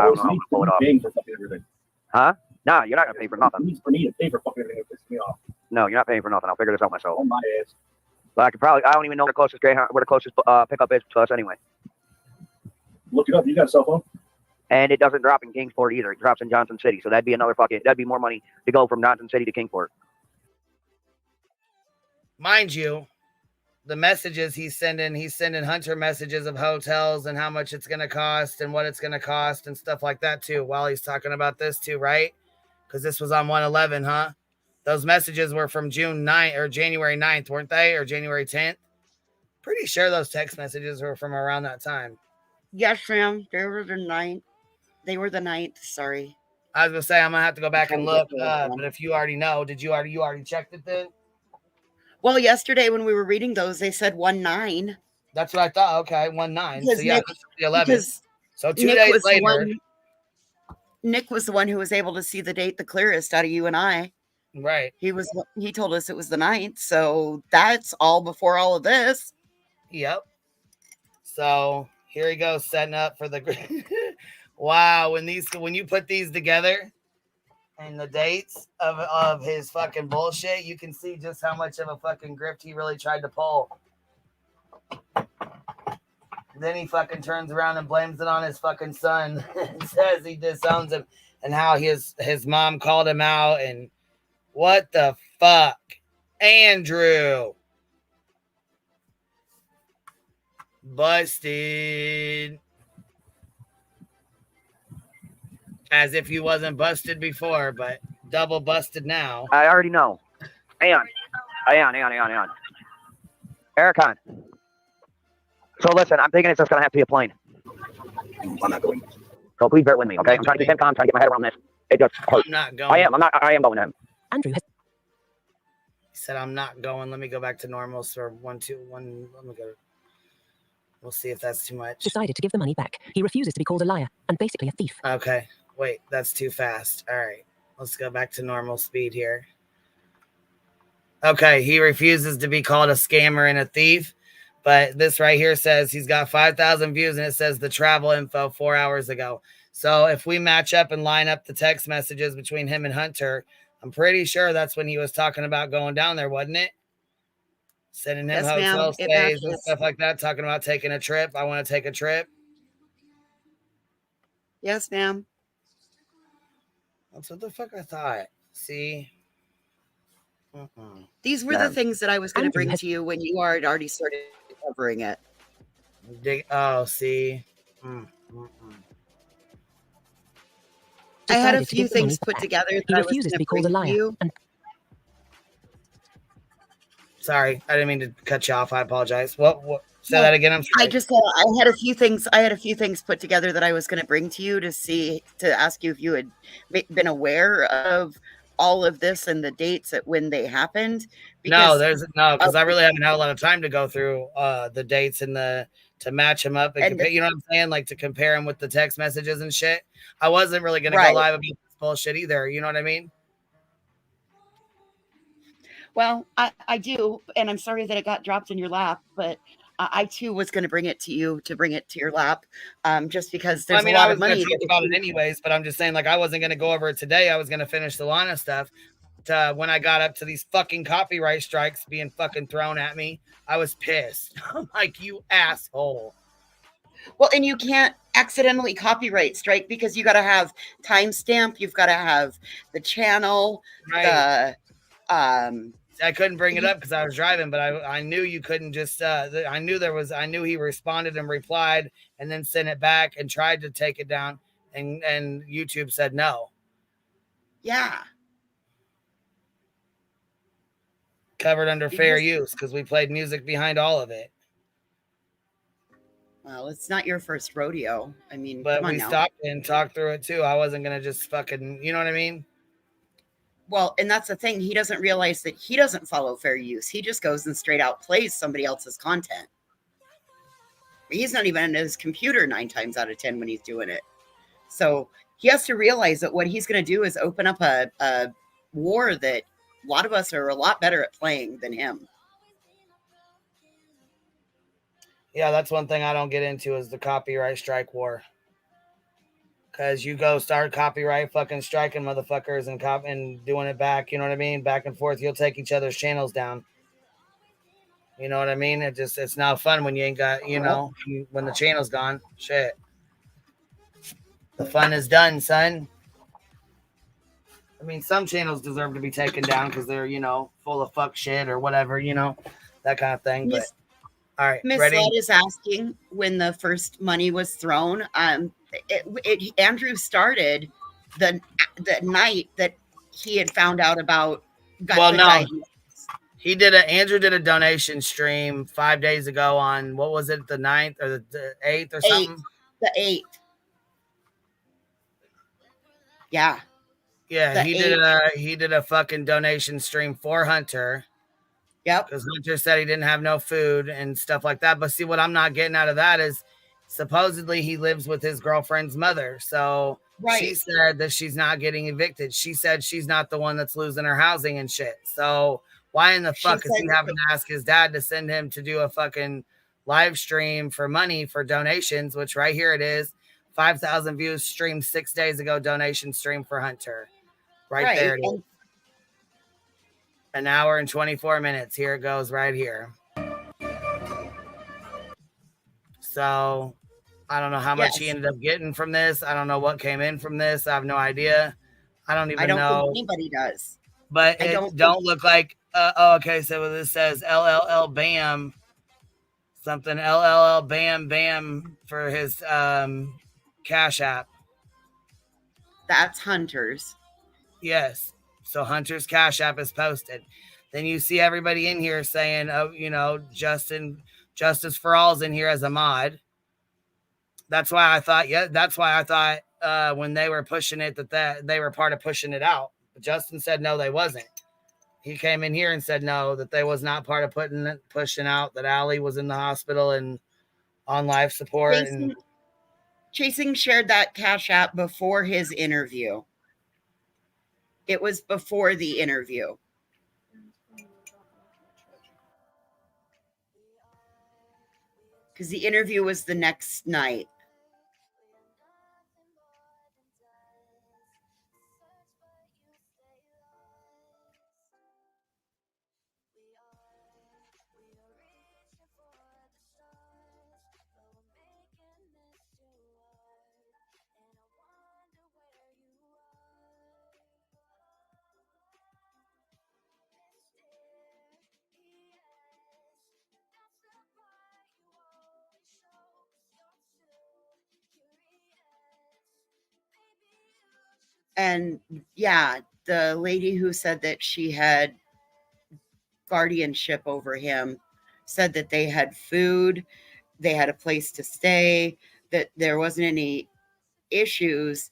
pull it off. Paying for fucking everything. Huh? No, you're not going to pay for nothing. It needs for me to pay for fucking everything that pisses me off. No, you're not paying for nothing. I'll figure this out myself. On my ass. But I don't even know where the closest pickup is to us anyway. Look it up. You got a cell phone? And it doesn't drop in Kingsport either. It drops in Johnson City. So that'd be more money to go from Johnson City to Kingsport. Mind you, the messages he's sending Hunter messages of hotels and how much it's going to cost and what it's going to cost and stuff like that too, while he's talking about this too, right? Because this was on 1/11, huh? Those messages were from June 9th or January 9th, weren't they? Or January 10th? Pretty sure those text messages were from around that time. Yes, ma'am. They were the 9th. They were the 9th. Sorry. I was going to say, I'm going to have to go back and look. But if you already know, you already checked it then? Well, yesterday when we were reading those, they said 1/9. That's what I thought. Okay, 1/9. So yeah, the 11th. So 2 Nick days later. Nick was the one who was able to see the date the clearest out of you and I. Right. He told us it was the 9th. So that's all before all of this. Yep. So here he goes, setting up for the wow. When you put these together and the dates of his fucking bullshit, you can see just how much of a fucking grift he really tried to pull. Then he fucking turns around and blames it on his fucking son and says he disowns him and how his mom called him out and what the fuck? Andrew. Busted. As if you wasn't busted before, but double busted now. I already know. Hang on. Ericon. So listen, I'm thinking it's just going to have to be a plane. I'm not going. So please bear with me, okay? I'm trying to be calm, trying to get my head around this. It just hurts. I'm not going. I am going to him. Andrew has... He said, I'm not going. Let me go back to normal. So 1, 2, 1. Let me go. We'll see if that's too much. Decided to give the money back. He refuses to be called a liar and basically a thief. Okay. Wait, that's too fast. All right. Let's go back to normal speed here. Okay. He refuses to be called a scammer and a thief. But this right here says he's got 5,000 views and it says the travel info 4 hours ago. So if we match up and line up the text messages between him and Hunter, I'm pretty sure that's when he was talking about going down there, wasn't it? Sending him hotel stays and stuff like that, talking about taking a trip. I want to take a trip. Yes, ma'am. That's what the fuck I thought. See? These were the things that I was going to bring to you when you had already started covering it. See? I had a few things put together that I was going to bring to you. Sorry, I didn't mean to cut you off. I apologize. What? Say that again. I'm sorry. I just said I had a few things put together that I was going to bring to you to ask you if you had been aware of all of this and the dates at when they happened. Because I really haven't had a lot of time to go through the dates and to match them up and compare, you know what I'm saying? Like to compare them with the text messages and shit. I wasn't really going to go live about this bullshit either. You know what I mean? Well, I do, and I'm sorry that it got dropped in your lap, but I too was going to bring it to you to bring it to your lap, just because I there's mean, a I lot was of going money. to talk about it anyways, but I'm just saying, like, I wasn't going to go over it today. I was going to finish the Lana stuff. When I got up to these fucking copyright strikes being fucking thrown at me, I was pissed. I'm like, you asshole. Well, and you can't accidentally copyright strike because you got to have timestamp. You've got to have the channel, Right. the I couldn't bring it up because I was driving, but I knew you couldn't just. I knew he responded and replied, and then sent it back and tried to take it down, and YouTube said no. Yeah. Covered under fair use because we played music behind all of it. Well, it's not your first rodeo. I mean, but come on we now. stopped and talked through it too. I wasn't gonna just fucking, you know what I mean? Well, and that's the thing. He doesn't realize that he doesn't follow fair use. He just goes and straight out plays somebody else's content. He's not even at his computer 9 times out of 10 when he's doing it. So he has to realize that what he's going to do is open up a war that a lot of us are a lot better at playing than him. Yeah, that's one thing I don't get into is the copyright strike war. Because you go start copyright fucking striking motherfuckers and doing it back, you know what I mean? Back and forth. You'll take each other's channels down. You know what I mean? It's not fun when you ain't got, when the channel's gone. Shit. The fun is done, son. I mean, some channels deserve to be taken down because they're, full of fuck shit or whatever, that kind of thing. But all right, Miss ready? Led is asking when the first money was thrown. Andrew started the night that he had found out about. Andrew did a donation stream 5 days ago on, what was it, the 9th or the 8th or something? The 8th. Yeah. Yeah, he did a fucking donation stream for Hunter. Yep. Because Hunter said he didn't have no food and stuff like that. But see, what I'm not getting out of that is supposedly he lives with his girlfriend's mother. So she said that she's not getting evicted. She said she's not the one that's losing her housing and shit. So why in the fuck is he having to ask his dad to send him to do a fucking live stream for money for donations, which right here it is. 5,000 views streamed 6 days ago, donation stream for Hunter. Right there it is. An hour and 24 minutes. Here it goes right here. So I don't know how much he ended up getting from this. I don't know what came in from this. I have no idea. I don't even know. Think anybody does. But it don't look like, okay, so this says LLL BAM, something LLL BAM BAM for his Cash App. That's Hunter's. Yes. So Hunter's Cash App is posted. Then you see everybody in here saying, Justice for All's in here as a mod. That's why I thought, when they were pushing it, that they were part of pushing it out. But Justin said, no, they wasn't. He came in here and said, no, that they was not part of pushing out, that Allie was in the hospital and on life support. Chasing shared that Cash App before his interview. It was before the interview. Because the interview was the next night. And yeah, the lady who said that she had guardianship over him said that they had food, they had a place to stay, that there wasn't any issues.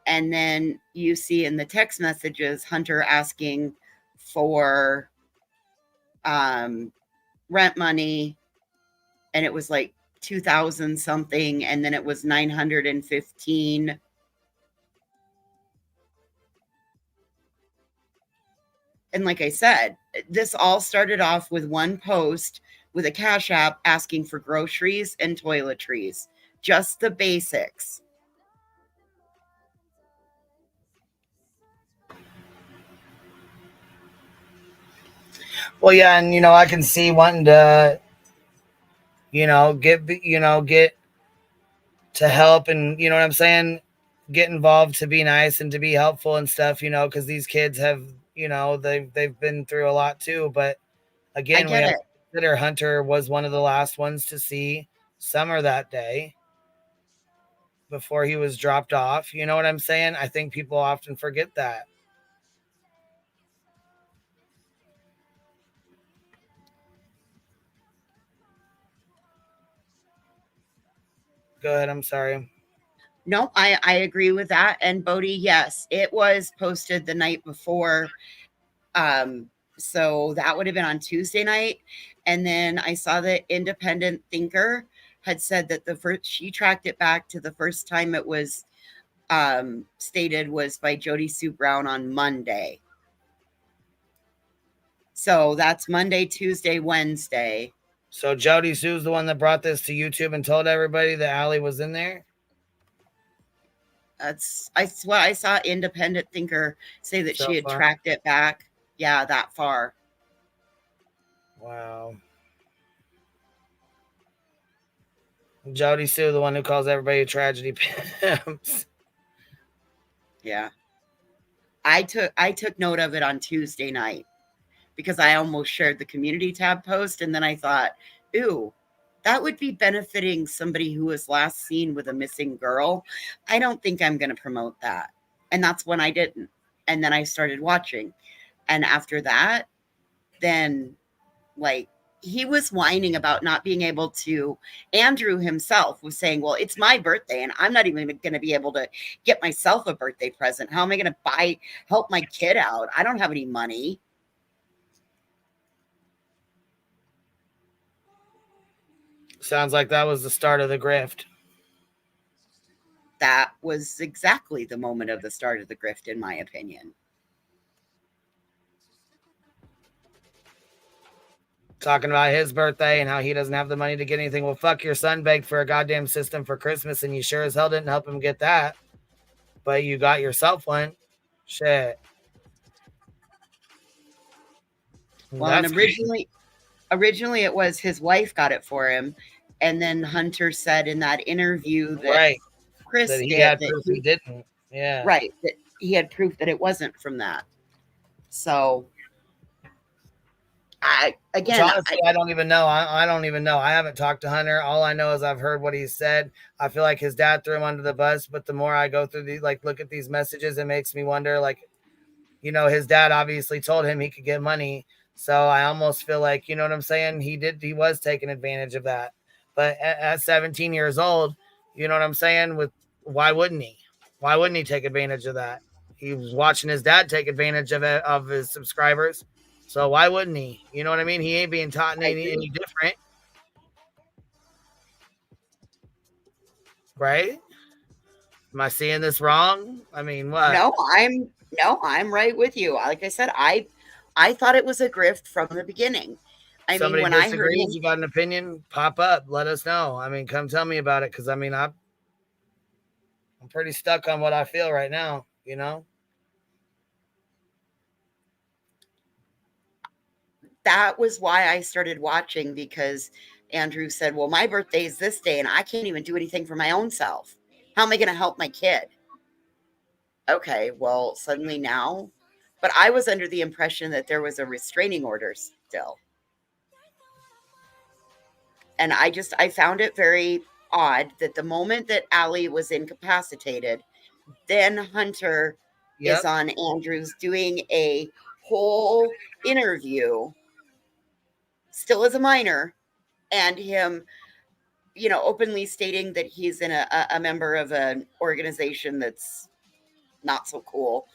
And then you see in the text messages Hunter asking for rent money, and it was like 2,000 something, and then it was 915. And like I said, this all started off with one post with a Cash App asking for groceries and toiletries. Just the basics. Well, yeah, and I can see wanting to, get to help, and you know what I'm saying, get involved to be nice and to be helpful and stuff, because these kids have, they've been through a lot too. But again, we get have it. to consider Hunter was one of the last ones to see Summer that day before he was dropped off. You know what I'm saying? I think people often forget that. Go ahead. I'm sorry. No, I agree with that. And Bodie, yes, it was posted the night before. So that would have been on Tuesday night. And then I saw that Independent Thinker had said that she tracked it back to the first time it was stated was by Jody Sue Brown on Monday. So that's Monday, Tuesday, Wednesday. So Jody Sue's the one that brought this to YouTube and told everybody that Allie was in there? I saw Independent Thinker say that she had tracked it back. Yeah, that far. Wow. Jody Sue, the one who calls everybody tragedy pimps. Yeah. I took note of it on Tuesday night because I almost shared the community tab post, and then I thought, ooh, that would be benefiting somebody who was last seen with a missing girl. I don't think I'm going to promote that. And that's when I didn't. And then I started watching. And after that, then like he was whining about not being able to. Andrew himself was saying, well, it's my birthday and I'm not even going to be able to get myself a birthday present. How am I going to help my kid out? I don't have any money. Sounds like that was the start of the grift. That was exactly the moment of the start of the grift, in my opinion. Talking about his birthday and how he doesn't have the money to get anything. Well, fuck, your son begged for a goddamn system for Christmas and you sure as hell didn't help him get that. But you got yourself one. Shit. Well, and originally it was his wife got it for him. And then Hunter said in that interview that Chris that he did, had proof he didn't. Yeah. Right. That he had proof that it wasn't from that. So honestly, I don't even know. I don't even know. I haven't talked to Hunter. All I know is I've heard what he said. I feel like his dad threw him under the bus, but the more I go through look at these messages, it makes me wonder, his dad obviously told him he could get money. So I almost feel like, you know what I'm saying? He was taking advantage of that. But at 17 years old, you know what I'm saying? Why wouldn't he? Why wouldn't he take advantage of that? He was watching his dad take advantage of his subscribers. So why wouldn't he? You know what I mean? He ain't being taught any different. Right? Am I seeing this wrong? I mean, what? No, I'm right with you. Like I said, I thought it was a grift from the beginning. I Somebody mean, when disagrees, I heard him, you got an opinion, pop up, let us know. I mean, come tell me about it, because I mean, I'm pretty stuck on what I feel right now, you know? That was why I started watching, because Andrew said, well, my birthday is this day and I can't even do anything for my own self. How am I going to help my kid? Okay, well, suddenly now, but I was under the impression that there was a restraining order still. And I found it very odd that the moment that Allie was incapacitated, then Hunter is on Andrews doing a whole interview, still as a minor, and him, openly stating that he's a member of an organization that's not so cool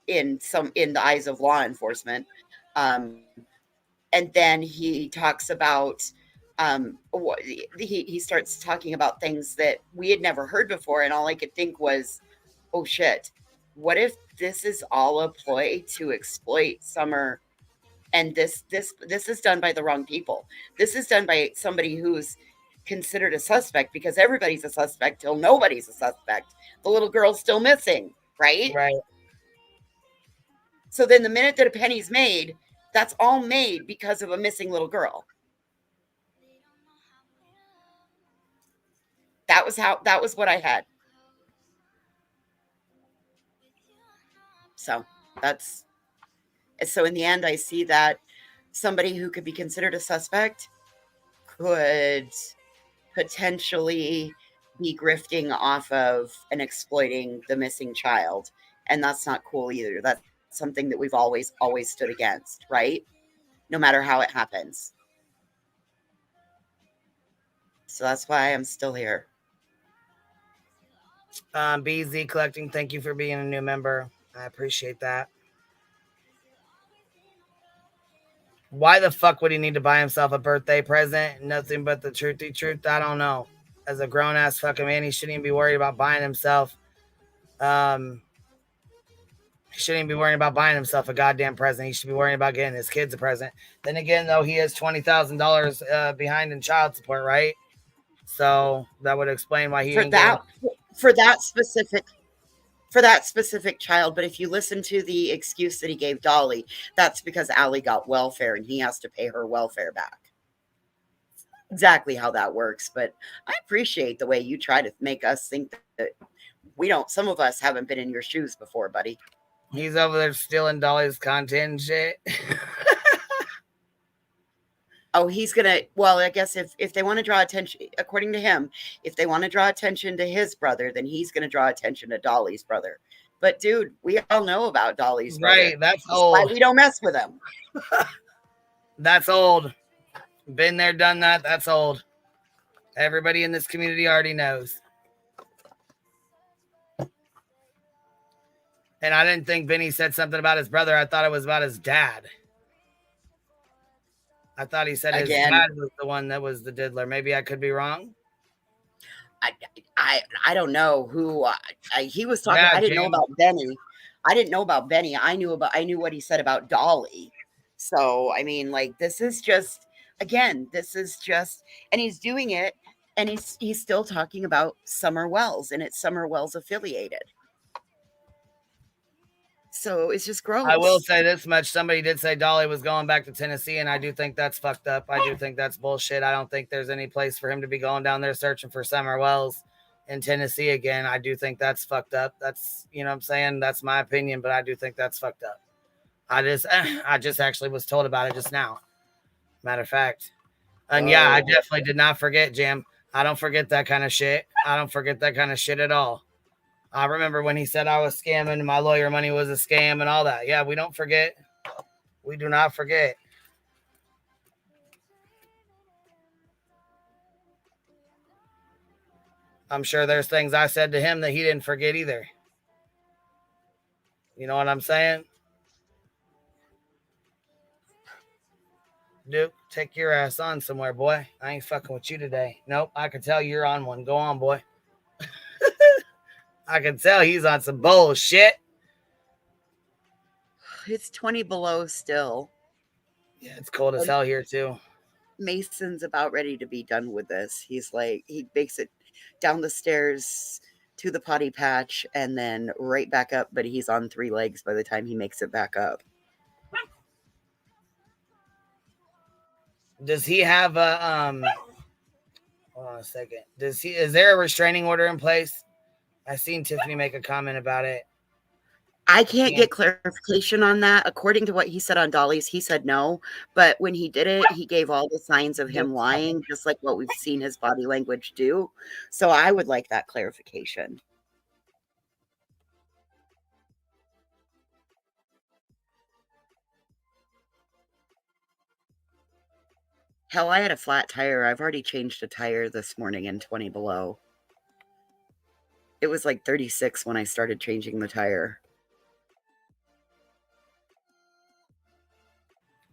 in the eyes of law enforcement. And then he talks about he starts talking about things that we had never heard before, and all I could think was, oh shit, what if this is all a ploy to exploit Summer And this is done by the wrong people. This is done by somebody who's considered a suspect, because everybody's a suspect till nobody's a suspect. The little girl's still missing, right? Right. So then the minute that a penny's made, that's all made because of a missing little girl. That was what I had. So in the end, I see that somebody who could be considered a suspect could potentially be grifting off of and exploiting the missing child. And that's not cool either. That's something that we've always stood against, right? No matter how it happens. So that's why I'm still here. BZ Collecting, thank you for being a new member. I appreciate that. Why the fuck would he need to buy himself a birthday present? Nothing but the truthy truth. I don't know. As a grown ass fucking man, he shouldn't even be worried about buying himself. He shouldn't even be worrying about buying himself a goddamn present. He should be worrying about getting his kids a present. Then again, though, he has $20,000 behind in child support, right? So that would explain why he for that specific child. But if you listen to the excuse that he gave Dolly, that's because Allie got welfare and he has to pay her welfare back. Exactly how that works. But I appreciate the way you try to make us think that some of us haven't been in your shoes before, buddy. He's over there stealing Dolly's content and shit. Oh, he's gonna. Well, I guess if they want to draw attention, according to him, if they want to draw attention to his brother, then he's gonna draw attention to Dolly's brother. But dude, we all know about Dolly's brother. Right, that's old. Why we don't mess with him. That's old. Been there, done that. That's old. Everybody in this community already knows. And I didn't think Benny said something about his brother. I thought it was about his dad. I thought he said his dad was the one that was the diddler. Maybe I could be wrong. I don't know who he was talking. Yeah, I didn't know about Benny. I didn't know about Benny. I knew what he said about Dolly. So I mean, like, this is just, and he's doing it, and he's still talking about Summer Wells, and it's Summer Wells affiliated. So it's just gross. I will say this much. Somebody did say Dolly was going back to Tennessee, and I do think that's fucked up. I do think that's bullshit. I don't think there's any place for him to be going down there searching for Summer Wells in Tennessee again. I do think that's fucked up. That's, you know what I'm saying? That's my opinion, but I do think that's fucked up. I just actually was told about it just now. Matter of fact. And yeah, I definitely did not forget, Jim. I don't forget that kind of shit. I don't forget that kind of shit at all. I remember when he said I was scamming and my lawyer money was a scam and all that. Yeah, we don't forget. We do not forget. I'm sure there's things I said to him that he didn't forget either. You know what I'm saying? Duke, take your ass on somewhere, boy. I ain't fucking with you today. Nope, I can tell you're on one. Go on, boy. I can tell he's on some bullshit. It's 20 below still. Yeah, it's cold as hell here too. Mason's about ready to be done with this. He's like, he makes it down the stairs to the potty patch and then right back up, but he's on 3 legs by the time he makes it back up. Does he have a hold on a second. Is there a restraining order in place? I seen Tiffany make a comment about it. I can't get clarification on that. According to what he said on Dolly's, he said no. But when he did it, he gave all the signs of him lying, just like what we've seen his body language do. So I would like that clarification. Hell, I had a flat tire. I've already changed a tire this morning in 20 below. It was like 36 when I started changing the tire.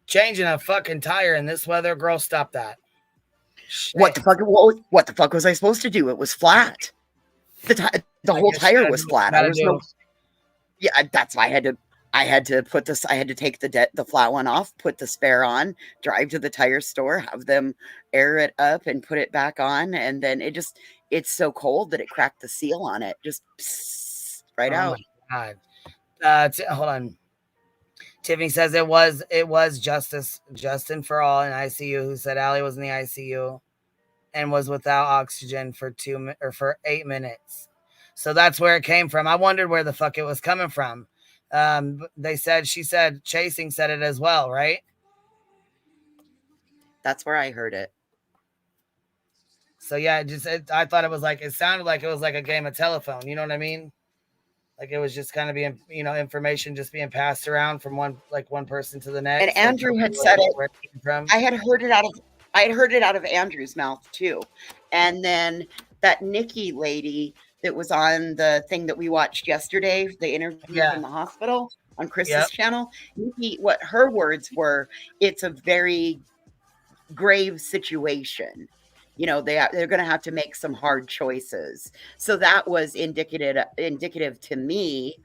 Changing a fucking tire in this weather, girl, stop that. Shit. What the fuck was I supposed to do? It was flat. The whole tire was flat. Yeah, that's why I I had to take the flat one off, put the spare on, drive to the tire store, have them air it up and put it back on. And then it's so cold that it cracked the seal on it. Just right out. My God. Hold on. Tiffany says it was Justin for all in ICU who said Allie was in the ICU and was without oxygen for 8 minutes. So that's where it came from. I wondered where the fuck it was coming from. She said Chasing said it as well, right? That's where I heard it. So yeah, I thought it sounded like it was like a game of telephone. You know what I mean? Like it was just kind of being, information just being passed around from one person to the next. And Andrew had said it. I had heard it out of Andrew's mouth too. And then that Nikki lady that was on the thing that we watched yesterday, the interview from the hospital on Chris's channel, Nikki, what her words were, it's a very grave situation. They're going to have to make some hard choices. So that was indicative to me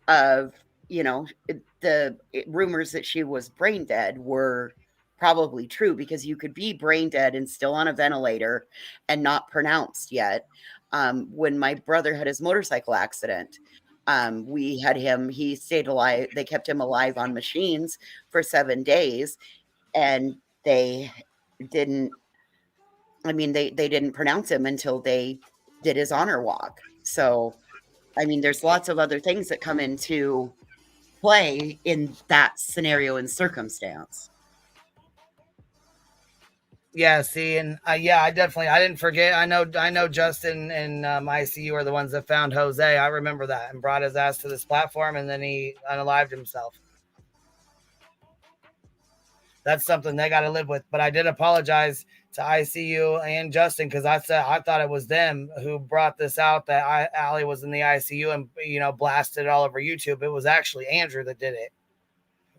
of, the rumors that she was brain dead were probably true, because you could be brain dead and still on a ventilator and not pronounced yet. When my brother had his motorcycle accident, he stayed alive. They kept him alive on machines for 7 days, and they didn't pronounce him until they did his honor walk. So, there's lots of other things that come into play in that scenario and circumstance. Yeah, see, and I didn't forget. I know Justin and ICU are the ones that found Jose. I remember that, and brought his ass to this platform, and then he unalived himself. That's something they got to live with. But I did apologize to ICU and Justin, because I thought it was them who brought this out, that Allie was in the ICU and blasted it all over YouTube. It was actually Andrew that did it.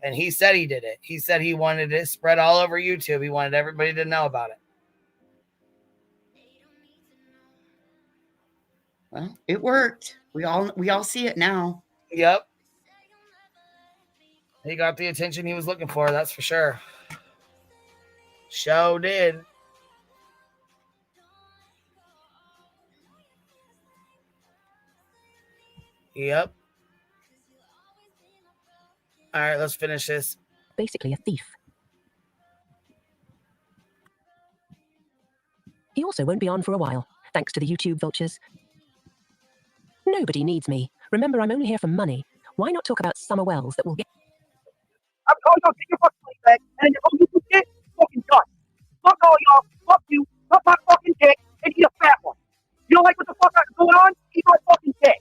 And he said he did it. He said he wanted it spread all over YouTube. He wanted everybody to know about it. Well, it worked. We all see it now. Yep. He got the attention he was looking for, that's for sure. Show did. Yep. All right, let's finish this. Basically a thief. He also won't be on for a while, thanks to the YouTube vultures. Nobody needs me. Remember, I'm only here for money. Why not talk about summer wells that will get... I'm calling y'all, take your fucking money back, and then all you shit, fucking done. Fuck all y'all, fuck you, fuck my fucking dick, and eat a fat one. You don't like what the fuck is going on? Eat my fucking dick.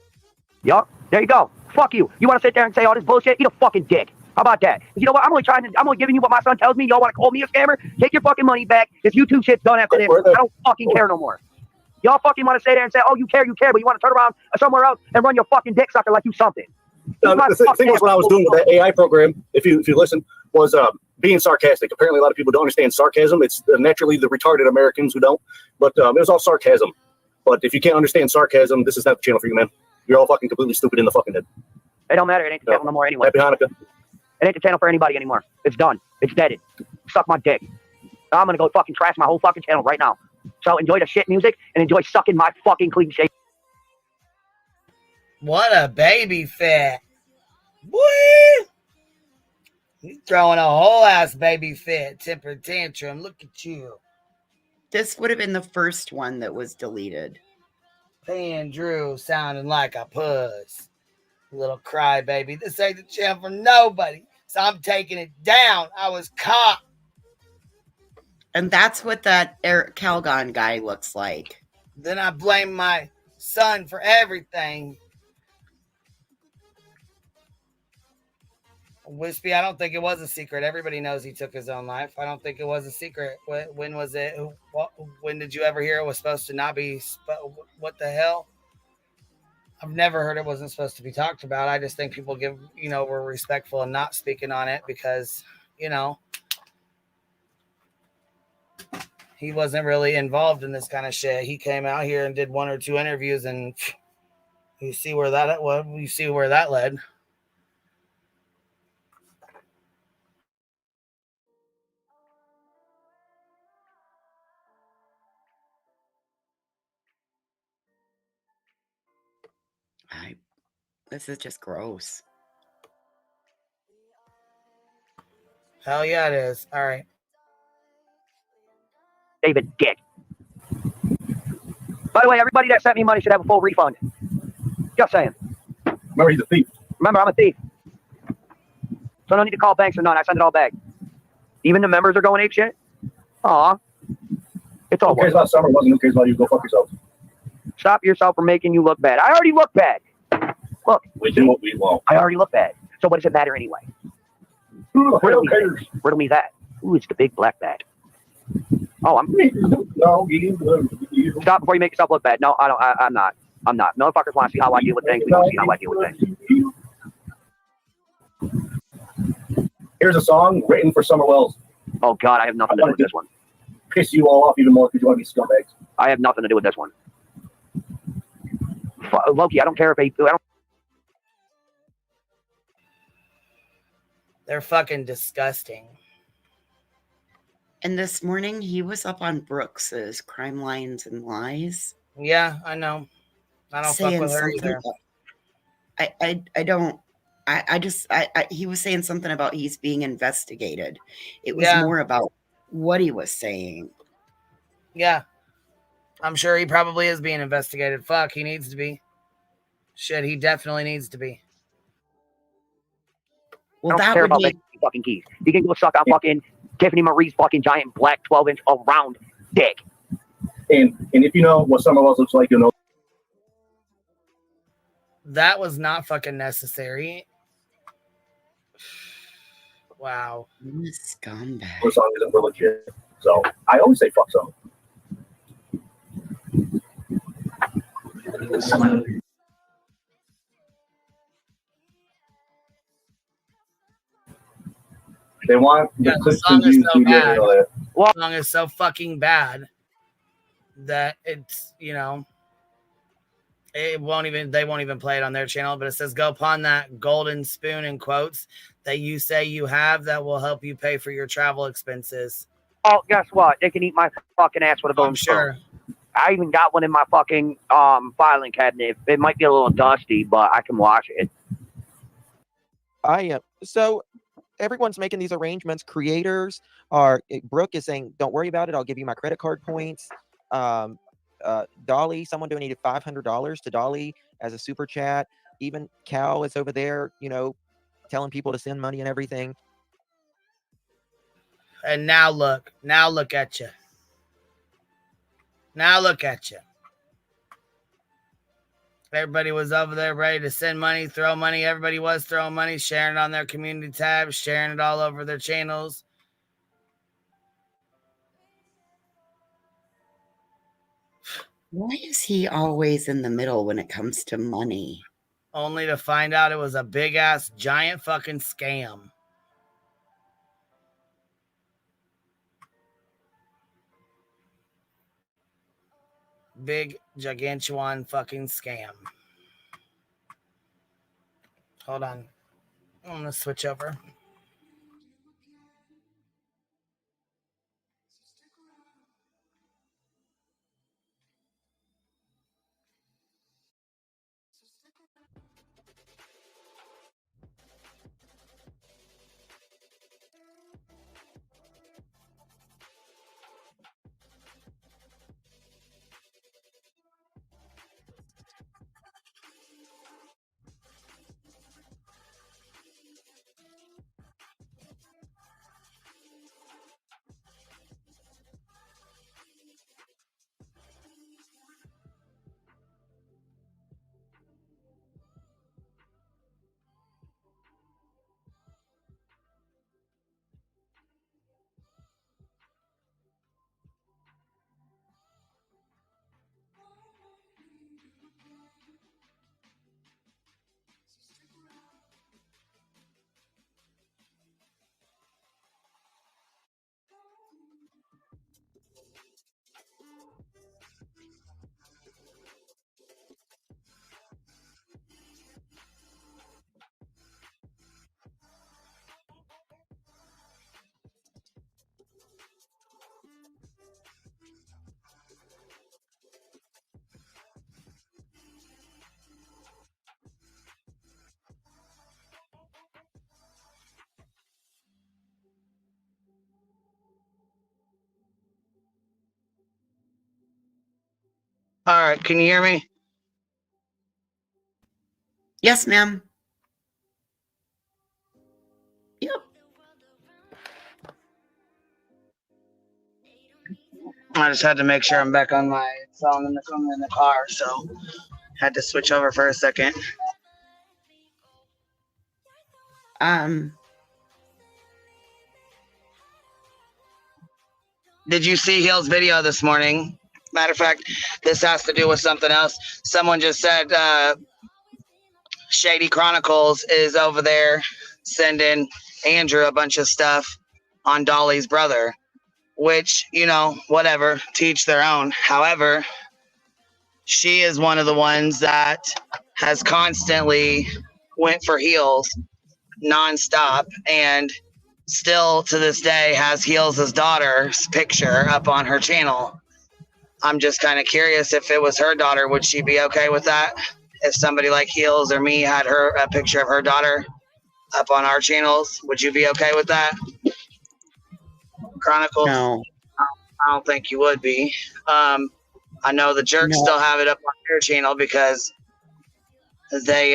Yup, there you go. Fuck you. You want to sit there and say all this bullshit? Eat a fucking dick. How about that? You know what? I'm only giving you what my son tells me. Y'all want to call me a scammer? Take your fucking money back. This YouTube shit's done after this. I don't fucking care no more. Y'all fucking want to sit there and say, oh, you care, but you want to turn around somewhere else and run your fucking dick sucker like you something. The thing was, what I was doing with that AI program, if you listen, was being sarcastic. Apparently, a lot of people don't understand sarcasm. It's naturally the retarded Americans who don't. But it was all sarcasm. But if you can't understand sarcasm, this is not the channel for you, man. You're all fucking completely stupid in the fucking head. It don't matter. It ain't the channel no more anyway. Happy Hanukkah. It ain't the channel for anybody anymore. It's done. It's deaded. Suck my dick. I'm gonna go fucking trash my whole fucking channel right now. So enjoy the shit music and enjoy sucking my fucking clean shit. What a baby fit. Boy! He's throwing a whole ass baby fit. Temper tantrum. Look at you. This would have been the first one that was deleted. Andrew sounding like a puss. Little crybaby. This ain't the channel for nobody. So I'm taking it down. I was caught. And that's what that Eric Calgon guy looks like. Then I blame my son for everything. Wispy, I don't think it was a secret. Everybody knows he took his own life. I don't think it was a secret. When was it? When did you ever hear it was supposed to not be? What the hell? I've never heard it wasn't supposed to be talked about. I just think people were respectful and not speaking on it because, he wasn't really involved in this kind of shit. He came out here and did 1 or 2 interviews, and you see where that led. This is just gross. Hell yeah, it is. All right. David Dick. By the way, everybody that sent me money should have a full refund. Just saying. Remember, he's a thief. Remember, I'm a thief. So no need to call banks or none. I send it all back. Even the members are going ape shit. Aw. It's all Who cares about Summer? Who cares about you? Go fuck yourself. Stop yourself from making you look bad. I already look bad. Look. We do what we want. I already look bad. So what does it matter anyway? Riddle me that. Ooh, it's the big black bat. Oh, I'm. Stop before you make yourself look bad. No, I don't. I'm not. I'm not. Motherfuckers want to see how I deal with things. We don't see how I deal with things. Here's a song written for Summer Wells. Oh God, I have nothing to do with this one. Piss you all off even more because you want to be scumbags. I have nothing to do with this one. Loki, I don't care if they. They're fucking disgusting. And this morning he was up on Brooks's Crime Lines and Lies. Yeah, I know. I don't fuck with her either. He was saying something about he's being investigated. It was more about what he was saying. Yeah. I'm sure he probably is being investigated. Fuck, he needs to be. Shit, he definitely needs to be. Well, I don't care about making fucking keys. You can go suck on fucking Tiffany Marie's fucking giant black 12-inch around dick. And if you know what Summer Wells looks like, you'll know. That was not fucking necessary. Wow. Scumbag. The song isn't legit. So I always say fuck Summer. They want the song is so bad. The song is so fucking bad that it's, you know, they won't even play it on their channel, but it says go upon that golden spoon in quotes that you say you have that will help you pay for your travel expenses. Oh, guess what? They can eat my fucking ass with a golden spoon. I even got one in my fucking filing cabinet. It might be a little dusty, but I can wash it. So everyone's making these arrangements. Creators are. Brooke is saying, "Don't worry about it. I'll give you my credit card points." Dolly, someone donated $500 to Dolly as a super chat. Even Cal is over there, you know, telling people to send money and everything. And now look at you. Now look at you. Everybody was over there ready to send money, throw money. Everybody was throwing money, sharing it on their community tabs, sharing it all over their channels. Why is he always in the middle when it comes to money? Only to find out it was a big ass giant fucking scam. Big gigantuan fucking scam. Hold on. I'm gonna switch over. All right, can you hear me? Yes, ma'am. Yep. I just had to make sure I'm back on my phone in the car, so had to switch over for a second. Did you see Hill's video this morning? Matter of fact, this has to do with something else. Someone just said Shady Chronicles is over there sending Andrew a bunch of stuff on Dolly's brother, which, you know, whatever, teach their own. However, she is one of the ones that has constantly went for Heels nonstop and still to this day has Heels' daughter's picture up on her channel. I'm just kind of curious, if it was her daughter, would she be okay with that? If somebody like Heels or me had a picture of her daughter up on our channels, would you be okay with that? Chronicles? No. I don't think you would be. I know the Jerks still have it up on their channel because they,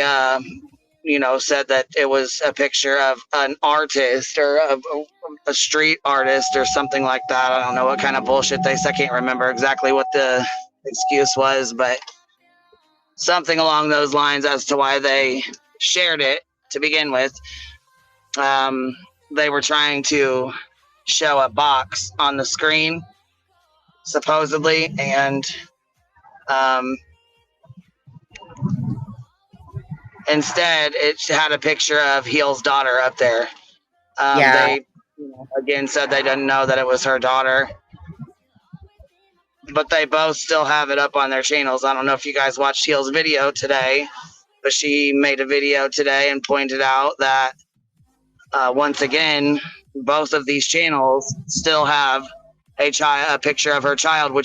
said that it was a picture of an artist or a street artist or something like that. I don't know what kind of bullshit they said. I can't remember exactly what the excuse was, but something along those lines as to why they shared it to begin with. They were trying to show a box on the screen, supposedly, and instead it had a picture of Heel's daughter up there. They again said they didn't know that it was her daughter, but they both still have it up on their channels. I don't know if you guys watched Heel's video today, but she made a video today and pointed out that once again, both of these channels still have a picture of her child,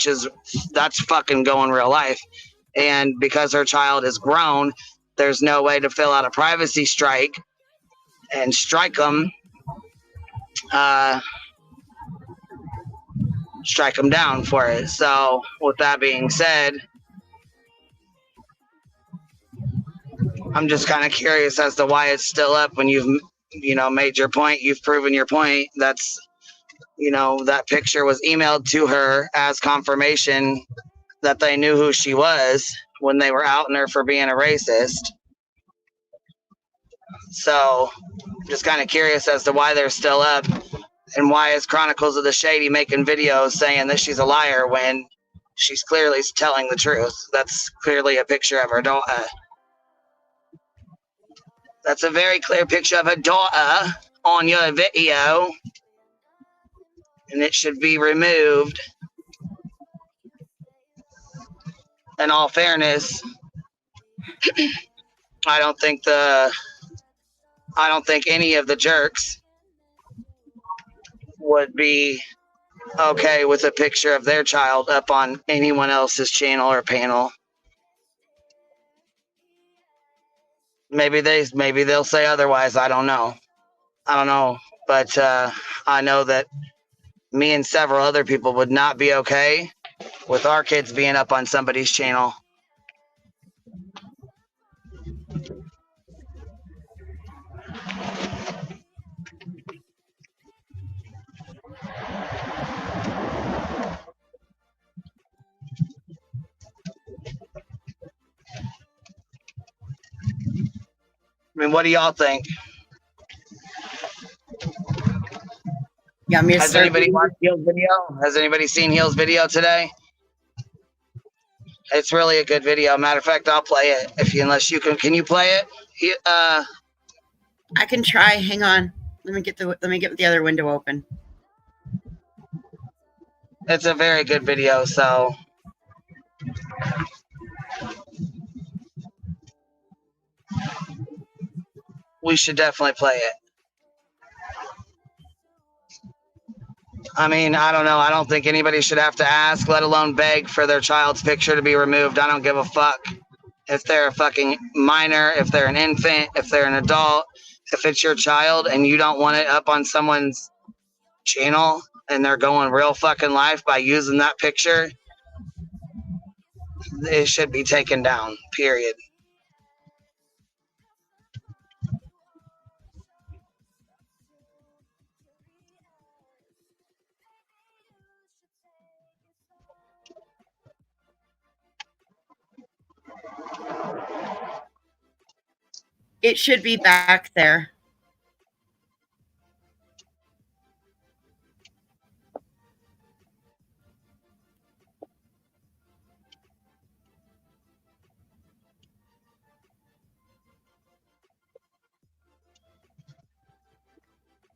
that's fucking going real life. And because her child is grown, there's no way to fill out a privacy strike and strike them down for it. So with that being said, I'm just kind of curious as to why it's still up when you've made your point, you've proven your point. That's, that picture was emailed to her as confirmation that they knew who she was when they were outing her for being a racist. So just kind of curious as to why they're still up, and why is Chronicles of the Shady making videos saying that she's a liar when she's clearly telling the truth. That's clearly a picture of her daughter. That's a very clear picture of her daughter on your video, and it should be removed. In all fairness, I don't think any of the Jerks would be okay with a picture of their child up on anyone else's channel or panel. Maybe they'll say otherwise. I don't know, but I know that me and several other people would not be okay with our kids being up on somebody's channel. I mean, what do y'all think? Yeah, has anybody watched Heel's video? Has anybody seen Heel's video today? It's really a good video. Matter of fact, I'll play it unless you can. Can you play it? I can try. Hang on. Let me get the other window open. It's a very good video, so we should definitely play it. I mean, I don't know. I don't think anybody should have to ask, let alone beg for their child's picture to be removed. I don't give a fuck if they're a fucking minor, if they're an infant, if they're an adult. If it's your child and you don't want it up on someone's channel and they're going real fucking life by using that picture, it should be taken down, period. It should be back there.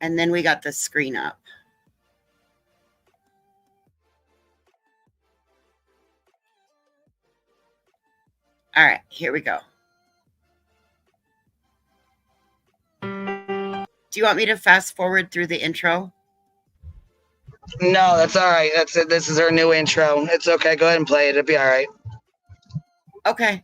And then we got the screen up. All right, here we go. Do you want me to fast forward through the intro? No, that's all right. That's it. This is her new intro. It's okay. Go ahead and play it. It'll be all right. Okay.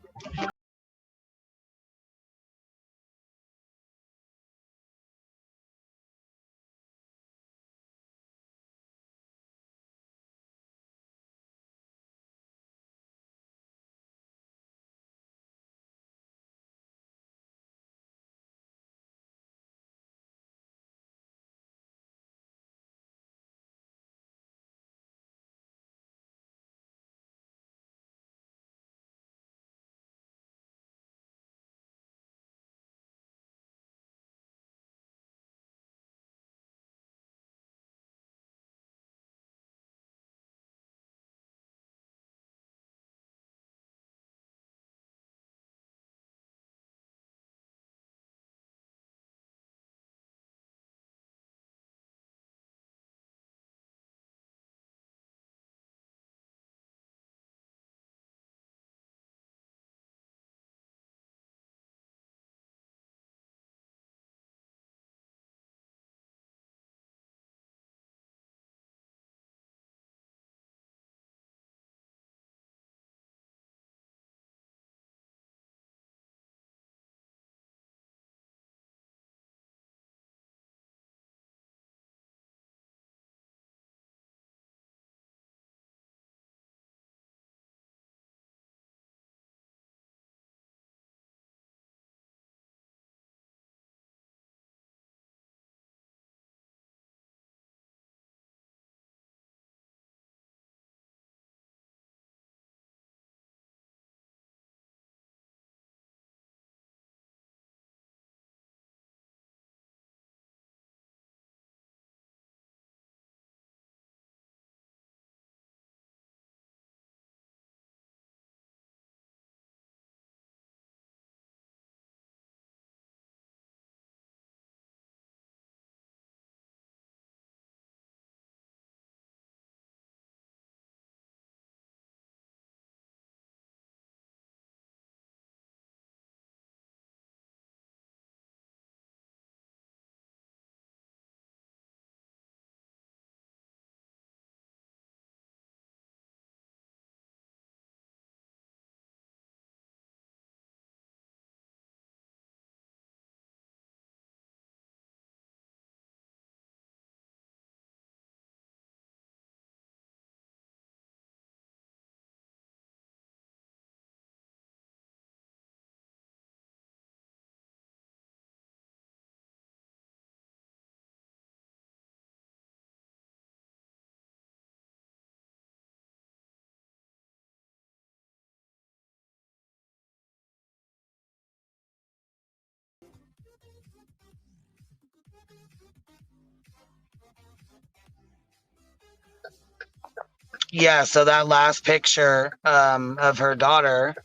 Yeah, so that last picture of her daughter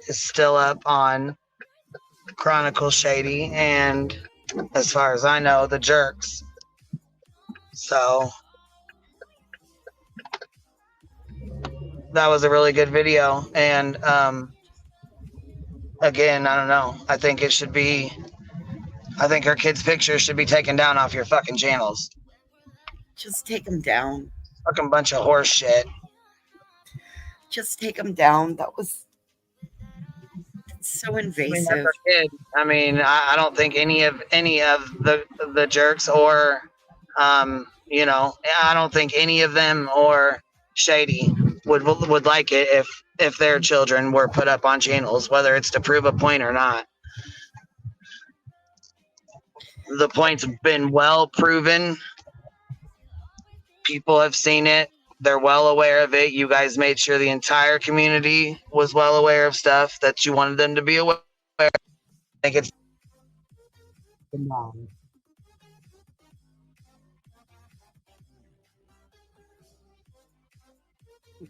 is still up on Chronicle Shady, and as far as I know, the Jerks. So that was a really good video, and again, I don't know. I think her kids' pictures should be taken down off your fucking channels. Just take them down. Fucking bunch of horse shit. Just take them down. That was so invasive. I mean, I don't think any of the Jerks or I don't think any of them or Shady would like it if their children were put up on channels, whether it's to prove a point or not. The point's been well proven. People have seen it. They're well aware of it. You guys made sure the entire community was well aware of stuff that you wanted them to be aware of. I think it's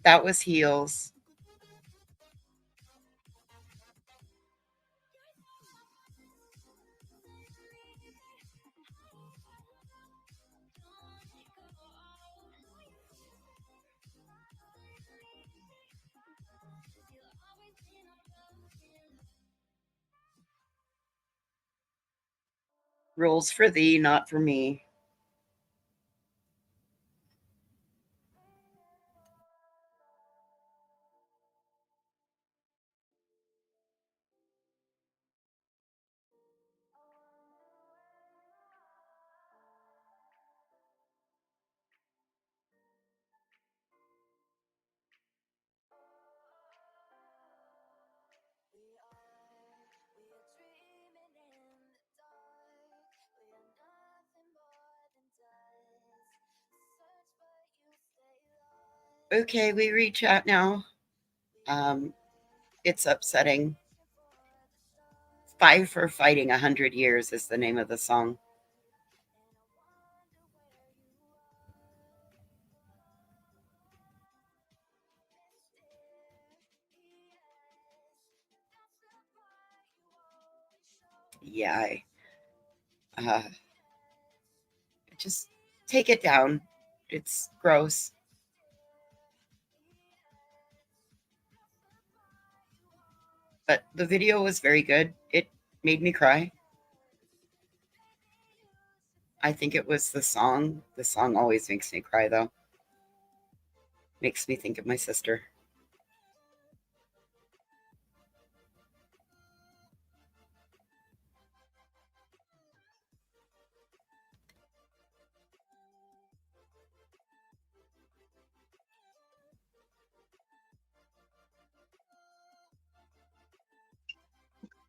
That was heels. Rules for thee, not for me. Okay, we reach out now. It's upsetting. 5 for Fighting 100 Years is the name of the song. Yeah, just take it down. It's gross. But the video was very good. It made me cry. I think it was the song. The song always makes me cry, though. Makes me think of my sister.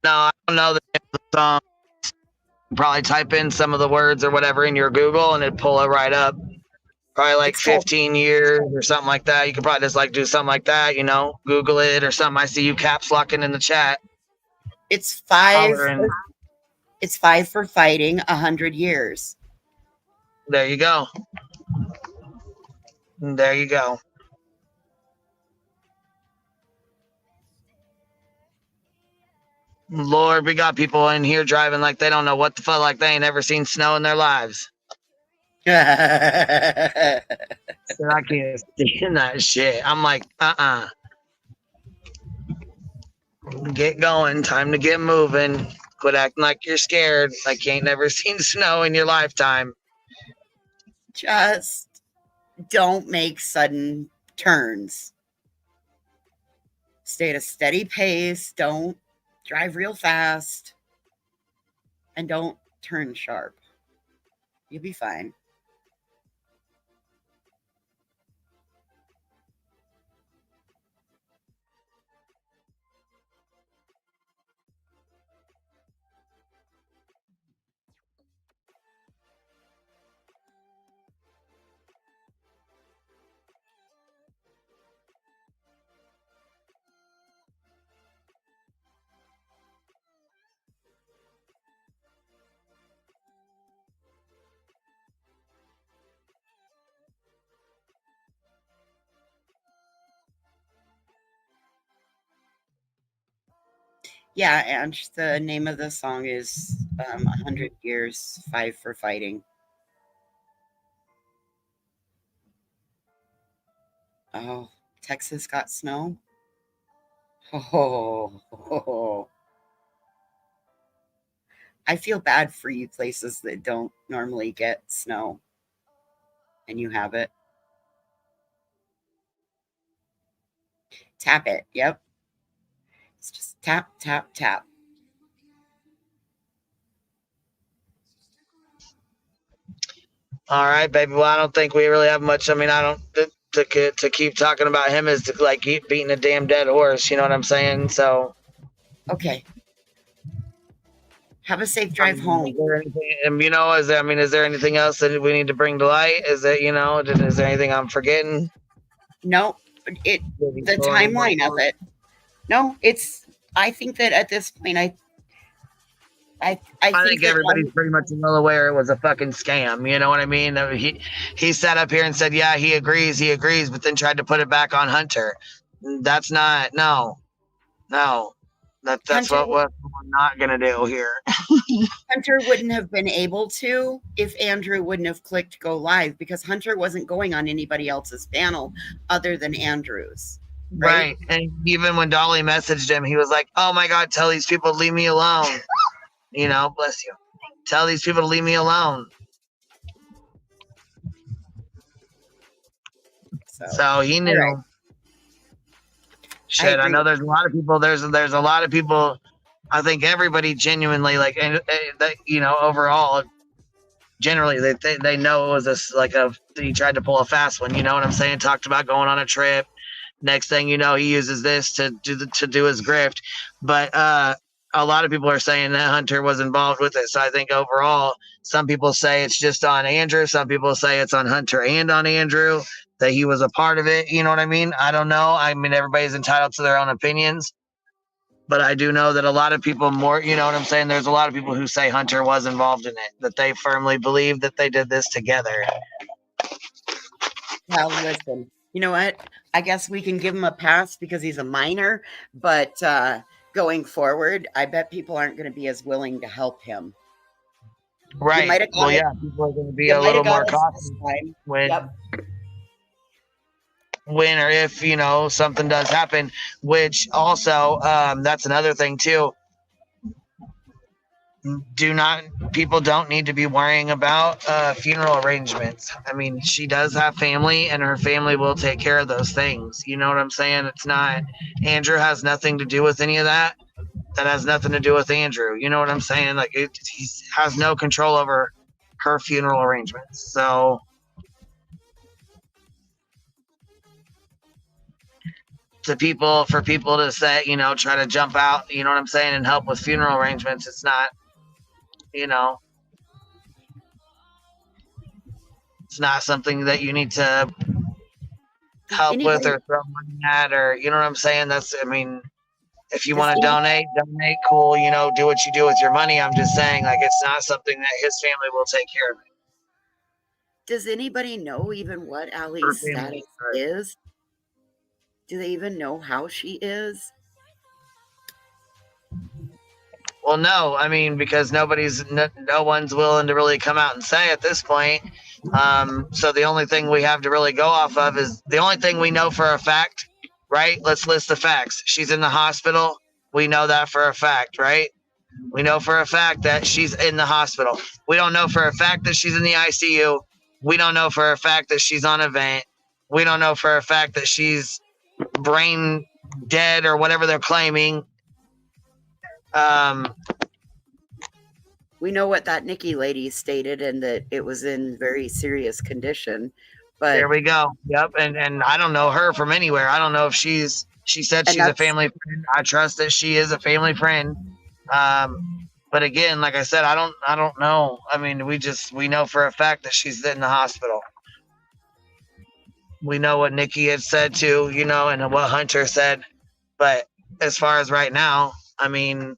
No, I don't know the name of the song. Probably type in some of the words or whatever in your Google and it'd pull it right up. Probably like 15 years or something like that. You could probably just like do something like that, Google it or something. I see you caps locking in the chat. It's 5. It's 5 for Fighting 100 Years. There you go. There you go. Lord, we got people in here driving like they don't know what the fuck, like they ain't ever seen snow in their lives. I can't stand that shit. I'm like, Get going. Time to get moving. Quit acting like you're scared, like you ain't never seen snow in your lifetime. Just don't make sudden turns. Stay at a steady pace. Don't drive real fast. And don't turn sharp. You'll be fine. Yeah, and the name of the song is 100 Years, 5 for Fighting. Oh, Texas got snow? Oh. I feel bad for you places that don't normally get snow. And you have it. Tap it. Yep. It's just tap, tap, tap. All right, baby. Well, I don't think we really have much. I mean, I don't. to keep talking about him is to like keep beating a damn dead horse. You know what I'm saying? So Okay. Have a safe drive home. Is there anything, you know, is there anything else that we need to bring to light? Is there anything I'm forgetting? No, the timeline of it. No, I think that at this point, I think everybody's pretty much well aware it was a fucking scam. You know what I mean? He sat up here and said, yeah, he agrees, but then tried to put it back on Hunter. That's not no. That's what we're not gonna do here. Hunter wouldn't have been able to if Andrew wouldn't have clicked go live, because Hunter wasn't going on anybody else's panel other than Andrew's. Right. And even when Dolly messaged him, he was like, oh my God, tell these people to leave me alone. You know, bless you. Tell these people to leave me alone. So he knew. Right. Shit, I know there's a lot of people. There's a lot of people. I think everybody genuinely like, and you know, overall, generally they know it was this like he tried to pull a fast one. You know what I'm saying? Talked about going on a trip. Next thing you know, he uses this to do his grift. But a lot of people are saying that Hunter was involved with it. So I think overall, some people say it's just on Andrew. Some people say it's on Hunter and on Andrew, that he was a part of it. You know what I mean? I don't know. I mean, everybody's entitled to their own opinions. But I do know that a lot of people you know what I'm saying? There's a lot of people who say Hunter was involved in it, that they firmly believe that they did this together. Well, listen, you know what? I guess we can give him a pass because he's a minor, but going forward, I bet people aren't going to be as willing to help him. Right. Well, yeah, people are going to be a little more cautious when or if, you know, something does happen, which also, that's another thing too. People don't need to be worrying about funeral arrangements. I mean, she does have family and her family will take care of those things. You know what I'm saying? It's not, Andrew has nothing to do with any of that. That has nothing to do with Andrew. You know what I'm saying? Like he has no control over her funeral arrangements. So for people to say, you know, try to jump out, you know what I'm saying, and help with funeral arrangements, it's not, you know, it's not something that you need to help with or throw money at, or, you know what I'm saying? I mean, if you want to donate, cool, you know, do what you do with your money. I'm just saying, like, it's not something that his family will take care of. Does anybody know even what Allie's status is? Do they even know how she is? Well, no, I mean, because no one's willing to really come out and say at this point. So the only thing we have to really go off of is the only thing we know for a fact, right? Let's list the facts. She's in the hospital. We know that for a fact, right? We know for a fact that she's in the hospital. We don't know for a fact that she's in the ICU. We don't know for a fact that she's on a vent. We don't know for a fact that she's brain dead or whatever they're claiming. We know what that Nikki lady stated, and that it was in very serious condition. But there we go. Yep. And I don't know her from anywhere. I don't know if she said she's a family friend. I trust that she is a family friend. But again, like I said, I don't know. I mean, we know for a fact that she's in the hospital. We know what Nikki had said too, you know, and what Hunter said. But as far as right now, I mean,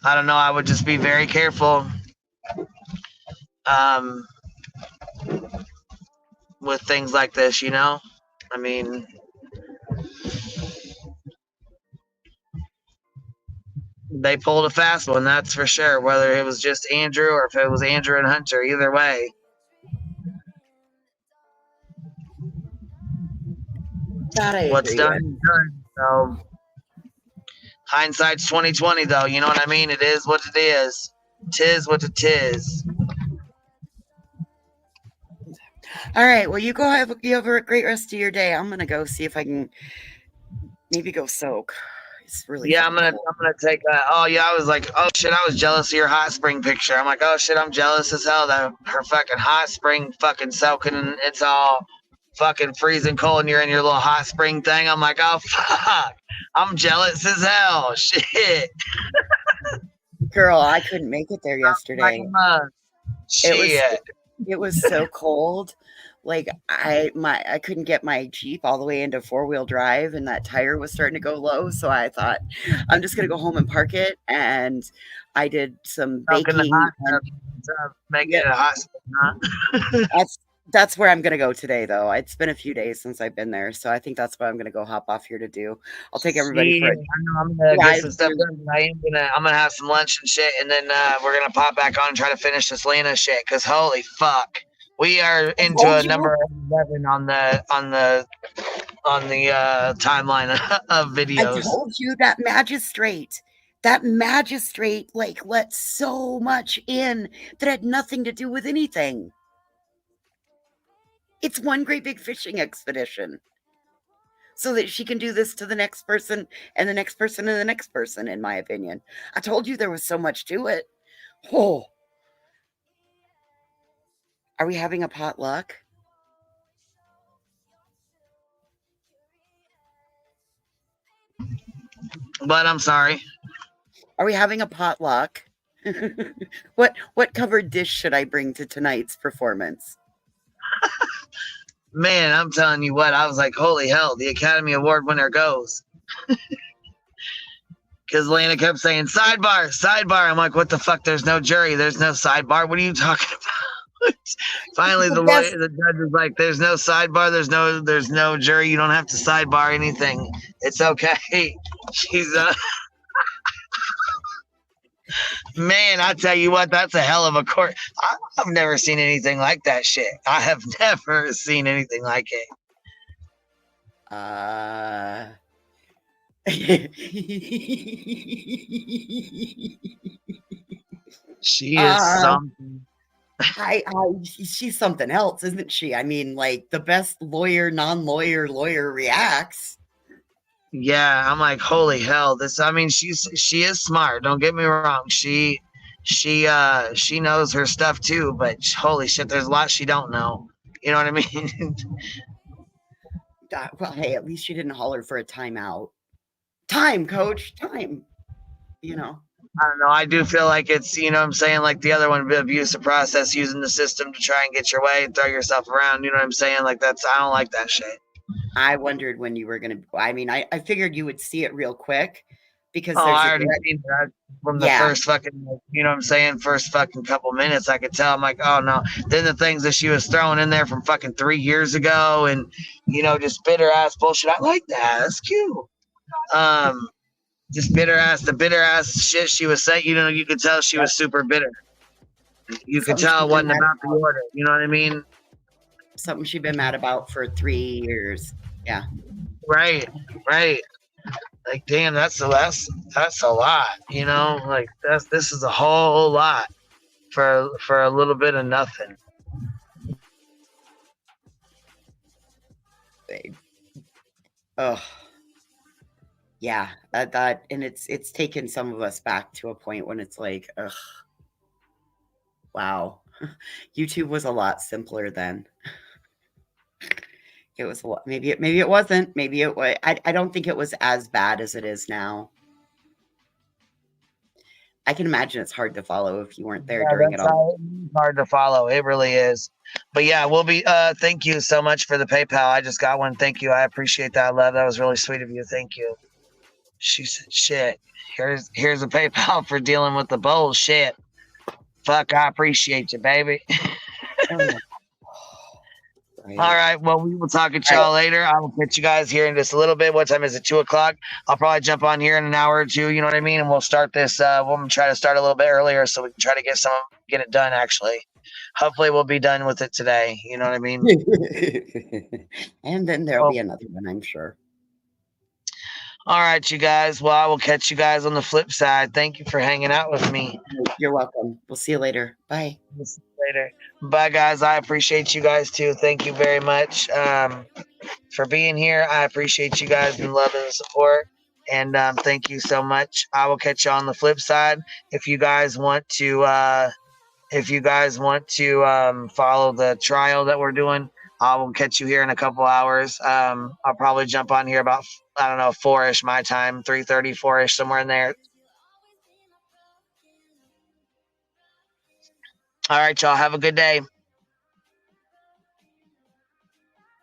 I don't know. I would just be very careful with things like this, you know? I mean, they pulled a fast one, that's for sure. Whether it was just Andrew or if it was Andrew and Hunter, either way. What's done is done. So hindsight's 20/20, though. You know what I mean? It is what it is. 'Tis what it is. All right. Well, you have a great rest of your day. I'm gonna go see if I can maybe go soak. It's really Yeah, I'm fucking gonna cold. take that. Oh yeah, I was like, oh shit, I was jealous of your hot spring picture. I'm like, oh shit, I'm jealous as hell that her fucking hot spring fucking soaking and it's all fucking freezing cold and you're in your little hot spring thing. I'm like, oh fuck, I'm jealous as hell. Shit. Girl, I couldn't make it there yesterday. Shit. It was so cold. Like I couldn't get my Jeep all the way into 4-wheel drive, and that tire was starting to go low. So I thought I'm just gonna go home and park it. And I did some baking. Making it a hot spring, huh? That's where I'm gonna go today, though. It's been a few days since I've been there, so I think that's what I'm gonna go hop off here to do. I'll take everybody for I a know I'm gonna get some stuff done. I'm gonna have some lunch and shit, and then we're gonna pop back on and try to finish this Lena shit. Cause holy fuck, we are into a number 11 on the timeline of videos. I told you that magistrate like let so much in that had nothing to do with anything. It's one great big fishing expedition so that she can do this to the next person and the next person and the next person, in my opinion. I told you there was so much to it. Oh. Are we having a potluck? But I'm sorry. Are we having a potluck? What covered dish should I bring to tonight's performance? Man, I'm telling you what, I was like, holy hell, the Academy Award winner goes. Because Lena kept saying, sidebar, sidebar. I'm like, what the fuck? There's no jury. There's no sidebar. What are you talking about? Finally, the judge is like, there's no sidebar. There's no jury. You don't have to sidebar anything. It's okay. She's man, I tell you what, that's a hell of a court. I've never seen anything like that shit. I have never seen anything like it. She is something. She's something else, isn't she? I mean, like the best lawyer, non-lawyer reacts. Yeah, I'm like, holy hell. She is smart. Don't get me wrong. She knows her stuff too, but holy shit, there's a lot she don't know. You know what I mean? Well, hey, at least she didn't holler for a timeout. Time, coach, time. You know. I don't know. I do feel like it's, you know what I'm saying, like the other one, abuse the process, using the system to try and get your way and throw yourself around. You know what I'm saying? Like I don't like that shit. I wondered when you were going to, I mean, I figured you would see it real quick because I already seen that from the first fucking, you know what I'm saying, first fucking couple minutes. I could tell. I'm like, oh no. Then the things that she was throwing in there from fucking 3 years ago and, you know, just bitter ass bullshit. I like that. That's cute. Just the bitter ass shit she was saying, you know, you could tell she was super bitter. You could tell it wasn't about the order. You know what I mean? Something she'd been mad about for 3 years. Yeah. Right. Like, damn, that's a lot, you know? Like this is a whole lot for a little bit of nothing. Oh. Yeah, that and it's taken some of us back to a point when it's like, ugh. Wow. YouTube was a lot simpler then. It was a lot. Maybe it wasn't. Maybe it was. I don't think it was as bad as it is now. I can imagine it's hard to follow if you weren't there during it all. It's hard to follow. It really is. But yeah, we'll be. Thank you so much for the PayPal. I just got one. Thank you. I appreciate that, love. That was really sweet of you. Thank you. She said, "Shit. Here's a PayPal for dealing with the bullshit." Fuck, I appreciate you, baby. All right. Well, we will talk to y'all later. I will catch you guys here in just a little bit. What time is it? 2 o'clock. I'll probably jump on here in an hour or two. You know what I mean? And we'll start this. We'll try to start a little bit earlier so we can try to get it done. Actually, hopefully we'll be done with it today. You know what I mean? And then there'll be another one, I'm sure. All right, you guys. Well, I will catch you guys on the flip side. Thank you for hanging out with me. You're welcome. We'll see you later. Bye. We'll see you later. Bye, guys. I appreciate you guys, too. Thank you very much for being here. I appreciate you guys and love and support. And thank you so much. I will catch you on the flip side. If you guys want to follow the trial that we're doing, I will catch you here in a couple hours. I'll probably jump on here about, I don't know, 4-ish my time, 3:30, 4-ish, somewhere in there. All right, y'all. Have a good day.